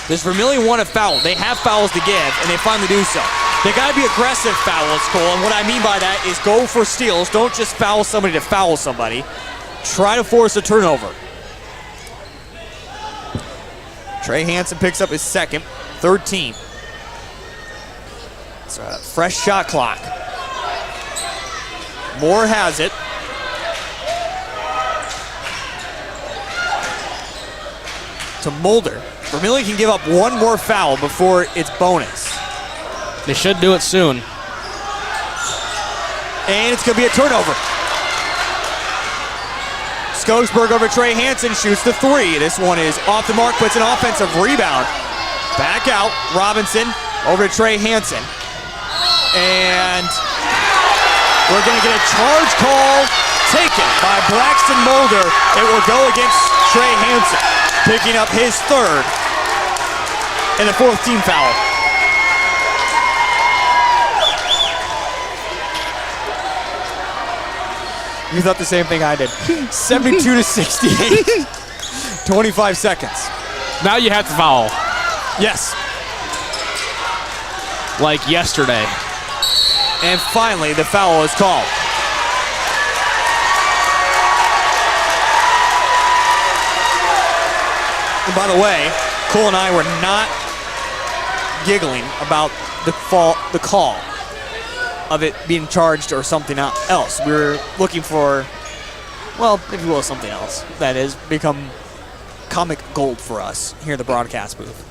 Does Vermillion want a foul? They have fouls to give, and they finally do so. They got to be aggressive fouls, Cole, and what I mean by that is go for steals. Don't just foul somebody to foul somebody. Try to force a turnover. Trey Hansen picks up his 2nd, 13. It's a fresh shot clock. Moore has it. To Mulder. Vermillion can give up 1 more foul before it's bonus. They should do it soon. And it's going to be a turnover. Skogsberg over Trey Hansen shoots the 3. This one is off the mark, puts an offensive rebound. Back out, Robinson over to Trey Hansen. And we're going to get a charge call taken by Braxton Mulder. It will go against Trey Hansen, picking up his 3rd and the 4th team foul. You thought the same thing I did. 72-68. 25 seconds. Now you have to foul. Yes. Like yesterday. And finally, the foul is called. And by the way, Cole and I were not giggling about the call. of it being charged or something else. We were looking for, well, if you will, something else that has become comic gold for us here in the broadcast booth.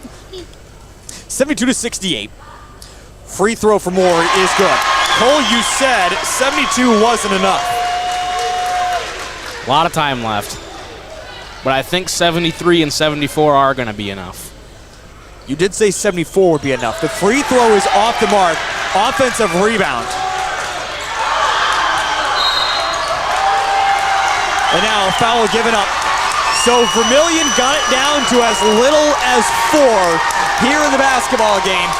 72-68. Free throw for Moore is good. Cole, you said 72 wasn't enough. A lot of time left. But I think 73 and 74 are going to be enough. You did say 74 would be enough. The free throw is off the mark. Offensive rebound. And now a foul given up. So Vermillion got it down to as little as 4 here in the basketball game.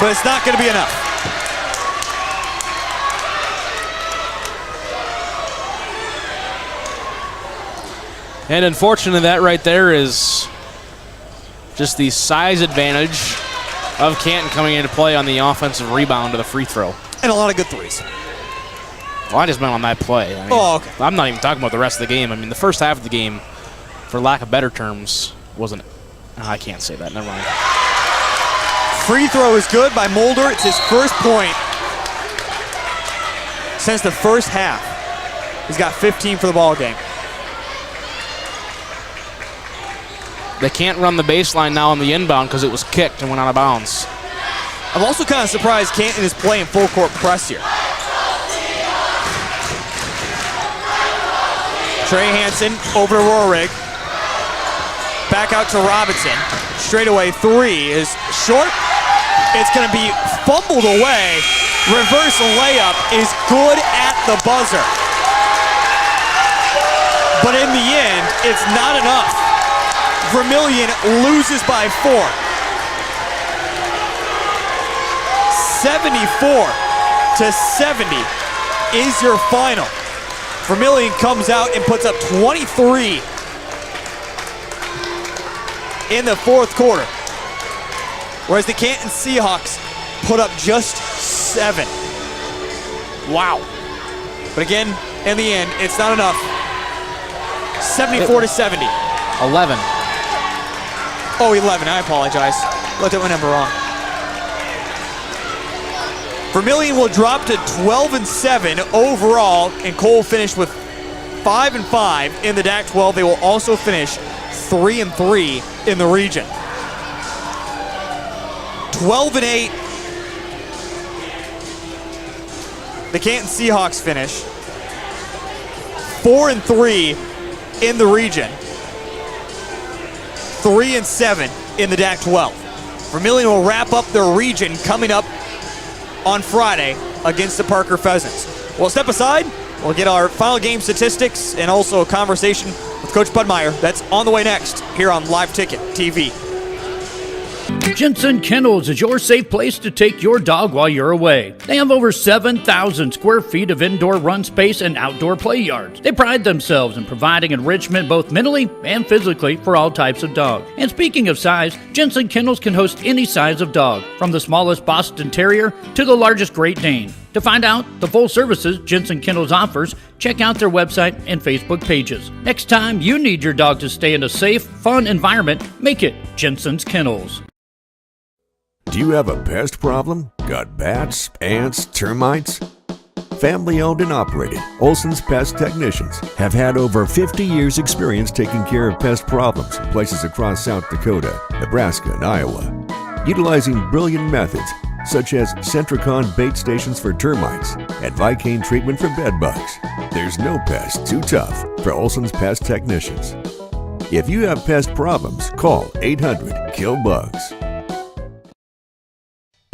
But it's not going to be enough. And unfortunately, that right there is just the size advantage of Canton coming into play on the offensive rebound to the free throw. And a lot of good threes. Well, I just meant on that play. I mean, okay. I'm not even talking about the rest of the game. I mean, the first half of the game, for lack of better terms, wasn't. I can't say that. Never mind. Free throw is good by Mulder. It's his first point since the first half. He's got 15 for the ball game. They can't run the baseline now on the inbound because it was kicked and went out of bounds. I'm also kind of surprised Canton is playing full court press here. Trey Hansen over to Rohrig. Back out to Robinson. Straightaway three is short. It's going to be fumbled away. Reverse layup is good at the buzzer. But in the end, it's not enough. Vermillion loses by 4. 74-70 is your final. Vermillion comes out and puts up 23 in the fourth quarter, whereas the Canton Seahawks put up just 7. Wow. But again, in the end, it's not enough. 74-70. 11. Oh, 11, I apologize. Looked at my number wrong. Vermillion will drop to 12-7 overall, and Cole finished with 5-5 in the DAC-12. They will also finish 3-3 in the region. 12-8. The Canton Seahawks finish 4-3 in the region. 3-7 in the DAC-12. Vermillion will wrap up their region coming up on Friday against the Parker Pheasants. We'll step aside. We'll get our final game statistics and also a conversation with Coach Budmeyer. That's on the way next here on Live Ticket TV. Jensen Kennels is your safe place to take your dog while you're away. They have over 7,000 square feet of indoor run space and outdoor play yards. They pride themselves in providing enrichment both mentally and physically for all types of dogs. And speaking of size, Jensen Kennels can host any size of dog, from the smallest Boston Terrier to the largest Great Dane. To find out the full services Jensen Kennels offers, check out their website and Facebook pages. Next time you need your dog to stay in a safe, fun environment, make it Jensen's Kennels. Do you have a pest problem? Got bats, ants, termites? Family owned and operated, Olson's Pest Technicians have had over 50 years experience taking care of pest problems in places across South Dakota, Nebraska, and Iowa. Utilizing brilliant methods such as Centricon bait stations for termites and Vicane treatment for bed bugs. There's no pest too tough for Olson's Pest Technicians. If you have pest problems, call 800-KILL-BUGS.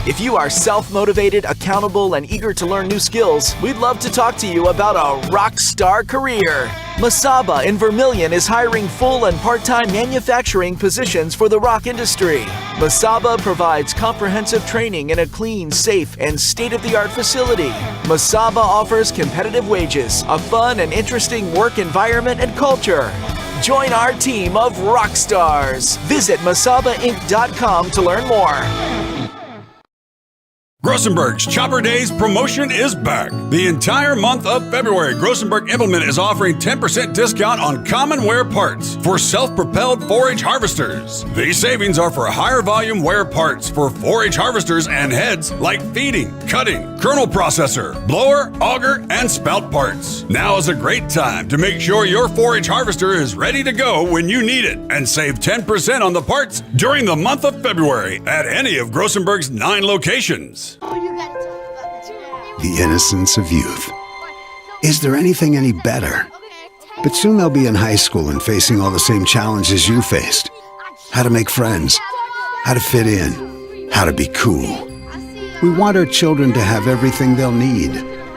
If you are self-motivated, accountable, and eager to learn new skills, we'd love to talk to you about a rock star career. Masaba in Vermillion is hiring full and part-time manufacturing positions for the rock industry. Masaba provides comprehensive training in a clean, safe, and state-of-the-art facility. Masaba offers competitive wages, a fun and interesting work environment and culture. Join our team of rock stars. Visit masabainc.com to learn more. Grossenberg's Chopper Days promotion is back. The entire month of February, Grossenberg Implement is offering 10% discount on common wear parts for self-propelled 4-H harvesters. These savings are for higher volume wear parts for 4-H harvesters and heads like feeding, cutting, kernel processor, blower, auger, and spout parts. Now is a great time to make sure your 4-H harvester is ready to go when you need it and save 10% on the parts during the month of February at any of Grossenberg's 9 locations. The innocence of youth. Is there anything any better? But soon they'll be in high school and facing all the same challenges you faced. How to make friends, how to fit in, how to be cool. We want our children to have everything they'll need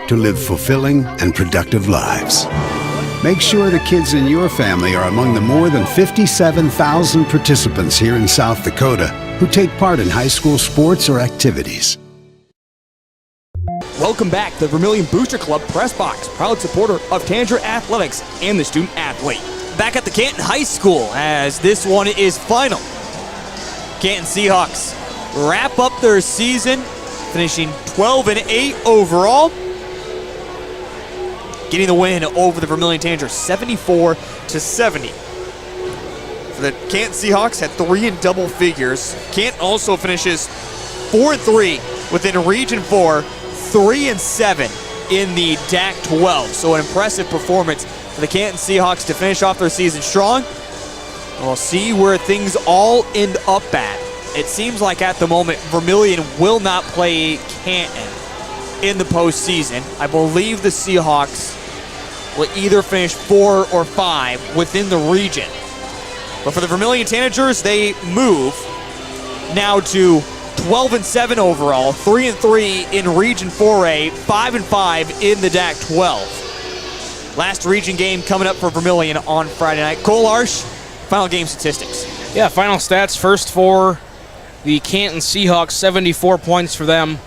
to live fulfilling and productive lives. Make sure the kids in your family are among the more than 57,000 participants here in South Dakota who take part in high school sports or activities. Welcome back to the Vermillion Booster Club Press Box, proud supporter of Tanager Athletics and the student athlete. Back at the Canton High School as this one is final. Canton Seahawks wrap up their season, finishing 12-8 overall. Getting the win over the Vermillion Tanagers, 74-70. For the Canton Seahawks at 3 in double figures. Canton also finishes 4-3 within Region 4. 3-7 in the DAC 12. So an impressive performance for the Canton Seahawks to finish off their season strong. We'll see where things all end up at. It seems like at the moment Vermillion will not play Canton in the postseason. I believe the Seahawks will either finish 4 or 5 within the region. But for the Vermillion Tanagers, they move now to 12-7 overall, 3-3 in Region 4A, 5-5 in the DAC 12. Last region game coming up for Vermillion on Friday night. Cole Arsh, final game statistics. Yeah, final stats. First for the Canton Seahawks, 74 points for them.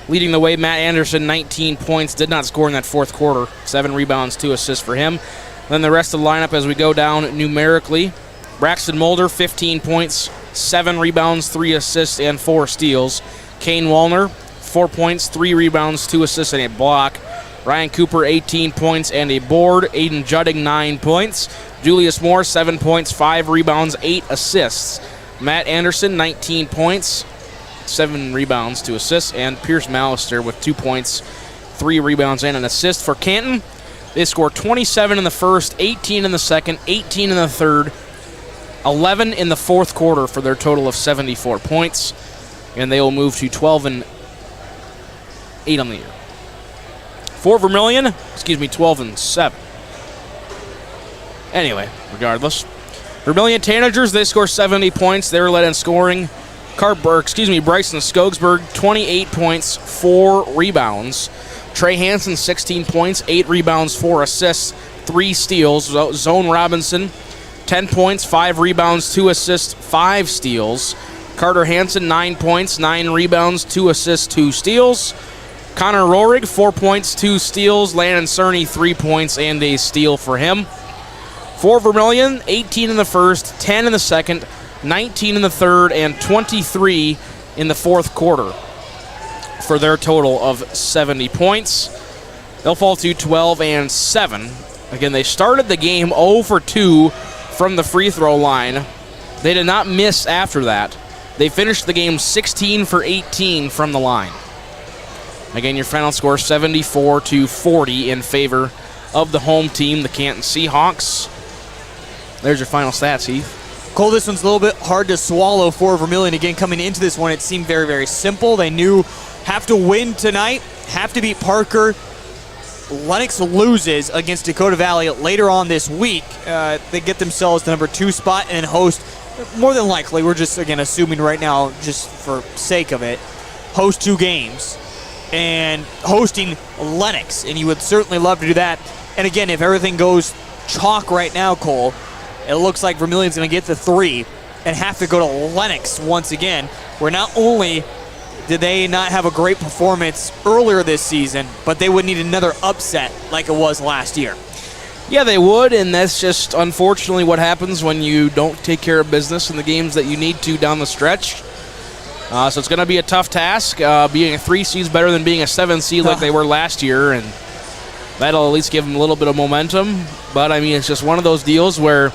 Leading the way, Matt Anderson, 19 points. Did not score in that fourth quarter. 7 rebounds, 2 assists for him. Then the rest of the lineup as we go down numerically. Braxton Mulder, 15 points, 7 rebounds, 3 assists, and 4 steals. Kane Wallner, 4 points, 3 rebounds, 2 assists, and a block. Ryan Cooper, 18 points and a board. Aiden Judding, 9 points. Julius Moore, 7 points, 5 rebounds, 8 assists. Matt Anderson, 19 points, 7 rebounds, 2 assists. And Pierce Mallister with 2 points, 3 rebounds, and an assist for Canton. They scored 27 in the first, 18 in the second, 18 in the third, 11 in the fourth quarter for their total of 74 points, and they will move to 12-8 on the year. For Vermillion, 12-7. Anyway, regardless, Vermillion Tanagers, they score 70 points. They were led in scoring. Bryson Skogsberg, 28 points, 4 rebounds. Trey Hansen, 16 points, 8 rebounds, 4 assists, 3 steals. Zone Robinson, 10 points, 5 rebounds, 2 assists, 5 steals. Carter Hansen, 9 points, 9 rebounds, 2 assists, 2 steals. Connor Rohrig, 4 points, 2 steals. Landon Cerny, 3 points, and a steal for him. For Vermillion, 18 in the first, 10 in the second, 19 in the third, and 23 in the fourth quarter for their total of 70 points. They'll fall to 12-7. Again, they started the game 0 for 2 from the free throw line. They did not miss after that. They finished the game 16 for 18 from the line. Again, your final score 74-40 in favor of the home team, the Canton Seahawks. There's your final stats, Heath. Cole, this one's a little bit hard to swallow for Vermillion. Again, coming into this one, it seemed very, very simple. They knew have to win tonight, have to beat Parker. Lennox loses against Dakota Valley later on this week. They get themselves the number 2 spot and host, more than likely, we're just, again, assuming right now, just for sake of it, host 2 games and hosting Lennox. And you would certainly love to do that. And again, if everything goes chalk right now, Cole, it looks like Vermillion's going to get the 3 and have to go to Lennox once again, where not only did they not have a great performance earlier this season, but they would need another upset like it was last year. Yeah, they would, and that's just unfortunately what happens when you don't take care of business in the games that you need to down the stretch. So it's going to be a tough task. Being a 3 seed is better than being a 7 seed like they were last year, and that'll at least give them a little bit of momentum. But, I mean, it's just one of those deals where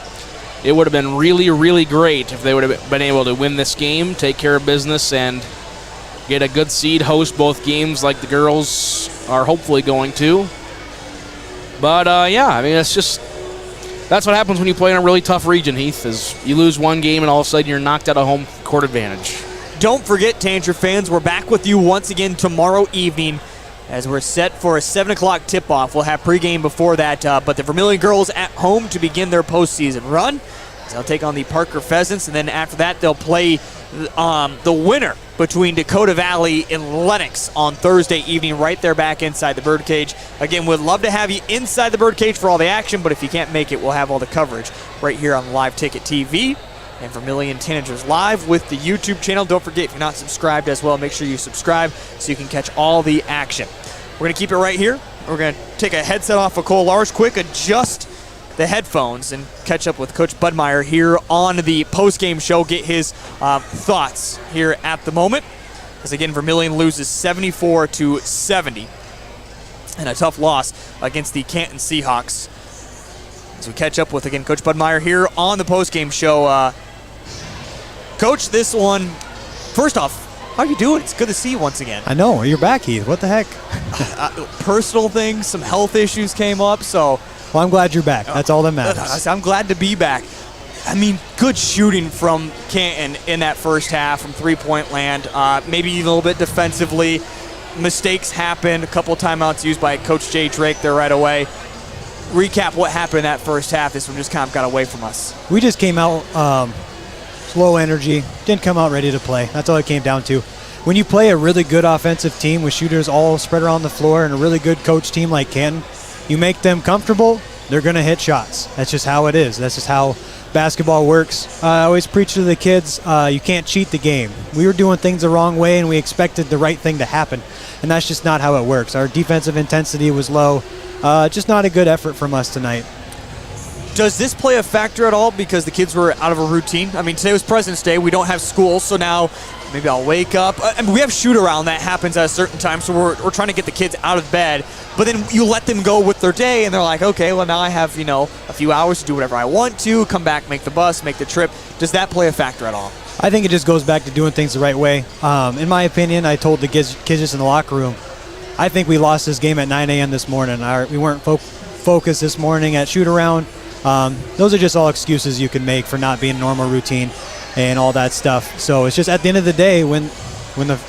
it would have been really, really great if they would have been able to win this game, take care of business, and get a good seed, host both games like the girls are hopefully going to. But, yeah, I mean, it's just that's what happens when you play in a really tough region, Heath, is you lose one game and all of a sudden you're knocked out of home court advantage. Don't forget, Tanager fans, we're back with you once again tomorrow evening as we're set for a 7 o'clock tip-off. We'll have pregame before that, but the Vermillion girls at home to begin their postseason run. They'll take on the Parker Pheasants, and then after that they'll play the winner between Dakota Valley and Lennox on Thursday evening right there back inside the Birdcage. Again, we'd love to have you inside the Birdcage for all the action, but if you can't make it, we'll have all the coverage right here on Live Ticket TV and Vermillion Tanagers Live with the YouTube channel. Don't forget, if you're not subscribed as well, make sure you subscribe so you can catch all the action. We're going to keep it right here. We're going to take a headset off of Cole Lars quick, adjust the headphones, and catch up with Coach Budmeyer here on the postgame show, get his thoughts here at the moment. As again, Vermillion loses 74-70 and a tough loss against the Canton Seahawks. As we catch up with, again, Coach Budmeyer here on the postgame show. Coach, this one, first off, how you doing? It's good to see you once again. I know, you're back, Heath. What the heck? Personal things, some health issues came up, so. Well, I'm glad you're back. That's all that matters. I'm glad to be back. I mean, good shooting from Canton in that first half from three-point land, maybe even a little bit defensively. Mistakes happened, a couple timeouts used by Coach Jay Drake there right away. Recap what happened in that first half. This one just kind of got away from us. We just came out low energy, didn't come out ready to play. That's all it came down to. When you play a really good offensive team with shooters all spread around the floor and a really good coach team like Canton, you make them comfortable, they're going to hit shots. That's just how it is. That's just how basketball works. I always preach to the kids, you can't cheat the game. We were doing things the wrong way and we expected the right thing to happen, and that's just not how it works. Our defensive intensity was low. Just not a good effort from us tonight. Does this play a factor at all because the kids were out of a routine? I mean, today was President's Day. We don't have school, so now maybe I'll wake up. I mean, we have shoot-around that happens at a certain time, so we're trying to get the kids out of bed. But then you let them go with their day, and they're like, okay, well, now I have, a few hours to do whatever I want to, come back, make the bus, make the trip. Does that play a factor at all? I think it just goes back to doing things the right way. In my opinion, I told the kids just in the locker room, I think we lost this game at 9 a.m. this morning. We weren't focused this morning at shoot-around. Those are just all excuses you can make for not being a normal routine and all that stuff. So it's just at the end of the day, when the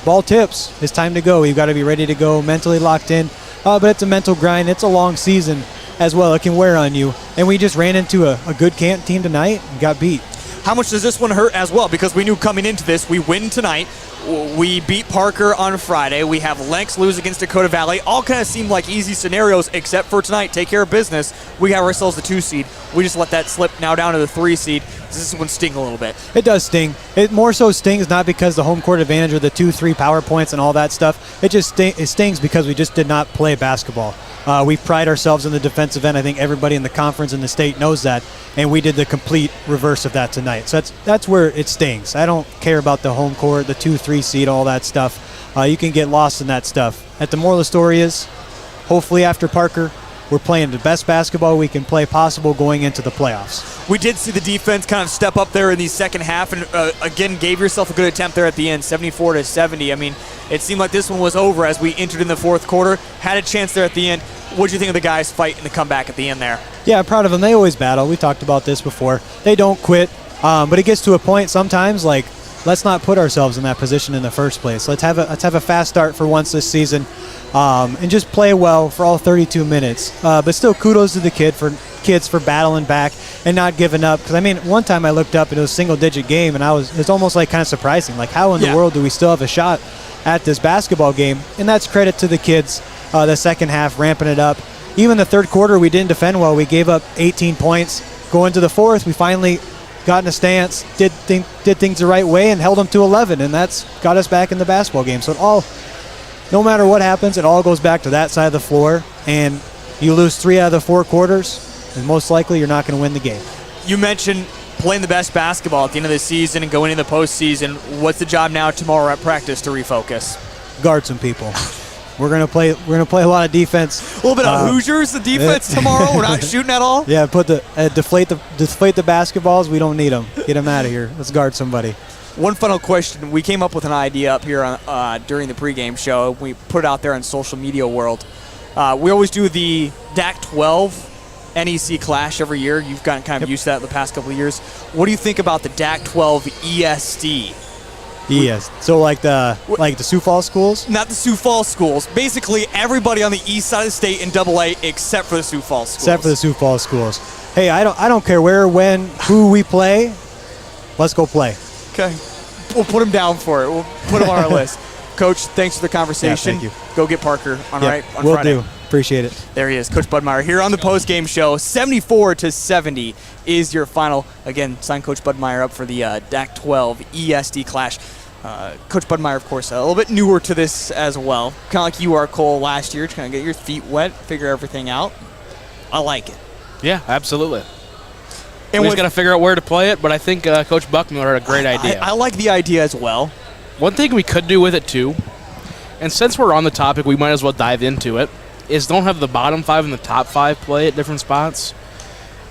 ball tips, it's time to go. You've got to be ready to go, mentally locked in. But it's a mental grind. It's a long season as well. It can wear on you. And we just ran into a good Canton team tonight and got beat. How much does this one hurt as well? Because we knew coming into this, we win tonight. We beat Parker on Friday. We have Lennox lose against Dakota Valley. All kind of seem like easy scenarios, except for tonight. Take care of business. We got ourselves the 2 seed. We just let that slip now down to the 3 seed. Does this one sting a little bit? It does sting. It more so stings not because the home court advantage or the 2-3 power points and all that stuff. It just it stings because we just did not play basketball. We pride ourselves in the defensive end. I think everybody in the conference and the state knows that, and we did the complete reverse of that tonight. So that's where it stings. I don't care about the home court, the 2-3 seed, all that stuff. You can get lost in that stuff. The moral of the story is, hopefully after Parker, we're playing the best basketball we can play possible going into the playoffs. We did see the defense kind of step up there in the second half and, again, gave yourself a good attempt there at the end, 74-70. I mean, it seemed like this one was over as we entered in the fourth quarter. Had a chance there at the end. What do you think of the guys fighting the comeback at the end there? Yeah, I'm proud of them. They always battle. We talked about this before. They don't quit, but it gets to a point sometimes like, let's not put ourselves in that position in the first place. Let's have a fast start for once this season, and just play well for all 32 minutes. But still, kudos to the kids for battling back and not giving up. Because I mean, one time I looked up and it was a single-digit game, and it's almost like kind of surprising. Like, how in the world do we still have a shot at this basketball game? And that's credit to the kids. The second half ramping it up. Even the third quarter, we didn't defend well. We gave up 18 points. Going to the fourth, we finally got in a stance, did things the right way, and held them to 11, and that's got us back in the basketball game. So no matter what happens, it all goes back to that side of the floor, and you lose 3 out of the 4 quarters, and most likely you're not going to win the game. You mentioned playing the best basketball at the end of the season and going into the postseason. What's the job now tomorrow at practice to refocus? Guard some people. We're gonna play a lot of defense. A little bit of Hoosiers, the defense tomorrow. We're not shooting at all. Yeah, deflate the basketballs. We don't need them. Get them out of here. Let's guard somebody. One final question. We came up with an idea up here during the pregame show. We put it out there on social media world. We always do the DAC-12 NEC Clash every year. You've gotten kind of used to that the past couple of years. What do you think about the DAC-12 ESD? Yes. So like the Sioux Falls schools? Not the Sioux Falls schools. Basically everybody on the east side of the state in AA except for the Sioux Falls schools. Except for the Sioux Falls schools. Hey, I don't care where, when, who we play. Let's go play. Okay. We'll put him down for it. We'll put him on our list. Coach, thanks for the conversation. Yeah, thank you. Go get Parker on Friday. Will do. Appreciate it. There he is, Coach Budmeyer here on the postgame show. 74-70 is your final. Again, sign Coach Budmeyer up for the DAC-12 ESD Clash. Coach Budmeyer, of course, a little bit newer to this as well. Kind of like you are, Cole, last year. Trying to get your feet wet, figure everything out. I like it. Yeah, absolutely. And we just got to figure out where to play it, but I think Coach Buckmiller had a great idea. I like the idea as well. One thing we could do with it, too, and since we're on the topic, we might as well dive into it, is don't have the bottom 5 and the top 5 play at different spots.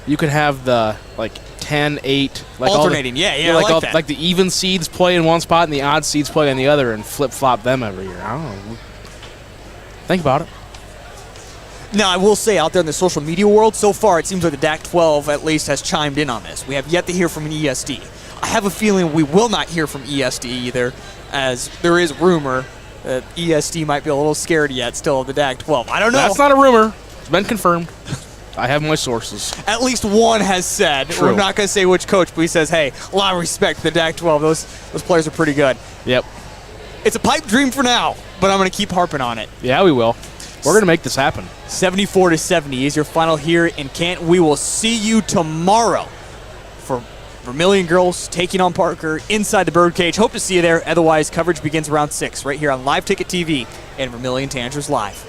You could have the, 10, 8. Alternating, I like that. Like the even seeds play in one spot and the odd seeds play in the other and flip-flop them every year. I don't know. Think about it. Now, I will say out there in the social media world, so far it seems like the DAC-12 at least has chimed in on this. We have yet to hear from an ESD. I have a feeling we will not hear from ESD either, as there is rumor that ESD might be a little scared yet still of the DAC-12. I don't know. That's not a rumor. It's been confirmed. I have my sources. At least one has said. True. We're not going to say which coach, but he says, hey, a lot of respect to the DAC-12. Those players are pretty good. Yep. It's a pipe dream for now, but I'm going to keep harping on it. Yeah, we will. We're going to make this happen. 74-70 is your final here in Canton. We will see you tomorrow for Vermillion girls taking on Parker inside the Birdcage. Hope to see you there. Otherwise, coverage begins around 6 right here on Live Ticket TV and Vermillion Tanagers Live.